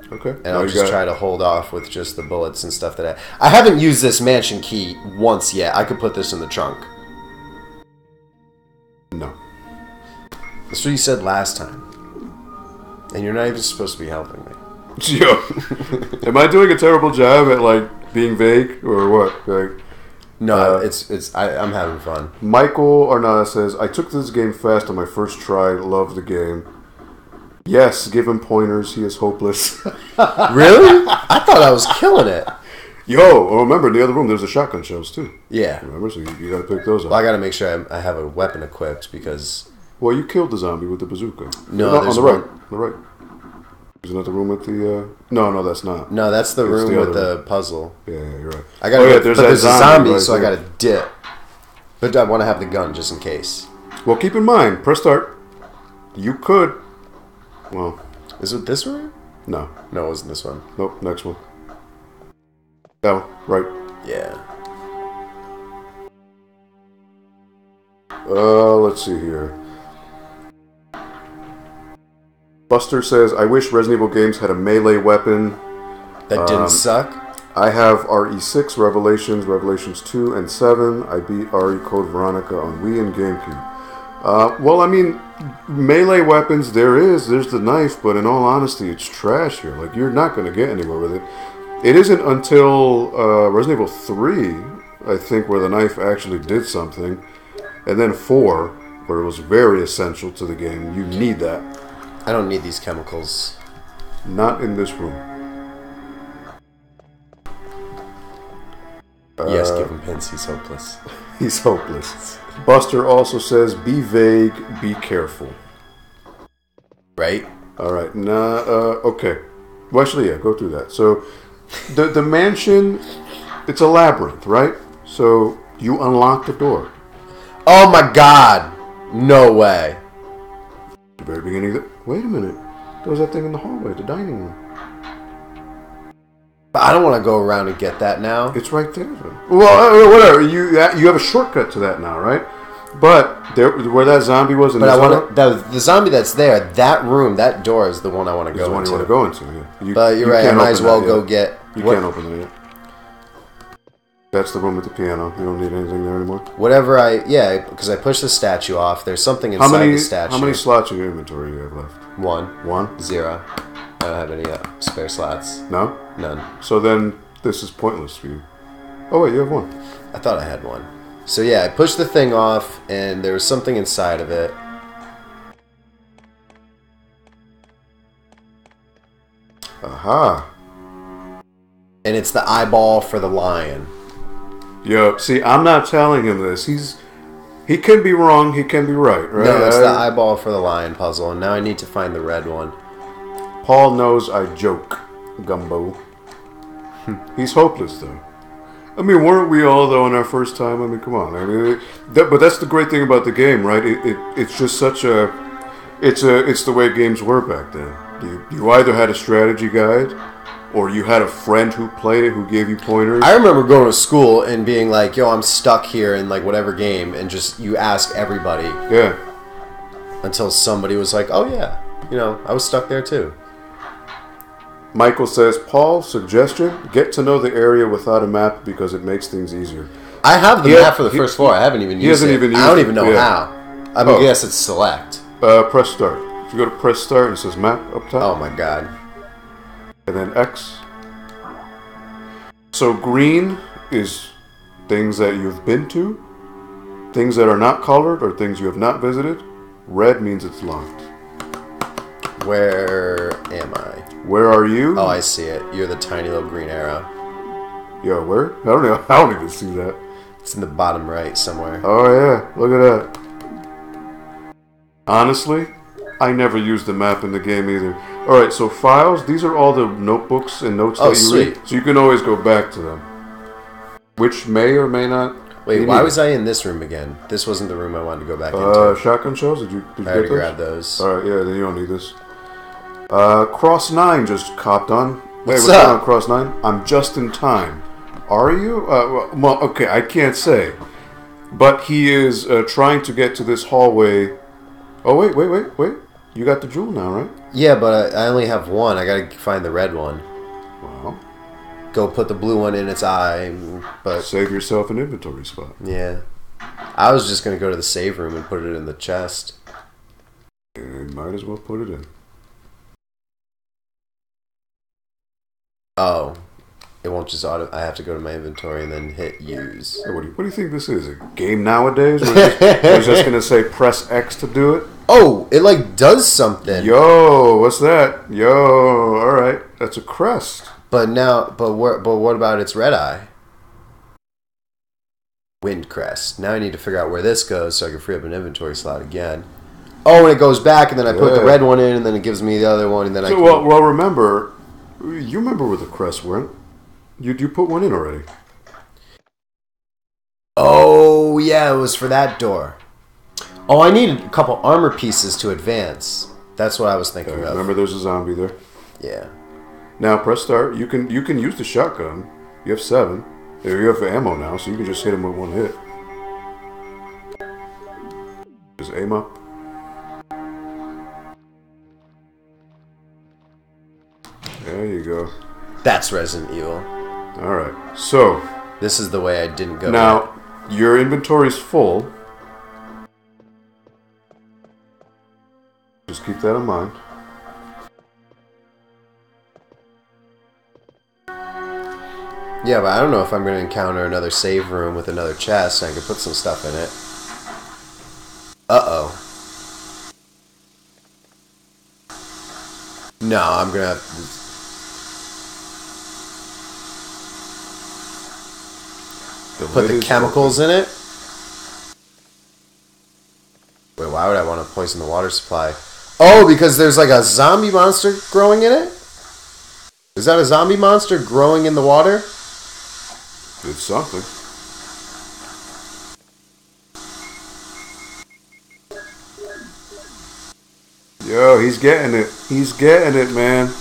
Okay. And I'll just try to hold off with just the bullets and stuff that I haven't used this mansion key once yet. I could put this in the trunk. No. That's what you said last time. And you're not even supposed to be helping me. Yo. Am I doing a terrible job at, like, being vague or what? Like, No, I'm having fun. Michael Arnada says, I took this game fast on my first try. Love the game. Yes, give him pointers. He is hopeless. Really? I thought I was killing it. Yo, remember, in the other room, there's the shotgun shells, too. Yeah. Remember? So you got to pick those up. Well, I got to make sure I have a weapon equipped because... Well, you killed the zombie with the bazooka. No, on there's the right. one- On the right. Isn't that the room with the... No, that's not. No, that's the It's room the with other the puzzle. Yeah, you're right. I got yeah, but that there's a zombie, right so I there. got to dip. But I want to have the gun just in case. Well, keep in mind, press start. You could... Well, Is it this room? no. No, it wasn't this one. Nope, next one. That one, right. Yeah. Let's see here. Buster says, I wish Resident Evil games had a melee weapon. That didn't suck? I have RE6, Revelations 2 and 7. I beat RE Code Veronica on Wii and GameCube. Well, I mean, melee weapons, there's the knife, but in all honesty, it's trash here. Like, you're not going to get anywhere with it. It isn't until Resident Evil 3, I think, where the knife actually did something. And then 4, where it was very essential to the game. You need that. I don't need these chemicals. Not in this room. Yes, give him hints. He's hopeless. He's hopeless. Buster also says, be vague, be careful. Right? Alright, okay. Well, actually, yeah, go through that. So, the mansion, it's a labyrinth, right? So, you unlock the door. Oh my god! No way. The very beginning of the... Wait a minute. There was that thing in the hallway, the dining room. But I don't want to go around and get that now. It's right there. Well, whatever. You have a shortcut to that now, right? But there, where that zombie was, But I want the zombie that's there. That room, that door is the one I want to go the one into. you want to go into. Yeah. But you're right. I might as well go get. You can't open it yet. That's the room with the piano. You don't need anything there anymore. Whatever because I pushed the statue off. There's something inside the statue. How many slots in your inventory do you have left? One. 0. I don't have any spare slots. No? None. So then this is pointless for you. Oh wait, you have one. I thought I had one. So yeah, I pushed the thing off, and there was something inside of it. Aha. And it's the eyeball for the lion. Yo, see, I'm not telling him this. He can be wrong, he can be right, right? No, it's the eyeball for the lion puzzle, and now I need to find the red one. Paul knows I joke, Gumbo. He's hopeless, though. I mean, weren't we all, though, on our first time? I mean, come on. I mean, but that's the great thing about the game, right? It's just such a... It's the way games were back then. You either had a strategy guide, or you had a friend who played it, who gave you pointers. I remember going to school and being like, yo, I'm stuck here in, like, whatever game, and just, you ask everybody. Yeah. Until somebody was like, oh, yeah. You know, I was stuck there, too. Michael says, Paul, suggestion, get to know the area without a map because it makes things easier. I have the map for the first floor. I haven't even used it. I don't even know how. I mean, guess it's select. Press start. If you go to press start, it says map up top. Oh my god. And then X. So green is things that you've been to. Things that are not colored or things you have not visited. Red means it's locked. Where am I? Where are you? Oh, I see it. You're the tiny little green arrow. Yo, where? I don't know. I don't even see that. It's in the bottom right somewhere. Oh yeah, look at that. Honestly, I never used the map in the game either. Alright, so files, these are all the notebooks and notes that you read. So you can always go back to them. Which may or may not... Wait, why was I in this room again? This wasn't the room I wanted to go back into. Shotgun shells? Did you I already grabbed those. Alright, yeah, then you don't need this. Cross 9 just copped on. What's going up? on, Cross 9? I'm just in time. Are you? Well, okay, I can't say. But he is trying to get to this hallway. Oh, wait. You got the jewel now, right? Yeah, but I only have one. I gotta find the red one. Well, go put the blue one in its eye, but... Save yourself an inventory spot. Yeah. I was just gonna go to the save room and put it in the chest. You might as well put it in. Oh. It won't just auto... I have to go to my inventory and then hit use. Hey, what do you think this is? A game nowadays? We're just going to say press X to do it? Oh, it like does something. Yo, what's that? Yo, alright. That's a crest. But what about its red eye? Wind crest. Now I need to figure out where this goes so I can free up an inventory slot again. Oh, and it goes back and then I put the red one in and then it gives me the other one and then Well, remember... You remember where the crests went. You put one in already. Oh, yeah, it was for that door. Oh, I needed a couple armor pieces to advance. That's what I was thinking of. Remember there's a zombie there. Yeah. Now press start. You can use the shotgun. You have 7. You have ammo now, so you can just hit him with one hit. Just aim up. There you go. That's Resident Evil. Alright, so... This is the way I didn't go. Now, your inventory's full. Just keep that in mind. Yeah, but I don't know if I'm going to encounter another save room with another chest and I can put some stuff in it. Uh-oh. No, I'm going to have... Put the chemicals in it? Wait, why would I want to poison the water supply? Oh, because there's like a zombie monster growing in it? Is that a zombie monster growing in the water? It's something. Yo, he's getting it. He's getting it, man.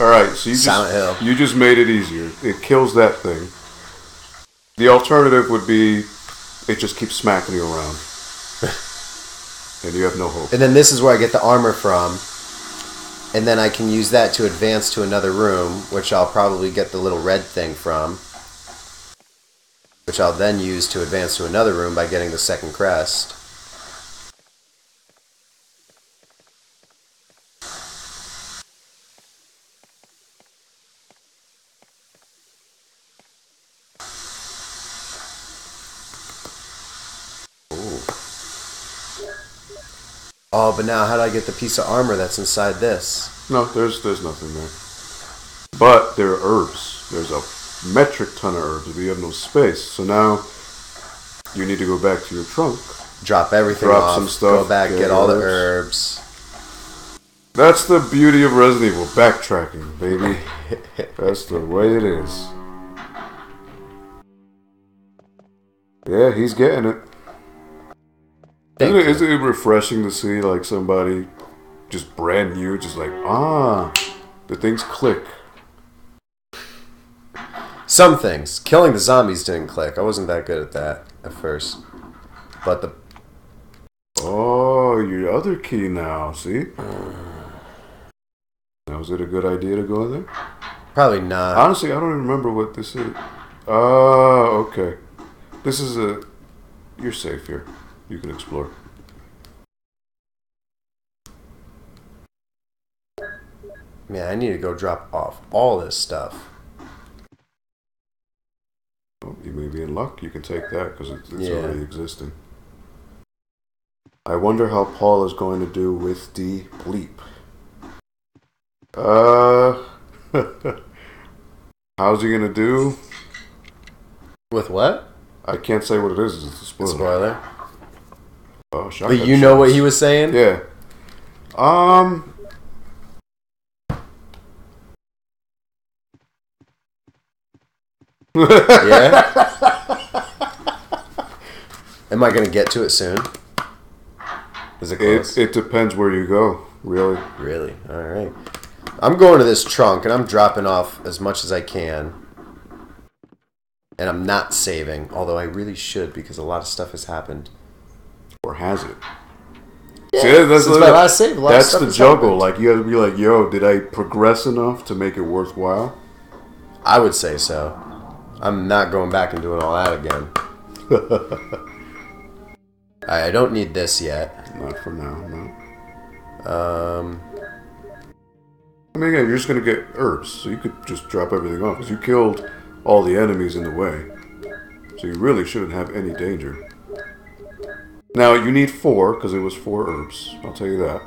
Alright, so Silent Hill. you just made it easier. It kills that thing. The alternative would be it just keeps smacking you around. And you have no hope. And then this is where I get the armor from. And then I can use that to advance to another room, which I'll probably get the little red thing from. Which I'll then use to advance to another room by getting the second crest. Oh, but now how do I get the piece of armor that's inside this? No, there's nothing there. But there are herbs. There's a metric ton of herbs, but you have no space. So now you need to go back to your trunk. Drop everything Drop off, some stuff, go back, get get all the herbs. herbs. That's the beauty of Resident Evil. Backtracking, baby. That's the way it is. Yeah, he's getting it. Isn't it refreshing to see like somebody just brand new, just like, the things click. Some things. Killing the zombies didn't click. I wasn't that good at that at first. But the... Oh, your other key now, see? Now, is it a good idea to go in there? Probably not. Honestly, I don't even remember what this is. Oh, okay. This is a... You're safe here. You can explore. Man, I need to go drop off all this stuff. Oh, you may be in luck. You can take that because it's Yeah. already existing. I wonder how Paul is going to do with the bleep. How's he going to do? With what? I can't say what it is. It's a spoiler. Spoiler. Oh, shotgun But you know what shots. he was saying? Yeah. Yeah? Am I going to get to it soon? Is it close? It depends where you go, really. Really? Alright. I'm going to this trunk and I'm dropping off as much as I can. And I'm not saving, although I really should because a lot of stuff has happened. Or has it? Yeah, See, since my last save, a lot of that's stuff the has juggle. happened. Like, you gotta be like, yo, did I progress enough to make it worthwhile? I would say so. I'm not going back and doing all that again. I don't need this yet. Not for now, no. I mean, again, you're just gonna get herbs, so you could just drop everything off. Because you killed all the enemies in the way. So you really shouldn't have any danger. Now, you need 4, because it was 4 herbs. I'll tell you that.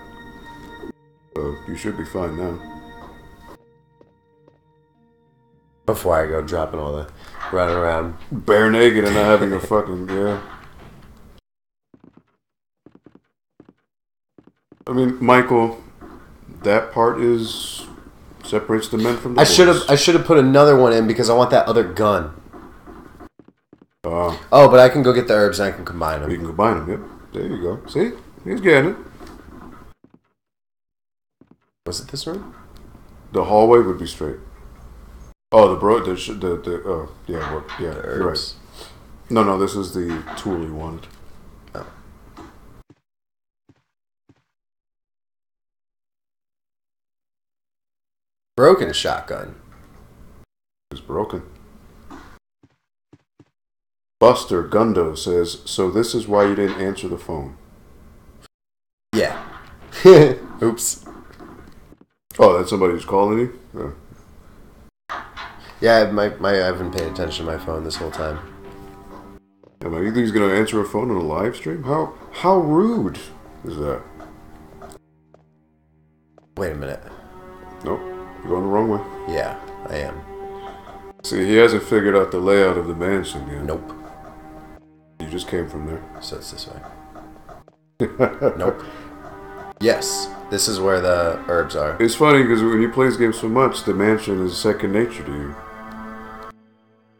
So, you should be fine now. Before I go dropping all the running around. Bare naked and not having a fucking, yeah. I mean, Michael, that part separates the men from the boys. I should have put another one in because I want that other gun. Oh, but I can go get the herbs and I can combine you them. can combine them, yep. There you go. See? He's getting it. Was it this room? The hallway would be straight. Oh, yeah, The you're right. herbs. No, this is the tool you wanted. Oh. Broken shotgun. It's broken. Buster Gundo says, so this is why you didn't answer the phone. Yeah. Oops. Oh, that's somebody who's calling you? Yeah, I haven't paid attention to my phone this whole time. Yeah, you think he's going to answer a phone on a live stream? How rude is that? Wait a minute. Nope, you're going the wrong way. Yeah, I am. See, he hasn't figured out the layout of the mansion yet. Nope. You just came from there. So it's this way. Nope. Yes, this is where the herbs are. It's funny because when you play this game so much, the mansion is second nature to you.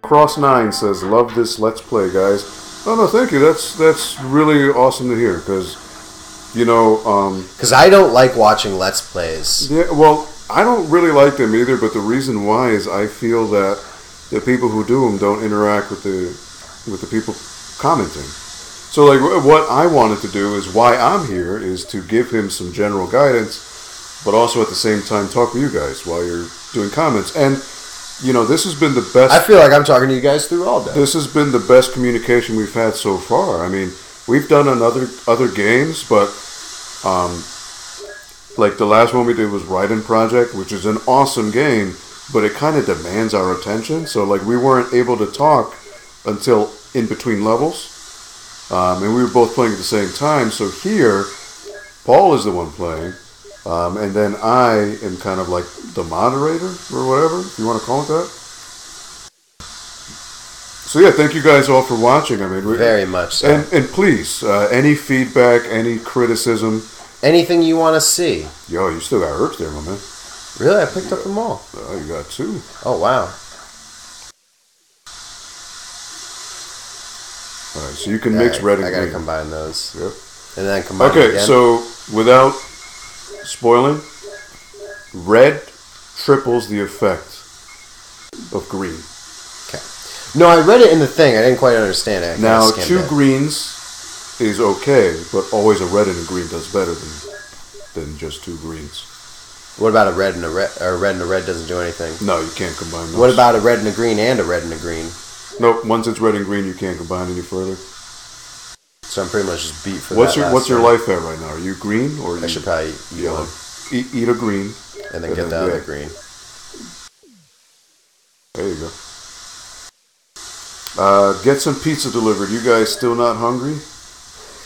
Cross9 says, love this Let's Play, guys. Oh, no, thank you. That's really awesome to hear because, Because I don't like watching Let's Plays. Yeah, well, I don't really like them either, but the reason why is I feel that the people who do them don't interact with the people commenting. So, like, what I wanted to do is why I'm here is to give him some general guidance, but also at the same time talk with you guys while you're doing comments. And, you know, this has been the best. I feel like I'm talking to you guys through all day. This has been the best communication we've had so far. I mean, we've done other games, but like the last one we did was Raiden Project, which is an awesome game, but it kind of demands our attention. So, like, we weren't able to talk until in between levels. And we were both playing at the same time. So here, Paul is the one playing. And then I am kind of like the moderator or whatever, if you want to call it that. So yeah, thank you guys all for watching. I mean, very much so. And please, any feedback, any criticism. Anything you want to see. Yo, you still got herbs there, my man. Really? I picked up them all. Oh, you got 2. Oh, wow. All right, so you can mix red and green. I gotta combine those. Yep. And then combine them Okay, again. so without spoiling, red triples the effect of green. Okay. No, I read it in the thing. I didn't quite understand it. Now, 2 greens is okay, but always a red and a green does better than just 2 greens. What about a red and a red? Or a red and a red doesn't do anything. No, you can't combine those. What about a red and a green and a red and a green? Nope. Once it's red and green, you can't combine any further. So I'm pretty much just beat for What's that. What's your life at right now? Are you green or I should probably eat yellow? one. Eat a green, And then get the other green. There you go. Get some pizza delivered. You guys still not hungry?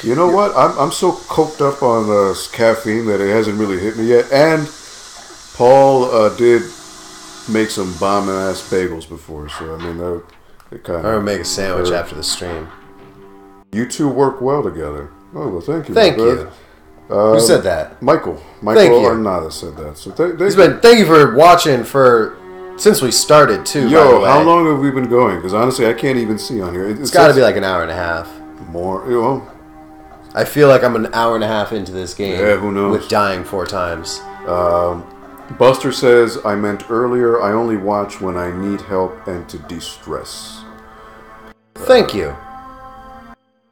You know what? I'm so coked up on caffeine that it hasn't really hit me yet. And Paul did make some bomb-ass bagels before, so I mean, it kind of... I'm going to make a sandwich after the stream. You two work well together. Oh, well, thank you. Thank you. Who said that? Michael. Thank you. Arnada said that. So thank you for watching since we started, too, by the way. How long have we been going? Because honestly, I can't even see on here. It's got to be like an hour and a half. More. Well, I feel like I'm an hour and a half into this game. Yeah, who knows? With dying 4 times. Buster says, I meant earlier, I only watch when I need help and to de-stress. Thank you.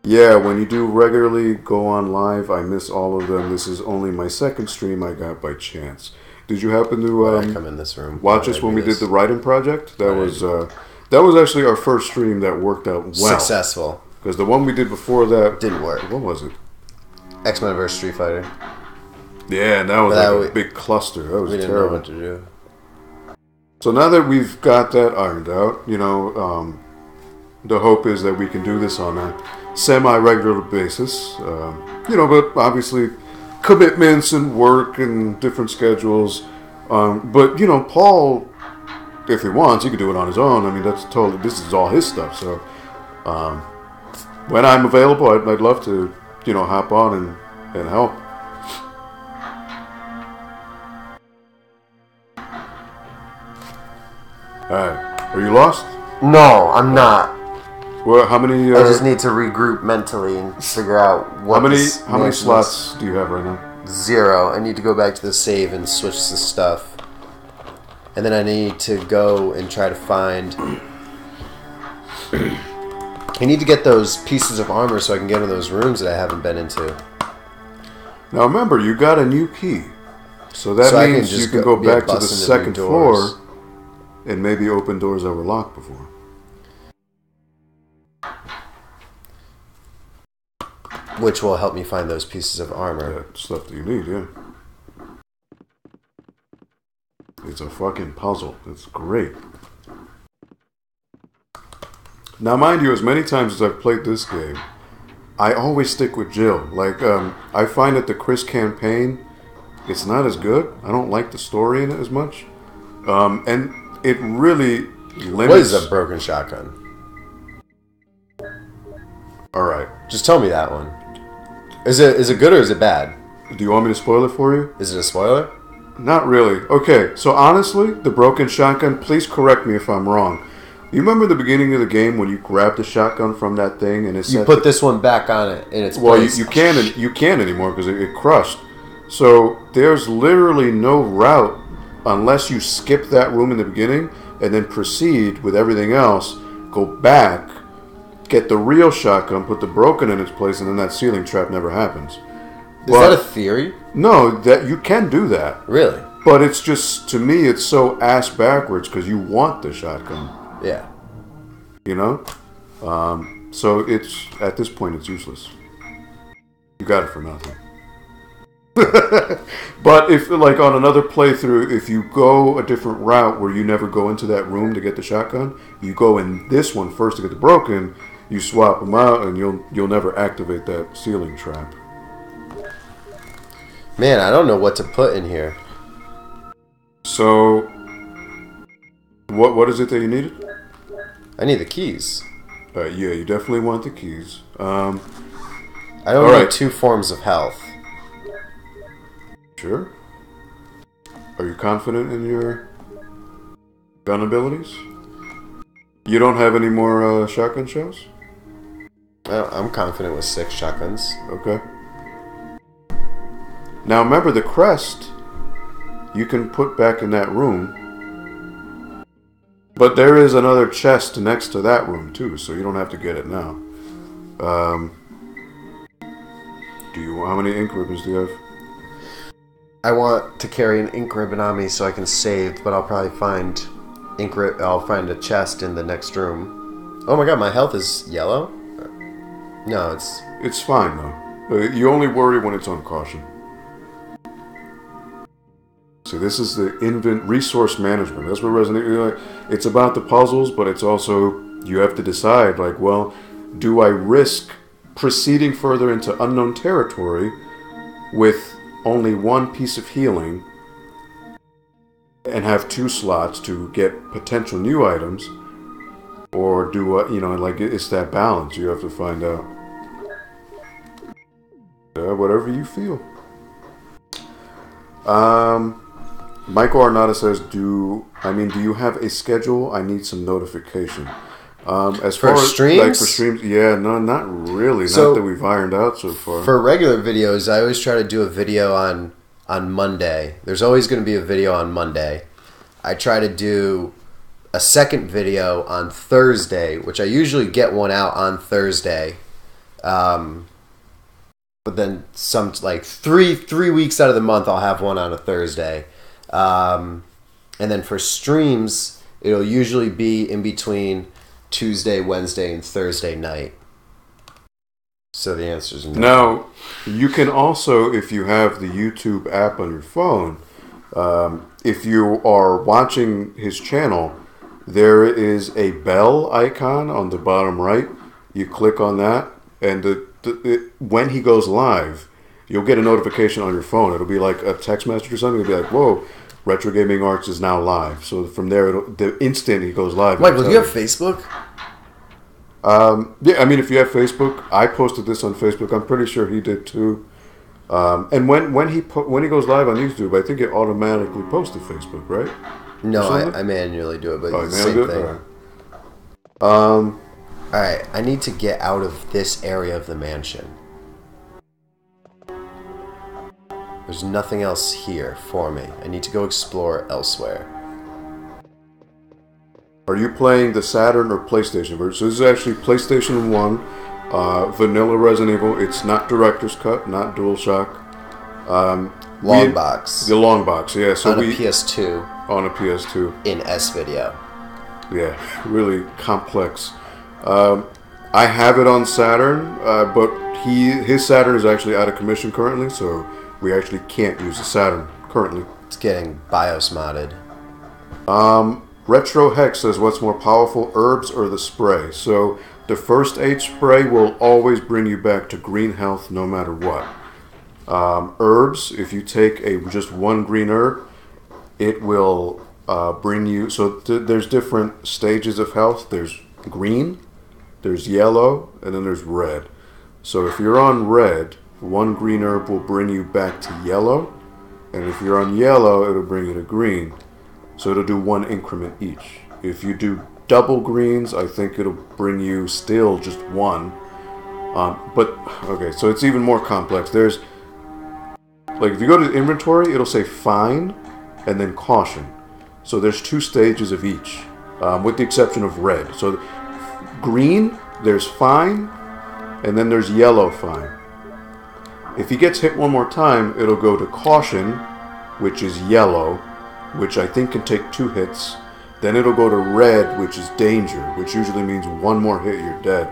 Yeah, when you do regularly go on live, I miss all of them. This is only my second stream I got by chance. Did you happen to come in this room? watch us when we did the Raiden Project? That was actually our first stream that worked out well. Successful. Because the one we did before that didn't work. What was it? X-Men vs. Street Fighter. Yeah, and that was like a big cluster. That was we didn't terrible. know what to do. So now that we've got that ironed out, you know, the hope is that we can do this on a semi-regular basis. You know, but obviously commitments and work and different schedules. But, you know, Paul, if he wants, he could do it on his own. I mean, this is all his stuff. So when I'm available, I'd love to, you know, hop on and help. Alright. Are you lost? No, I'm not. Well, how many... I just need to regroup mentally and figure out what How many slots do you have right now? 0. I need to go back to the save and switch the stuff. And then I need to go and try to find... I need to get those pieces of armor so I can get in those rooms that I haven't been into. Now remember, you got a new key. So that means you can go back to the second floor and maybe open doors that were locked before. Which will help me find those pieces of armor. Yeah, stuff that you need, yeah. It's a fucking puzzle. It's great. Now, mind you, as many times as I've played this game, I always stick with Jill. Like, I find that the Chris campaign, it's not as good. I don't like the story in it as much. And it really limits... What is a broken shotgun? Alright. Just tell me that one. Is it good or is it bad? Do you want me to spoil it for you? Is it a spoiler? Not really. Okay, so honestly, the broken shotgun, please correct me if I'm wrong. You remember the beginning of the game when you grabbed the shotgun from that thing and it said... You put this one back on it in its place. Well, you can't anymore because it crushed. So there's literally no route unless you skip that room in the beginning and then proceed with everything else, go back, get the real shotgun, put the broken in its place, and then that ceiling trap never happens. Is that a theory? No, that you can do that. Really? But it's just, to me, it's so ass backwards because you want the shotgun. Yeah. You know? So it's, at this point, it's useless. You got it for nothing. But if, like, on another playthrough, if you go a different route where you never go into that room to get the shotgun, you go in this one first to get the broken, you swap them out, and you'll never activate that ceiling trap. Man, I don't know what to put in here. So, what is it that you needed? I need the keys. Yeah, you definitely want the keys. I don't need 2 forms of health. Sure. Are you confident in your gun abilities? You don't have any more shotgun shells? I'm confident with 6 shotguns. Okay. Now remember, the crest you can put back in that room. But there is another chest next to that room too, so you don't have to get it now. How many ink ribbons do you have? I want to carry an ink ribbon on me so I can save, but I'll probably find I'll find a chest in the next room. Oh my god, my health is yellow? No, It's fine though. You only worry when it's on caution. So this is the resource management. That's what Resident Evil. It's about the puzzles, but it's also, you have to decide, like, well, do I risk proceeding further into unknown territory with only 1 piece of healing and have 2 slots to get potential new items, or do I, like, it's that balance you have to find out. Whatever you feel. Michael Arnada says, do you have a schedule? I need some notification. As for far as streams? Like for streams, yeah, no, not really. So, not that we've ironed out so far. For regular videos, I always try to do a video on Monday. There's always going to be a video on Monday. I try to do a second video on Thursday, which I usually get one out on Thursday. But then some, like, three weeks out of the month, I'll have one on a Thursday. And then for streams, it'll usually be in between Tuesday, Wednesday, and Thursday night. So the answer is no. Now, you can also, if you have the YouTube app on your phone, if you are watching his channel, there is a bell icon on the bottom right. You click on that, and when he goes live, you'll get a notification on your phone. It'll be like a text message or something. It'll be like, whoa, Retro Gaming Arts is now live. So from there, the instant he goes live. Michael, do you have Facebook? Yeah, I mean, if you have Facebook, I posted this on Facebook. I'm pretty sure he did too. And when he goes live on YouTube, I think it automatically posts to Facebook, right? No, I manually do it, but it's the same thing. Alright, I need to get out of this area of the mansion. There's nothing else here for me. I need to go explore elsewhere. Are you playing the Saturn or PlayStation version? So this is actually PlayStation 1, vanilla Resident Evil. It's not Director's Cut, not DualShock. Long box. The long box, yeah. So on a PS2. On a PS2. In S-Video. Yeah, really complex. I have it on Saturn, but his Saturn is actually out of commission currently, so we actually can't use the Saturn currently. It's getting BIOS modded. Retro Hex says, what's more powerful, herbs or the spray? So the first aid spray will always bring you back to green health no matter what. Herbs, if you take just 1 green herb, it will bring you... So there's different stages of health. There's green, there's yellow, and then there's red. So if you're on red, 1 green herb will bring you back to yellow, and if you're on yellow, it'll bring you to green. So it'll do 1 increment each. If you do double greens, I think it'll bring you still just 1. Okay, so it's even more complex. There's, like, if you go to the inventory, it'll say fine, and then caution. So there's 2 stages of each, with the exception of red. So green, there's fine, and then there's yellow fine. If he gets hit one more time, it'll go to caution, which is yellow, which I think can take 2 hits. Then it'll go to red, which is danger, which usually means one more hit, you're dead.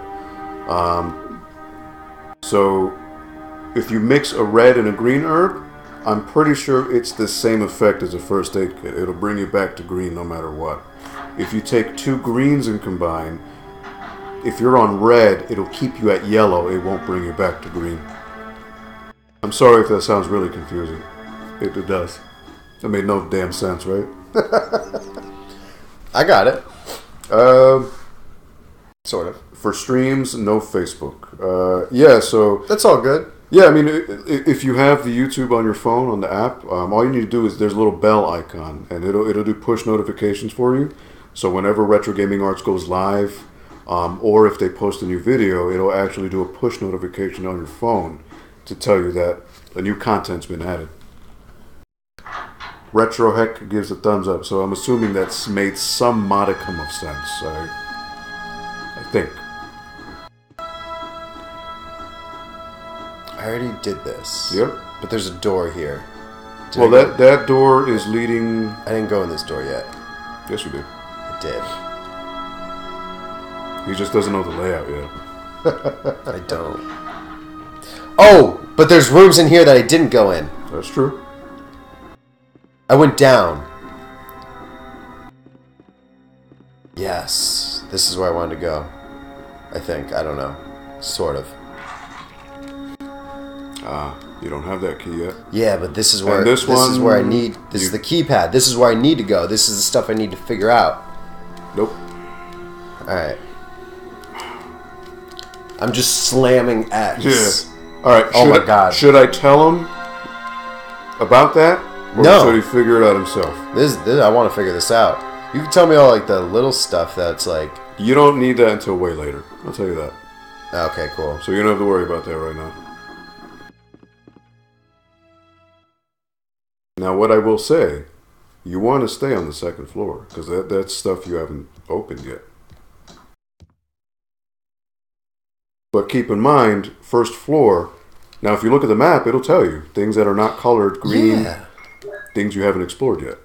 So if you mix a red and a green herb, I'm pretty sure it's the same effect as a first aid kit. It'll bring you back to green no matter what. If you take 2 greens and combine, if you're on red, it'll keep you at yellow. It won't bring you back to green. I'm sorry if that sounds really confusing. It does. That made no damn sense, right? I got it. Sort of. For streams, no Facebook. Yeah, so... That's all good. Yeah, I mean, if you have the YouTube on your phone, on the app, all you need to do is there's a little bell icon, and it'll do push notifications for you. So whenever Retro Gaming Arts goes live, or if they post a new video, it'll actually do a push notification on your phone to tell you that a new content's been added. Retro Heck gives a thumbs up, so I'm assuming that's made some modicum of sense. I think. I already did this. Yep. But there's a door here. Well, that door is leading... I didn't go in this door yet. Yes, you did. I did. He just doesn't know the layout yet. I don't. Oh! But there's rooms in here that I didn't go in. That's true. I went down. Yes. This is where I wanted to go. I think. I don't know. Sort of. You don't have that key yet. Yeah, but this is where this is where I need. This you- is the keypad. This is where I need to go. This is the stuff I need to figure out. Nope. All right. I'm just slamming X. Yeah. All right. Oh my God. Should I tell him about that, or No. should he figure it out himself? This I want to figure this out. You can tell me all like the little stuff that's like. You don't need that until way later. I'll tell you that. Okay, cool. So you don't have to worry about that right now. Now, what I will say, you want to stay on the 2nd floor, because that's stuff you haven't opened yet. But keep in mind, 1st floor, now if you look at the map, it'll tell you things that are not colored green, Yeah. things you haven't explored yet.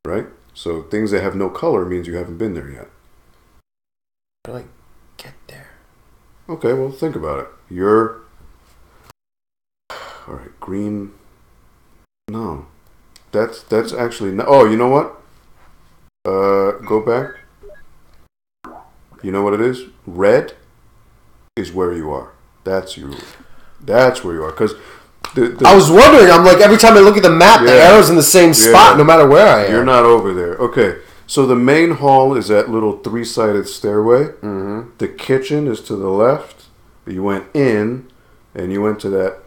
Right? So things that have no color means you haven't been there yet. How do I get there? Okay, well, think about it. You're... Alright, green... No. That's actually... No. Oh, you know what? Go back. You know what it is? Red is where you are. That's where you are. Because... I was wondering, I'm like, every time I look at the map, the Yeah. arrow's in the same spot, Yeah. no matter where I am. You're not over there. Okay. So the main hall is that little 3-sided stairway. Mm-hmm. The kitchen is to the left. You went in, and you went to that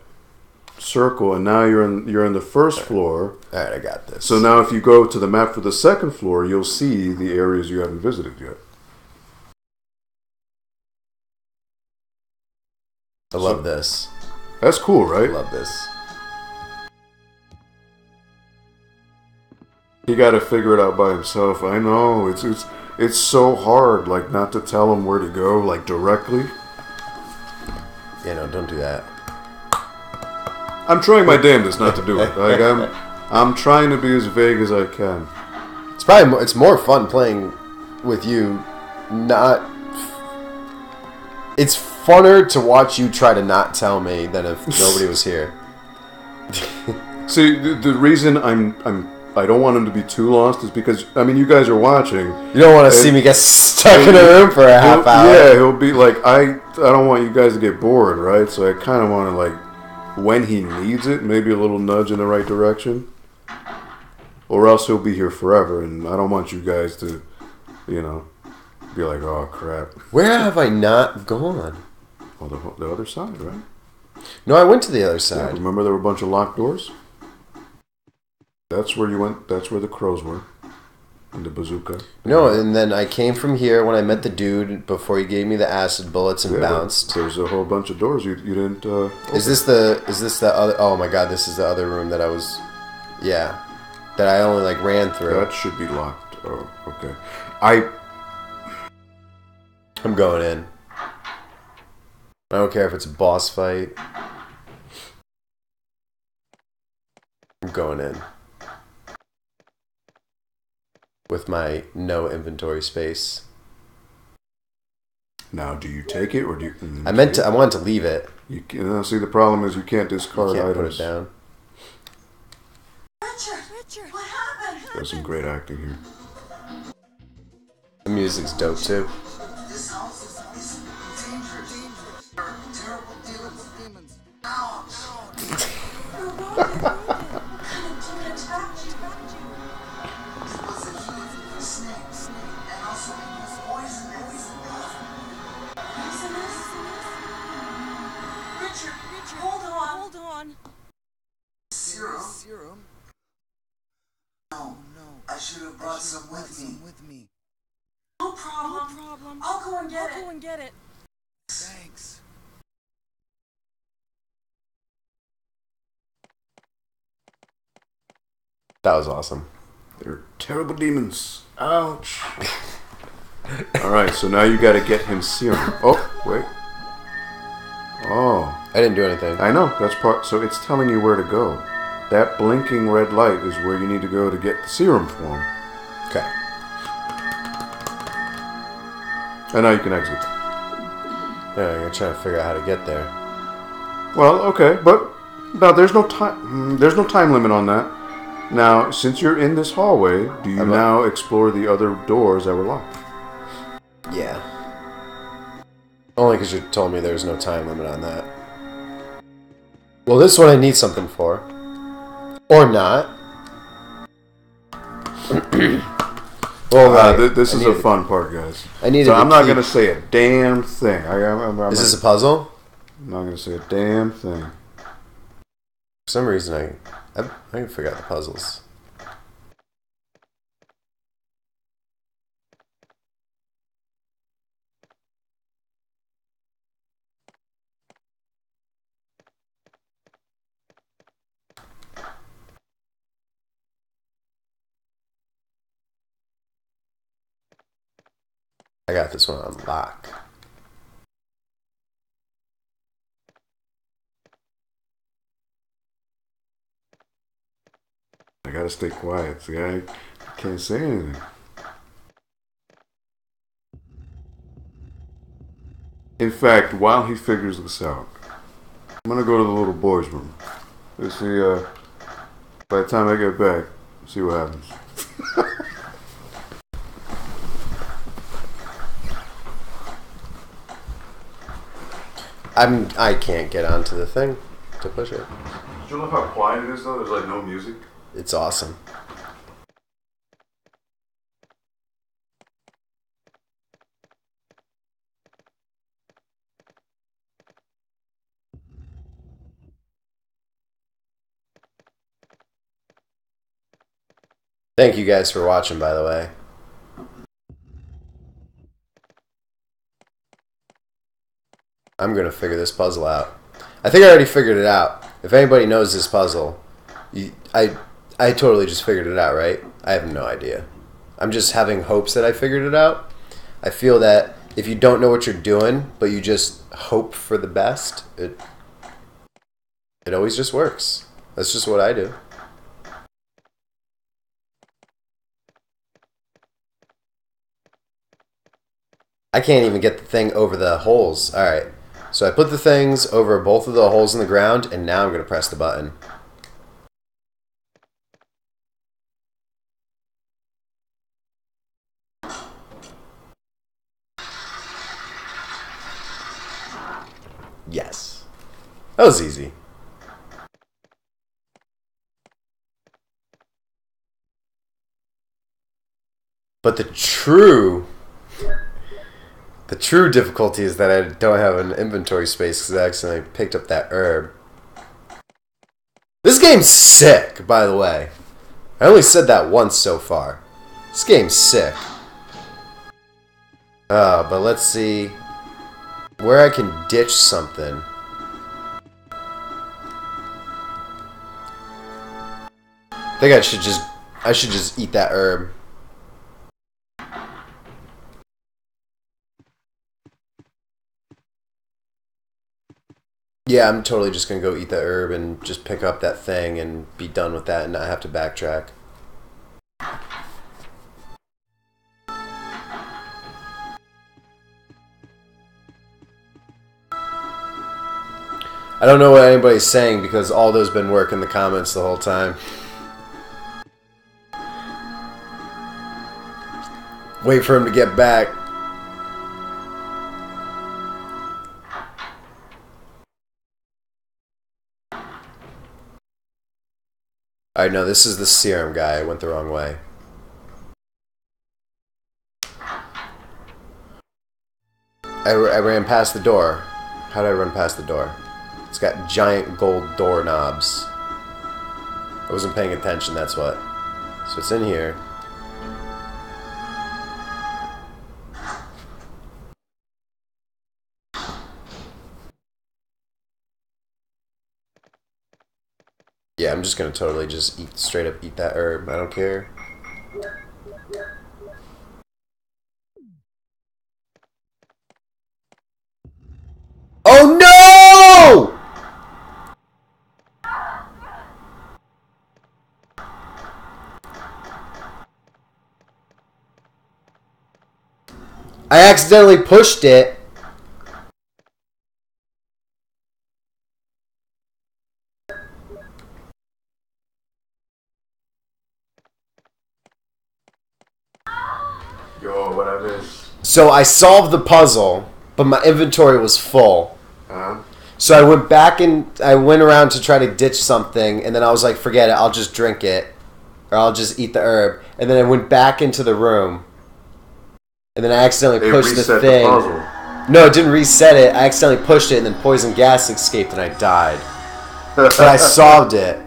circle, and now you're in the 1st floor. All right, I got this. So now if you go to the map for the 2nd floor, you'll see the areas you haven't visited yet. I love this. That's cool, I right? love this. He got to figure it out by himself. I know. It's so hard, like, not to tell him where to go, like, directly. Yeah, no, don't do that. I'm trying my damnedest not to do it. Like, I'm trying to be as vague as I can. It's more fun playing with you. It's funner to watch you try to not tell me than if nobody was here. See, the reason I don't want him to be too lost is because, I mean, you guys are watching. You don't want to see me get stuck in a room for a half hour. Yeah, he'll be like, I don't want you guys to get bored, right? So I kind of want to, like, when he needs it, maybe a little nudge in the right direction. Or else he'll be here forever, and I don't want you guys to, you know, be like, oh, crap. Where have I not gone? Oh, the other side, right? No, I went to the other Yeah, side. remember there were a bunch of locked doors? That's where you went. That's where the crows were. And the bazooka. No, and then I came from here when I met the dude before he gave me the acid bullets and bounced. There's a whole bunch of doors you didn't. Is this the other? Oh my god, this is the other room that I was. Yeah. that I only like ran through. That should be locked. Oh, okay. I'm going in. I don't care if it's a boss fight. I'm going in. With my no inventory space. Now, do you take it or do you? I wanted to leave it. You can, see, the problem is you can't discard You can't items. put it down. Richard, what happened? There's some great acting here. The music's dope too. This house is dangerous. There are terrible demons. Ouch. You're wounded. Couldn't demon attacked you. It was a human snake. And also it was poisonous. Poisonous? Richard, hold on. Serum? No. I should have brought some with me. No problem. I'll go and get it. Thanks. That was awesome. They're terrible demons. Ouch. Alright, so now you gotta get him serum. Oh, wait. Oh. I didn't do anything. I know, that's part. So it's telling you where to go. That blinking red light is where you need to go to get the serum form. Okay. And now you can exit. Yeah, I'm gonna try to figure out how to get there. Well, okay, but no, there's no time. There's no time limit on that. Now, since you're in this hallway, do you now explore the other doors that were locked? Yeah. Only because you told me there's no time limit on that. Well, this one I need something for. Or not. Well, this is a fun part, guys. I need so to I'm not keep- going to say a damn thing. Is this a puzzle? I'm not going to say a damn thing. For some reason, I forgot the puzzles. I got this one on lock. I gotta stay quiet. See, I can't say anything. In fact, while he figures this out, I'm gonna go to the little boy's room. Let's see, by the time I get back, see what happens. I can't get onto the thing to push it. Do you love how quiet it is though? There's like no music. It's awesome. Thank you guys for watching, by the way. I'm gonna figure this puzzle out. I think I already figured it out. If anybody knows this puzzle, I totally just figured it out, right? I have no idea. I'm just having hopes that I figured it out. I feel that if you don't know what you're doing, but you just hope for the best, it always just works. That's just what I do. I can't even get the thing over the holes. Alright. So I put the things over both of the holes in the ground, and now I'm going to press the button. Yes. That was easy. But the true difficulty is that I don't have an inventory space because I accidentally picked up that herb. This game's sick, by the way. I only said that once so far. This game's sick. But let's see where I can ditch something. I think I should just I should just eat that herb. Yeah, I'm totally just gonna go eat that herb and just pick up that thing and be done with that and not have to backtrack. I don't know what anybody's saying because Aldo's been working the comments the whole time. Wait for him to get back. Alright, no, this is the serum guy. I went the wrong way. I ran past the door. How did I run past the door? It's got giant gold doorknobs. I wasn't paying attention, that's what. So it's in here. Yeah, I'm just gonna totally just eat, straight up eat that herb. I don't care. Oh no! I accidentally pushed it. Yo, what I missed? So I solved the puzzle, but my inventory was full. Huh? So I went back and I went around to try to ditch something, and then I was like, forget it, I'll just drink it. Or I'll just eat the herb. And then I went back into the room. And then I accidentally pushed the thing. The puzzle. No, it didn't reset it. I accidentally pushed it, and then poison gas escaped, and I died. But I solved it.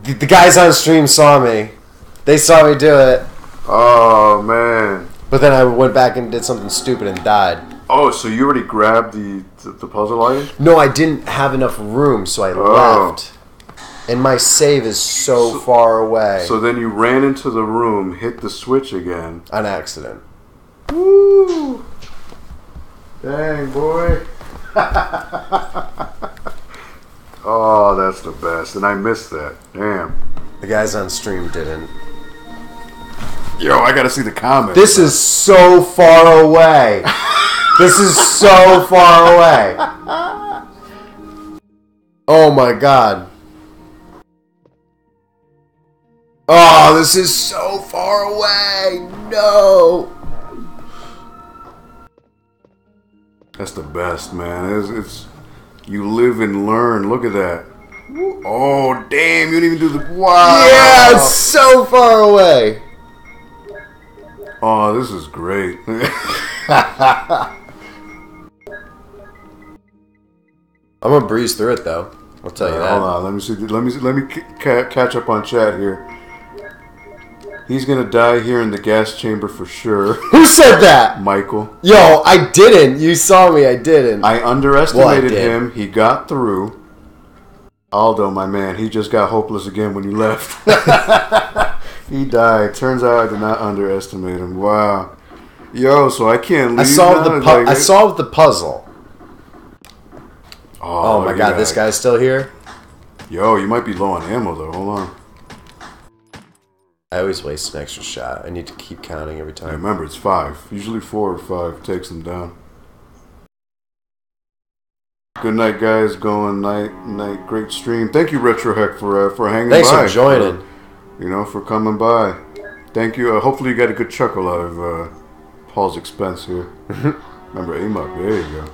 The guys on stream saw me. They saw me do it. Oh, man. But then I went back and did something stupid and died. Oh, so you already grabbed the puzzle item? No, I didn't have enough room, so I left. And my save is so far away. So then you ran into the room, hit the switch again. On accident. Woo! Dang, boy. Oh, that's the best. And I missed that. Damn. The guys on stream didn't. Yo, I gotta see the comments. This is so far away. This is so far away. Oh my god. Oh, this is so far away. No. That's the best, man. It's you live and learn. Look at that. Oh, damn. You didn't even do the... Wow. Yeah, it's so far away. Oh, this is great. I'm gonna breeze through it though. I'll tell you that. Hold on, let me see. Let me catch up on chat here. He's gonna die here in the gas chamber for sure. Who said that? Michael. Yo, I didn't. You saw me. I didn't. I underestimated did. him. He got through. Aldo, my man, he just got hopeless again when you left. He died. Turns out I did not underestimate him. Wow. Yo, so I can't leave I solved now? I solved the puzzle. Oh my look god, at this that. guy's still here? Yo, you might be low on ammo though. Hold on. I always waste an extra shot. I need to keep counting every time. Remember, it's 5. Usually 4 or 5 takes them down. Good night, guys. Going night. Great stream. Thank you, RetroHeck, for hanging Thanks by. for joining. For coming by. Thank you. Hopefully you got a good chuckle out of Paul's expense here. Remember, Amok. There you go.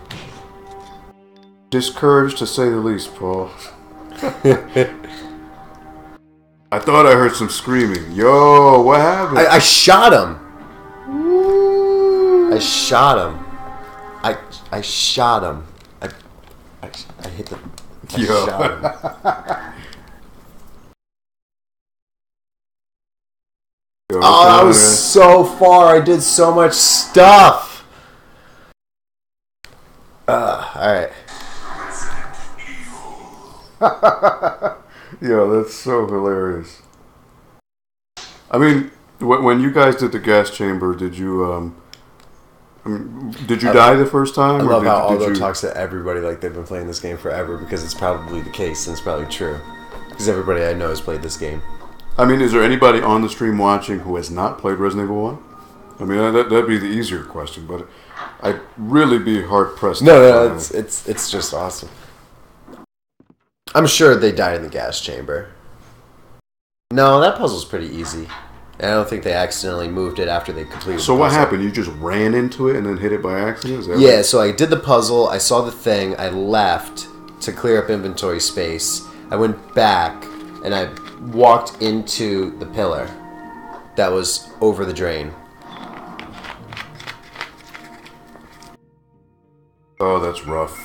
Discouraged to say the least, Paul. I thought I heard some screaming. Yo, what happened? I shot him. I shot him. I shot him. I hit the... I shot him. Yo, Oh, that was so far. I did so much stuff. Alright. Yo, that's so hilarious. I mean, when you guys did the gas chamber, did you did you die the first time? I love how did Aldo you... talks to everybody like they've been playing this game forever because it's probably the case and it's probably true. Because everybody I know has played this game. I mean, is there anybody on the stream watching who has not played Resident Evil 1? I mean, that'd be the easier question, but I'd really be hard pressed. No, it's just awesome. I'm sure they died in the gas chamber. No, that puzzle's pretty easy. And I don't think they accidentally moved it after they completed So the what puzzle. happened? You just ran into it and then hit it by accident? Is that Yeah, so I did the puzzle, I saw the thing, I left to clear up inventory space. I went back and I walked into the pillar that was over the drain. Oh, that's rough.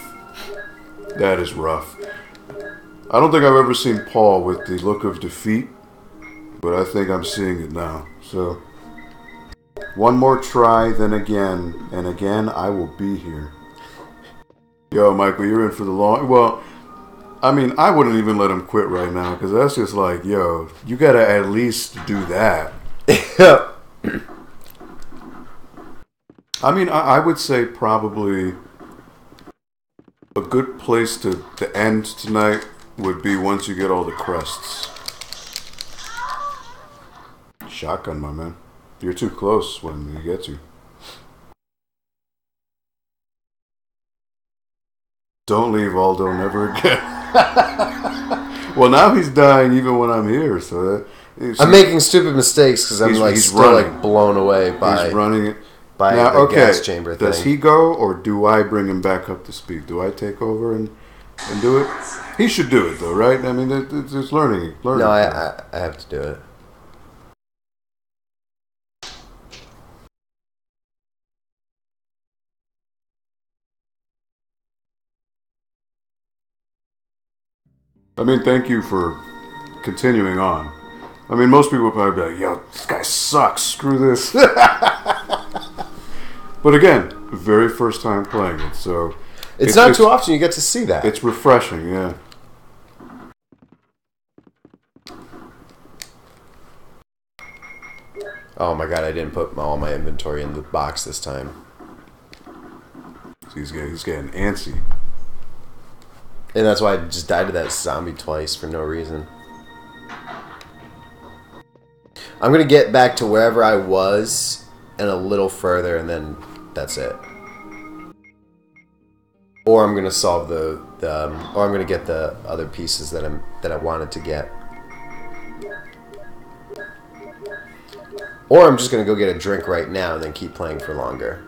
That is rough. I don't think I've ever seen Paul with the look of defeat, but I think I'm seeing it now. So, one more try, then again, and again I will be here. Yo, Michael, you're in for the long... Well, I mean, I wouldn't even let him quit right now, because that's just like, yo, you gotta at least do that. I mean, I would say probably a good place to end tonight would be once you get all the crests. Shotgun, my man. You're too close when he gets you. Don't leave, Aldo, never again. Well, now he's dying even when I'm here, so that... I'm making stupid mistakes because I'm like still running. like blown away by He's running it. by Now, the okay, gas chamber thing. does he go, or do I bring him back up to speed? Do I take over and do it? He should do it, though, right? I mean, it's learning. No, I have to do it. I mean, thank you for continuing on. I mean, most people would probably be like, yo, this guy sucks, screw this. But again, very first time playing it, so... It's not too often you get to see that. It's refreshing, yeah. Oh my god, I didn't put all my inventory in the box this time. He's getting antsy. And that's why I just died to that zombie twice for no reason. I'm going to get back to wherever I was and a little further, and then that's it. Or I'm going to solve or I'm going to get the other pieces that I wanted to get. Or I'm just going to go get a drink right now and then keep playing for longer.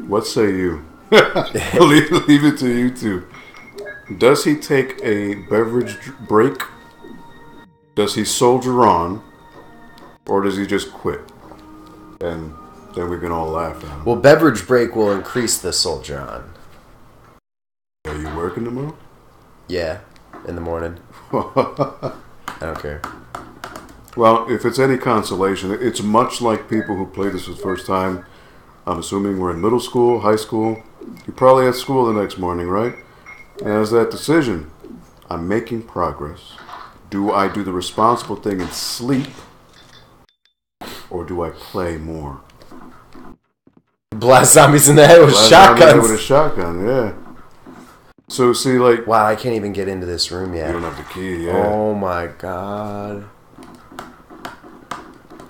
What say you? leave it to you two. Does he take a beverage break? Does he soldier on? Or does he just quit? And then we can all laugh at him. Well, beverage break will increase the soldier on. Are you working tomorrow? Yeah, in the morning. I don't care. Well, if it's any consolation, it's much like people who play this for the first time. I'm assuming we're in middle school, high school. You're probably at school the next morning, right? And as that decision, I'm making progress. Do I do the responsible thing and sleep? Or do I play more? Blast zombies in the head with shotguns. With a shotgun, yeah. So, see, like... Wow, I can't even get into this room yet. You don't have the key, yeah. Oh my god.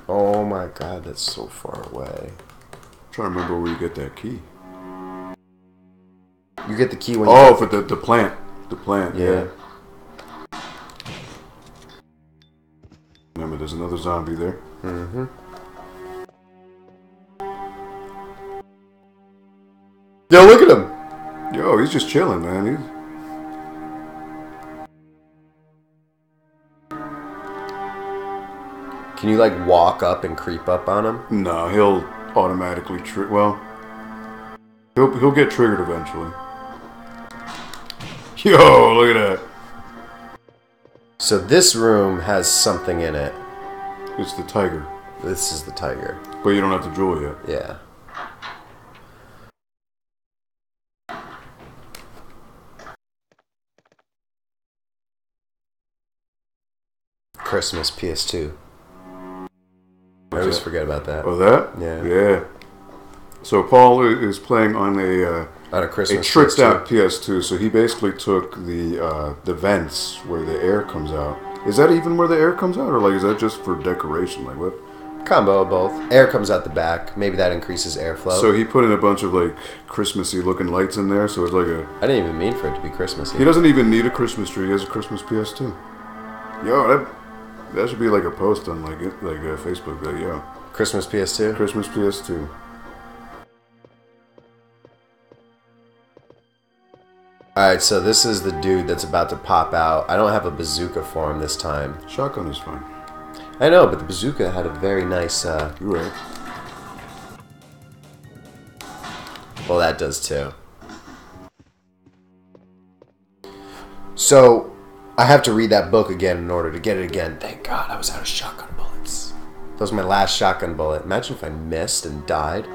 Oh my god, that's so far away. I'm trying to remember where you get that key. You get the key when you... Oh, for the plant. The plant, yeah. Remember, there's another zombie there. Mm-hmm. Yo, look at him! Yo, he's just chilling, man. Can you, like, walk up and creep up on him? No, he'll automatically well, he'll get triggered eventually. Yo, look at that. So this room has something in it. It's the tiger. This is the tiger. But you don't have to draw yet. Yeah. Christmas PS2. I always forget about that. Oh, that? Yeah. Yeah. So Paul is playing on a Christmas tricked PS2. out PS2. So he basically took the vents where the air comes out. Is that even where the air comes out, or like is that just for decoration? Like what? Combo of both. Air comes out the back. Maybe that increases airflow. So he put in a bunch of like Christmassy looking lights in there. So it's like a. I didn't even mean for it to be Christmassy. He doesn't even need a Christmas tree. He has a Christmas PS2. Yo, that should be like a post on like Facebook. Like, yo, Christmas PS2. Christmas PS2. Alright, so this is the dude that's about to pop out. I don't have a bazooka for him this time. Shotgun is fine. I know, but the bazooka had a very nice... You're right. Well, that does too. So, I have to read that book again in order to get it again. Thank God I was out of shotgun bullets. That was my last shotgun bullet. Imagine if I missed and died.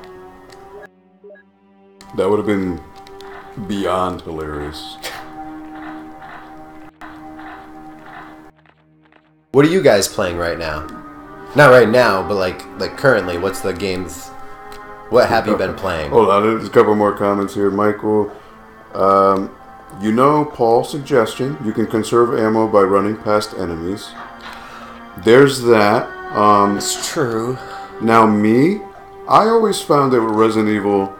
That would have been beyond hilarious. What are you guys playing right now? Not right now, but like currently. What's the games? What have you been playing? Hold on, there's a couple more comments here. Michael, you know Paul's suggestion. You can conserve ammo by running past enemies. There's that. It's true. Now me, I always found that with Resident Evil,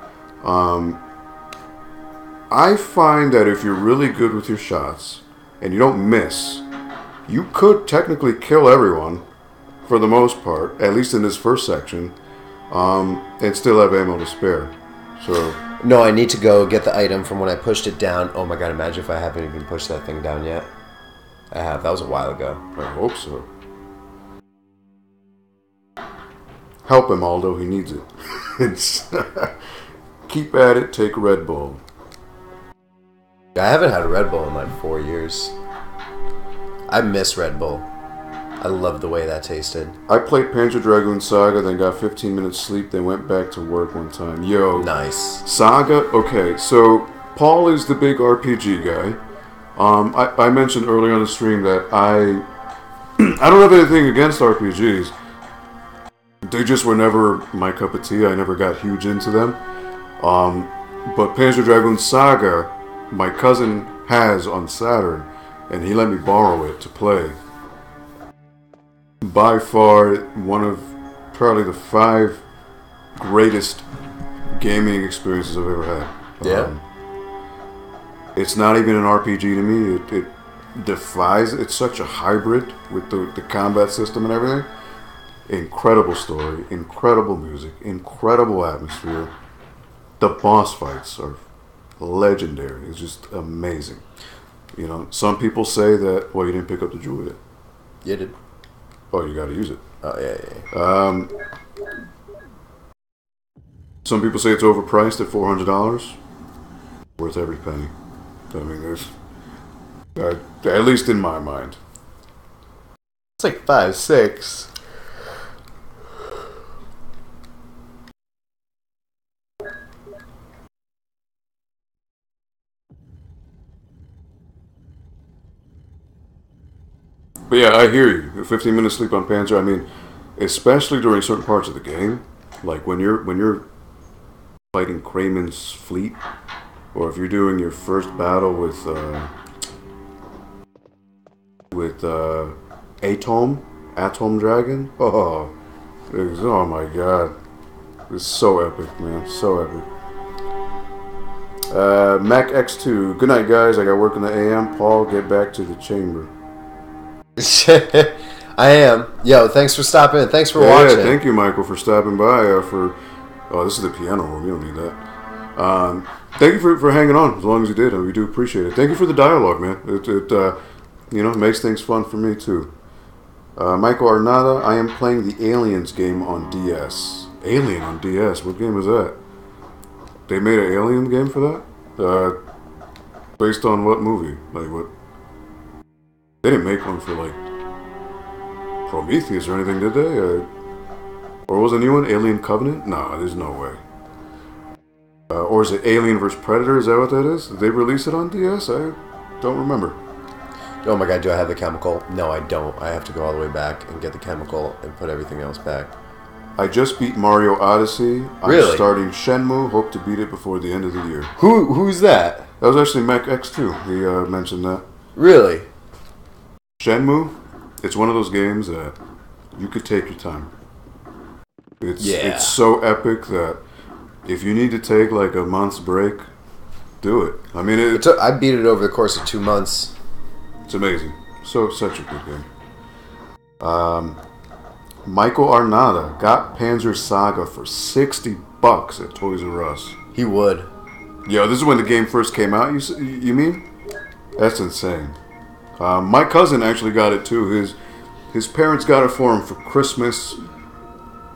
I find that if you're really good with your shots and you don't miss, you could technically kill everyone for the most part, at least in this first section, and still have ammo to spare. So No, I need to go get the item from when I pushed it down. Oh my god, imagine if I haven't even pushed that thing down yet. I have. That was a while ago. I hope so. Help him, Aldo. He needs it. It's keep at it. Take Red Bull. I haven't had a Red Bull in like 4 years. I miss Red Bull. I love the way that tasted. I played Panzer Dragoon Saga, then got 15 minutes sleep, then went back to work one time. Yo. Nice. Saga? Okay, so Paul is the big RPG guy. I mentioned earlier on the stream that I don't have anything against RPGs. They just were never my cup of tea. I never got huge into them. But Panzer Dragoon Saga, my cousin has on Saturn, and he let me borrow it to play. By far, one of probably the 5 greatest gaming experiences I've ever had. Yeah. It's not even an RPG to me. It defies. It's such a hybrid with the combat system and everything. Incredible story, incredible music, incredible atmosphere. The boss fights are legendary. It's just amazing. You know, some people say that, well, you didn't pick up the jewel yet. You did. Oh, you got to use it. Oh, yeah. Some people say it's overpriced at $400. Worth every penny. I mean, there's at least in my mind. It's like 5, 6. But yeah, I hear you. 15 minutes sleep on Panzer. I mean, especially during certain parts of the game, like when you're fighting Kramen's fleet, or if you're doing your first battle with Atom Dragon. Oh my god, it's so epic, man, so epic. Mac X2. Good night, guys. I got work in the AM. Paul, get back to the chamber. I am. Yo, thanks for stopping in. Thanks for watching. Yeah, thank you, Michael, for stopping by. Oh, this is the piano room. You don't need that. Thank you for hanging on as long as you did. We do appreciate it. Thank you for the dialogue, man. It makes things fun for me too. Michael Arnada. I am playing the Aliens game on DS. Alien on DS. What game is that? They made an Alien game for that? Based on what movie? Like what? They didn't make one for like Prometheus or anything, did they? Or was a new one Alien Covenant? Nah, there's no way. Or is it Alien vs Predator? Is that what that is? Did they release it on DS? I don't remember. Oh my god, do I have the chemical? No, I don't. I have to go all the way back and get the chemical and put everything else back. I just beat Mario Odyssey. Really? I'm starting Shenmue. Hope to beat it before the end of the year. Who's that? That was actually Mech X2. He mentioned that. Really? Shenmue, it's one of those games that you could take your time. It's so epic that if you need to take like a month's break, do it. I mean, I beat it over the course of 2 months. It's amazing. Such a good game. Michael Arnada got Panzer Saga for $60 at Toys R Us. He would. Yo, this is when the game first came out. You mean? That's insane. My cousin actually got it too. His parents got it for him for Christmas.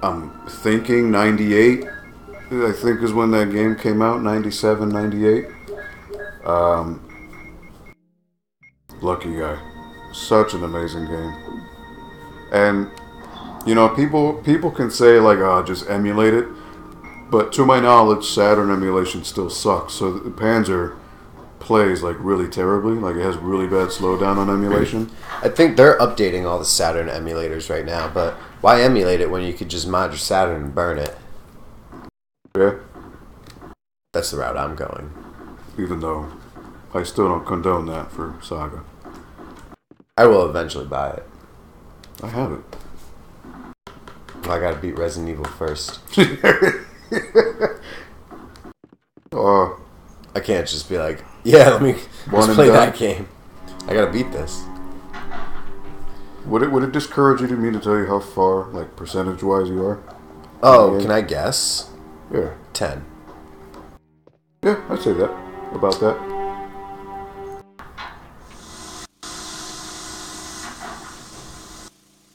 I'm thinking 98. I think is when that game came out. 97, 98. Lucky guy. Such an amazing game. And you know, people can say like, "Oh, just emulate it," but to my knowledge, Saturn emulation still sucks. So the Panzer plays like really terribly. Like it has really bad slowdown on emulation. I think they're updating all the Saturn emulators right now, but why emulate it when you could just mod your Saturn and burn it? Yeah. That's the route I'm going. Even though I still don't condone that for Saga. I will eventually buy it. I have it. I gotta beat Resident Evil first. I can't just be like, yeah, let me just play that game. I gotta beat this. Would it discourage you to me to tell you how far, like percentage-wise, you are? Oh, can I guess? Yeah. 10. Yeah, I'd say that. About that.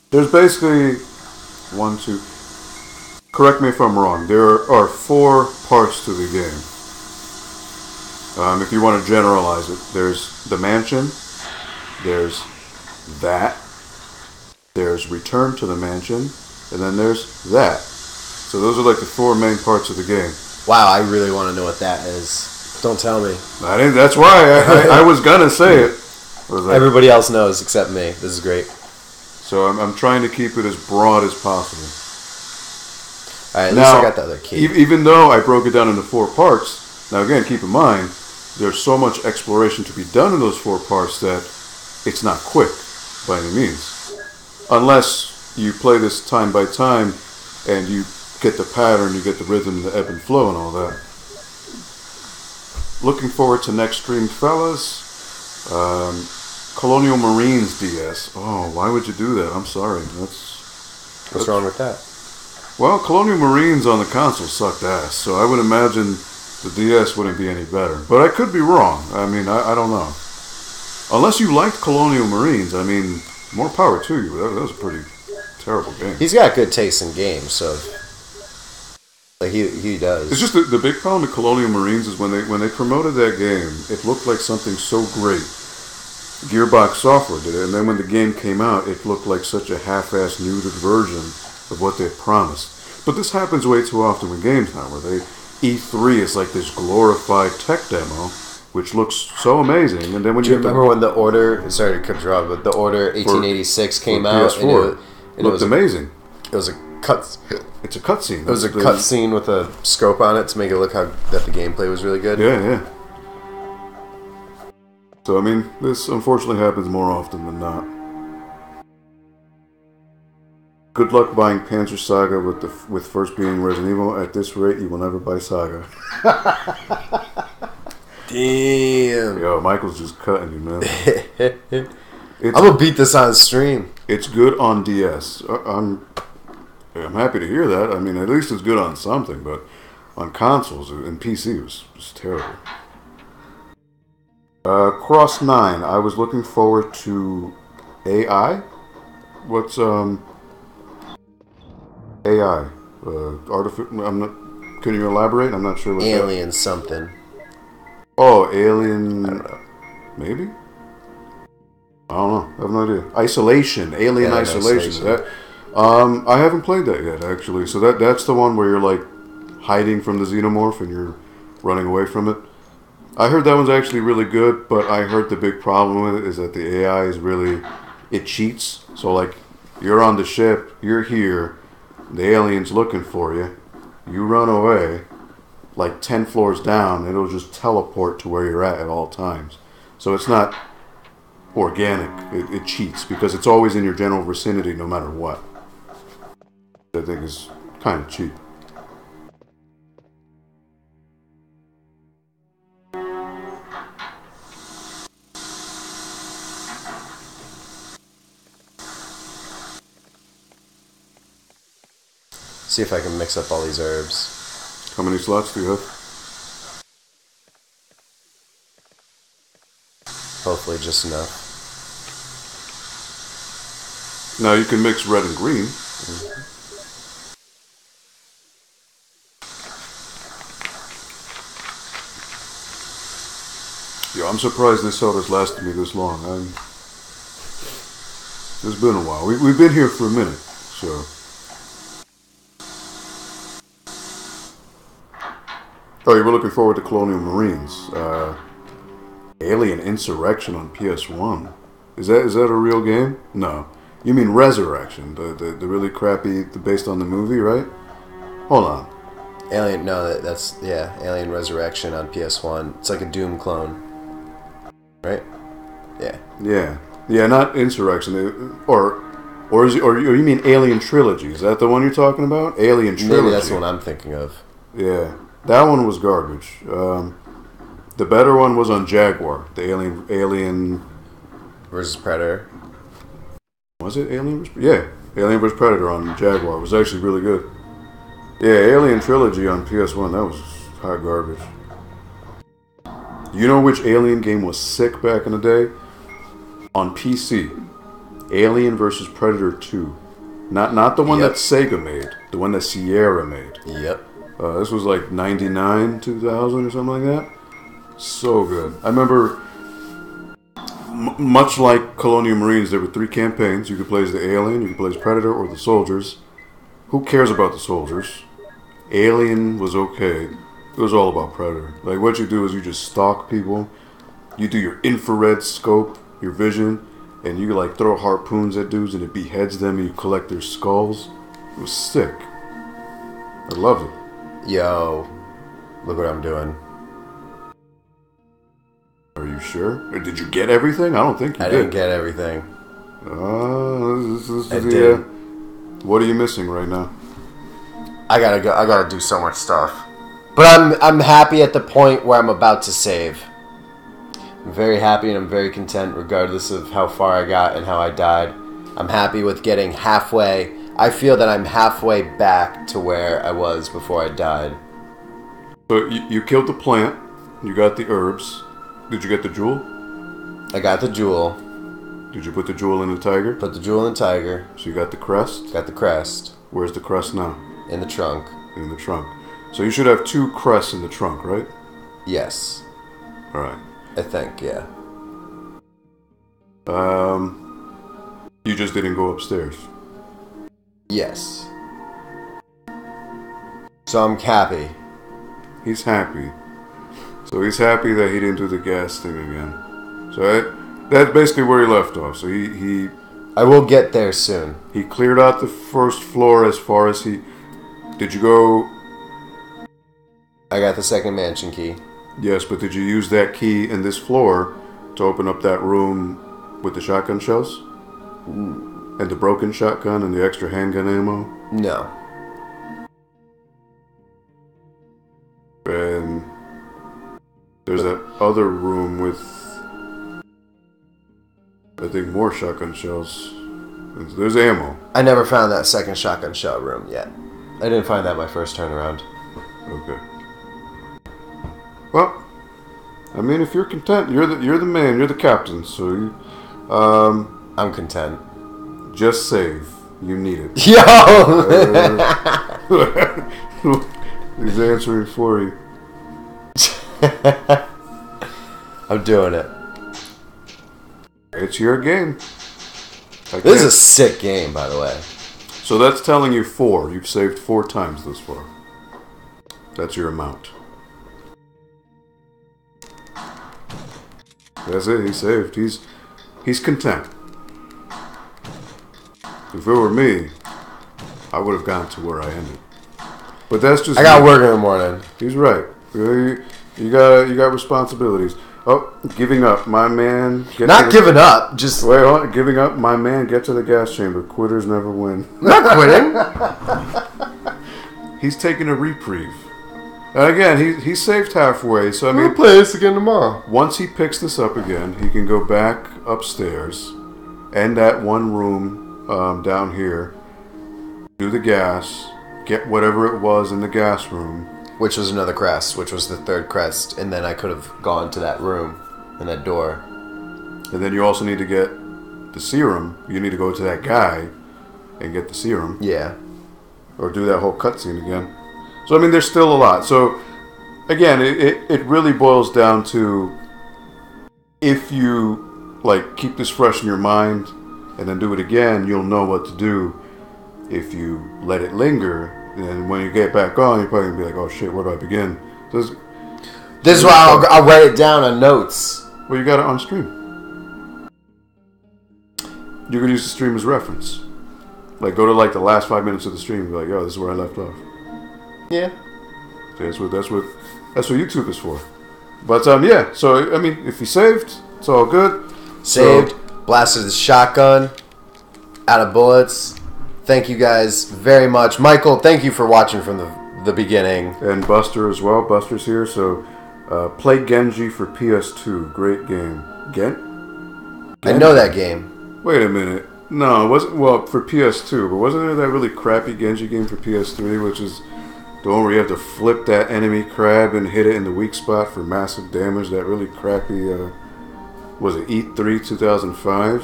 There's basically 1, 2. Correct me if I'm wrong. There are 4 parts to the game. If you want to generalize it, there's the mansion. There's that. There's Return to the Mansion, and then there's that. So those are like the 4 main parts of the game. Wow, I really want to know what that is. Don't tell me. That's why I was gonna say it. Like, everybody else knows except me. This is great. So I'm trying to keep it as broad as possible. All right, at least I got the other key. Even though I broke it down into 4 parts, now again, keep in mind, there's so much exploration to be done in those 4 parts that it's not quick by any means. Unless you play this time by time and you get the pattern, you get the rhythm, the ebb and flow and all that. Looking forward to next stream, fellas. Colonial Marines DS. Oh, why would you do that? I'm sorry. What's wrong with that? Well, Colonial Marines on the console sucked ass, so I would imagine the DS wouldn't be any better. But I could be wrong. I mean, I don't know. Unless you liked Colonial Marines, I mean, more power to you. That was a pretty terrible game. He's got good taste in games, so like he does. It's just the big problem with Colonial Marines is when they promoted that game, it looked like something so great. Gearbox Software did it, and then when the game came out, it looked like such a half-assed, neutered version of what they promised. But this happens way too often with games now, where E3 is like this glorified tech demo, which looks so amazing, and then when do you remember when the Order? Sorry to cut you off, but the Order 1886 came out, PS4, and it was amazing. It was a cut. It's a cutscene. It was a cutscene with a scope on it to make it look that the gameplay was really good. Yeah. So I mean, this unfortunately happens more often than not. Good luck buying Panzer Saga with first being Resident Evil. At this rate, you will never buy Saga. Damn. Yo, Michael's just cutting you, man. I'm gonna beat this on stream. It's good on DS. I'm happy to hear that. I mean, at least it's good on something, but on consoles and PC it was terrible. Cross 9. I was looking forward to AI. What's AI? Artificial. I'm not. Can you elaborate? I'm not sure what. Alien something. Oh, Alien. I don't know. Maybe. I don't know. I have no idea. Isolation. Alien Isolation. Is that? I haven't played that yet, actually. So that's the one where you're like hiding from the xenomorph and you're running away from it. I heard that one's actually really good, but I heard the big problem with it is that the AI is really, it cheats. So like, you're on the ship, you're here, the alien's looking for you, you run away, like 10 floors down, and it'll just teleport to where you're at all times. So it's not organic, it cheats, because it's always in your general vicinity no matter what. I think is kind of cheap. See if I can mix up all these herbs. How many slots do you have? Hopefully just enough. Now you can mix red and green. Yo, I'm surprised this soda's lasted me this long. It's been a while. We've been here for a minute, so. Oh, you were looking forward to Colonial Marines. Alien Insurrection on PS1. Is that a real game? No. You mean Resurrection, the really crappy, based on the movie, right? Hold on. Alien, no, that's Alien Resurrection on PS1. It's like a Doom clone. Right? Yeah. Yeah, not Insurrection. Or you mean Alien Trilogy? Is that the one you're talking about? Alien Trilogy. Maybe that's the one I'm thinking of. Yeah. That one was garbage. The better one was on Jaguar. The Alien versus Predator. Was it Alien? Yeah, Alien vs Predator on Jaguar was actually really good. Yeah, Alien Trilogy on PS1, that was hot garbage. You know which Alien game was sick back in the day? On PC, Alien vs Predator 2. Not the one that Sega made, the one that Sierra made. Yep. This was like 99, 2000 or something like that. So good. I remember, much like Colonial Marines, there were 3 campaigns. You could play as the alien, you could play as Predator, or the soldiers. Who cares about the soldiers? Alien was okay. It was all about Predator. Like, what you do is you just stalk people. You do your infrared scope, your vision, and you like throw harpoons at dudes and it beheads them and you collect their skulls. It was sick. I loved it. Yo, look what I'm doing. Are you sure? Or did you get everything? I don't think you did. I didn't get everything. This I is did. What are you missing right now? I gotta go. I gotta do so much stuff. But I'm happy at the point where I'm about to save. I'm very happy and I'm very content regardless of how far I got and how I died. I'm happy with getting halfway. I feel that I'm halfway back to where I was before I died. So you killed the plant. You got the herbs. Did you get the jewel? I got the jewel. Did you put the jewel in the tiger? Put the jewel in the tiger. So you got the crest? Got the crest. Where's the crest now? In the trunk. In the trunk. So you should have 2 crests in the trunk, right? Yes. Alright. I think, yeah. You just didn't go upstairs. Yes. So I'm happy. He's happy. So he's happy that he didn't do the gas thing again. So that's basically where he left off. So he I will get there soon. He cleared out the first floor as far as he... Did you go... I got the second mansion key. Yes, but did you use that key in this floor to open up that room with the shotgun shells? And the broken shotgun and the extra handgun ammo? No. And there's that other room with, I think, more shotgun shells. There's ammo. I never found that second shotgun shell room yet. I didn't find that my first turn around. Okay. Well, I mean, if you're content, you're the man, you're the captain. So you, I'm content. Just save. You need it. Yo! He's answering for you. I'm doing it. It's your game. This is a sick game, by the way. So that's telling you 4. You've saved 4 times this far. That's your amount. That's it. He's saved. He's content. If it were me, I would have gone to where I ended. But that's just. I got work in the morning. He's right. You got responsibilities. Oh, giving up, my man. Not giving up. Just wait. Hold on. Giving up, my man. Get to the gas chamber. Quitters never win. not quitting. He's taking a reprieve. And again, he's saved halfway. So I mean, We'll play this again tomorrow. once he picks this up again, he can go back upstairs, and that one room down here, do the gas, get whatever it was in the gas room. Which was another crest, which was the third crest, and then I could have gone to that room and that door. And then you also need to get the serum. You need to go to that guy and get the serum. Yeah. Or do that whole cutscene again. So, I mean, there's still a lot. So, again, it really boils down to if you, like, keep this fresh in your mind and then do it again, you'll know what to do. If you let it linger, then when you get back on, you're probably going to be like, oh, shit, where do I begin? This is why I'll write it down on notes. Well, you got it on stream. You can use the stream as reference. Like, go to, like, the last 5 minutes of the stream and be like, yo, this is where I left off. Yeah. That's what YouTube is for. But yeah. So I mean, if he saved, it's all good. Saved. Blasted his shotgun. Out of bullets. Thank you guys very much, Michael. Thank you for watching from the beginning. And Buster as well. Buster's here. So play Genji for PS2. Great game. I know that game. Wait a minute. No, it wasn't. Well, for PS2, but wasn't there that really crappy Genji game for PS3, which is the one where you have to flip that enemy crab and hit it in the weak spot for massive damage? That really crappy, was it E3 2005?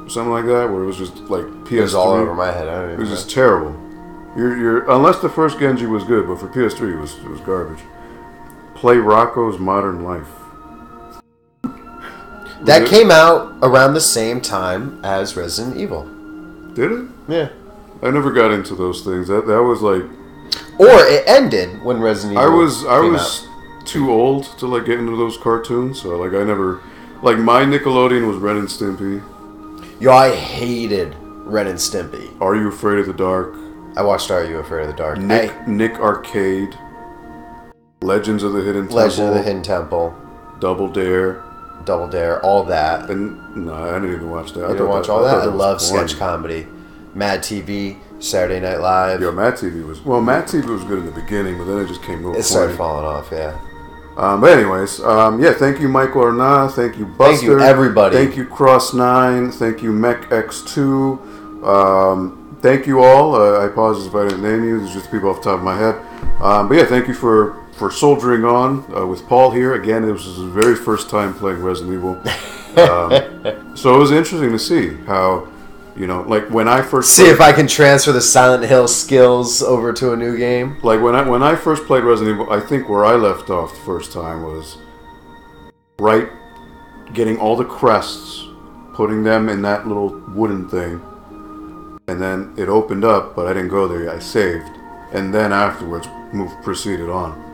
Or something like that, where it was just like PS3. It was all over my head. I don't even It was know. just terrible. You're unless the first Genji was good, but for PS3 it was garbage. Play Rocco's Modern Life. That came out around the same time as Resident Evil. Did it? Yeah. I never got into those things. That was like. Or it ended when Resident Evil I came was out. too old to like get into those cartoons, so like I never like my Nickelodeon was Ren and Stimpy. Yo, I hated Ren and Stimpy. Are You Afraid of the Dark? I watched Are You Afraid of the Dark? Nick Arcade. Legends of the Hidden Temple. Legend of the Hidden Temple. Double Dare. Double Dare, all that. And no, I didn't even watch that. You didn't watch all that? I was love boring. sketch comedy. Mad TV, Saturday Night Live. Yo, Mad TV was good in the beginning, but then it just came real It started corny. falling off, yeah. But anyways, yeah, thank you, Michael Arna. Thank you, Buster. Thank you, everybody. Thank you, Cross9. Thank you, MechX2. Thank you all. I apologize if I didn't name you. These are just people off the top of my head. But yeah, thank you for soldiering on with Paul here. Again, it was his very first time playing Resident Evil. So it was interesting to see how, you know, like when I first See if I can transfer the Silent Hill skills over to a new game. Like when I first played Resident Evil, I think where I left off the first time was getting all the crests, putting them in that little wooden thing, and then it opened up, but I didn't go there yet. I saved, and then afterwards proceeded on.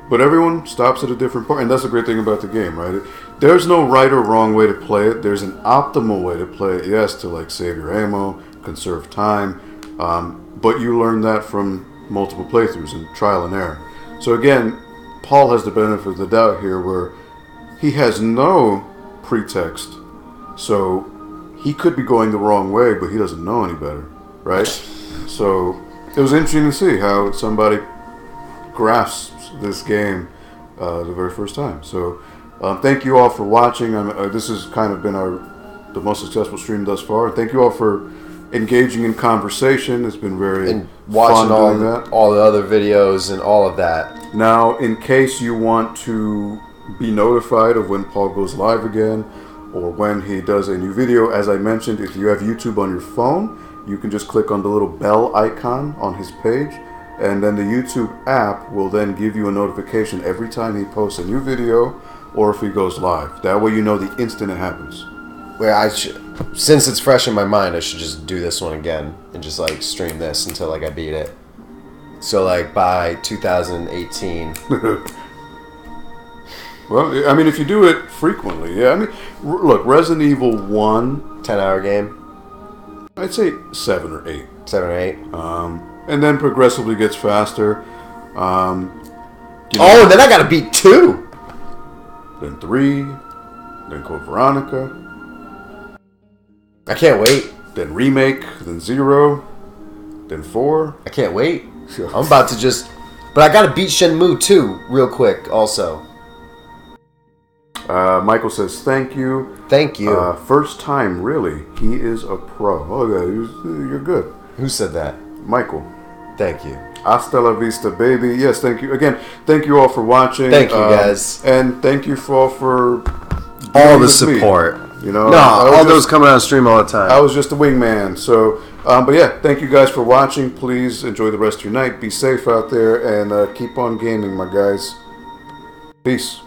But everyone stops at a different point, and that's the great thing about the game, right? There's no right or wrong way to play it. There's an optimal way to play it, yes, to like save your ammo, conserve time, but you learn that from multiple playthroughs and trial and error. So again, Paul has the benefit of the doubt here where he has no pretext, so he could be going the wrong way, but he doesn't know any better, right? So it was interesting to see how somebody grasps this game the very first time. So thank you all for watching. This has kind of been the most successful stream thus far. Thank you all for engaging in conversation. It's been very And watching fun doing that. all the other videos and all of that. Now, in case you want to be notified of when Paul goes live again or when he does a new video, as I mentioned, if you have YouTube on your phone, you can just click on the little bell icon on his page, and then the YouTube app will then give you a notification every time he posts a new video or if he goes live. That way you know the instant it happens. Where since it's fresh in my mind, I should just do this one again and just like stream this until like I beat it. So like by 2018. Well, I mean, if you do it frequently, yeah. I mean, look, Resident Evil 1, 10-hour game. I'd say 7 or 8. 7 or 8. And then progressively gets faster. And then I gotta beat 2. Then 3. Then Code Veronica. I can't wait. Then Remake. Then 0. Then 4. I can't wait. I'm about to just... But I gotta beat Shenmue 2 real quick also. Michael says, thank you. Thank you. First time, really. He is a pro. Oh, yeah, you're good. Who said that? Michael. Thank you. Hasta la vista, baby. Yes, thank you. Again, thank you all for watching. Thank you, guys. And thank you for All the support. Me. You know, no, all those coming on stream all the time. I was just a wingman. So, but yeah, thank you guys for watching. Please enjoy the rest of your night. Be safe out there and keep on gaming, my guys. Peace.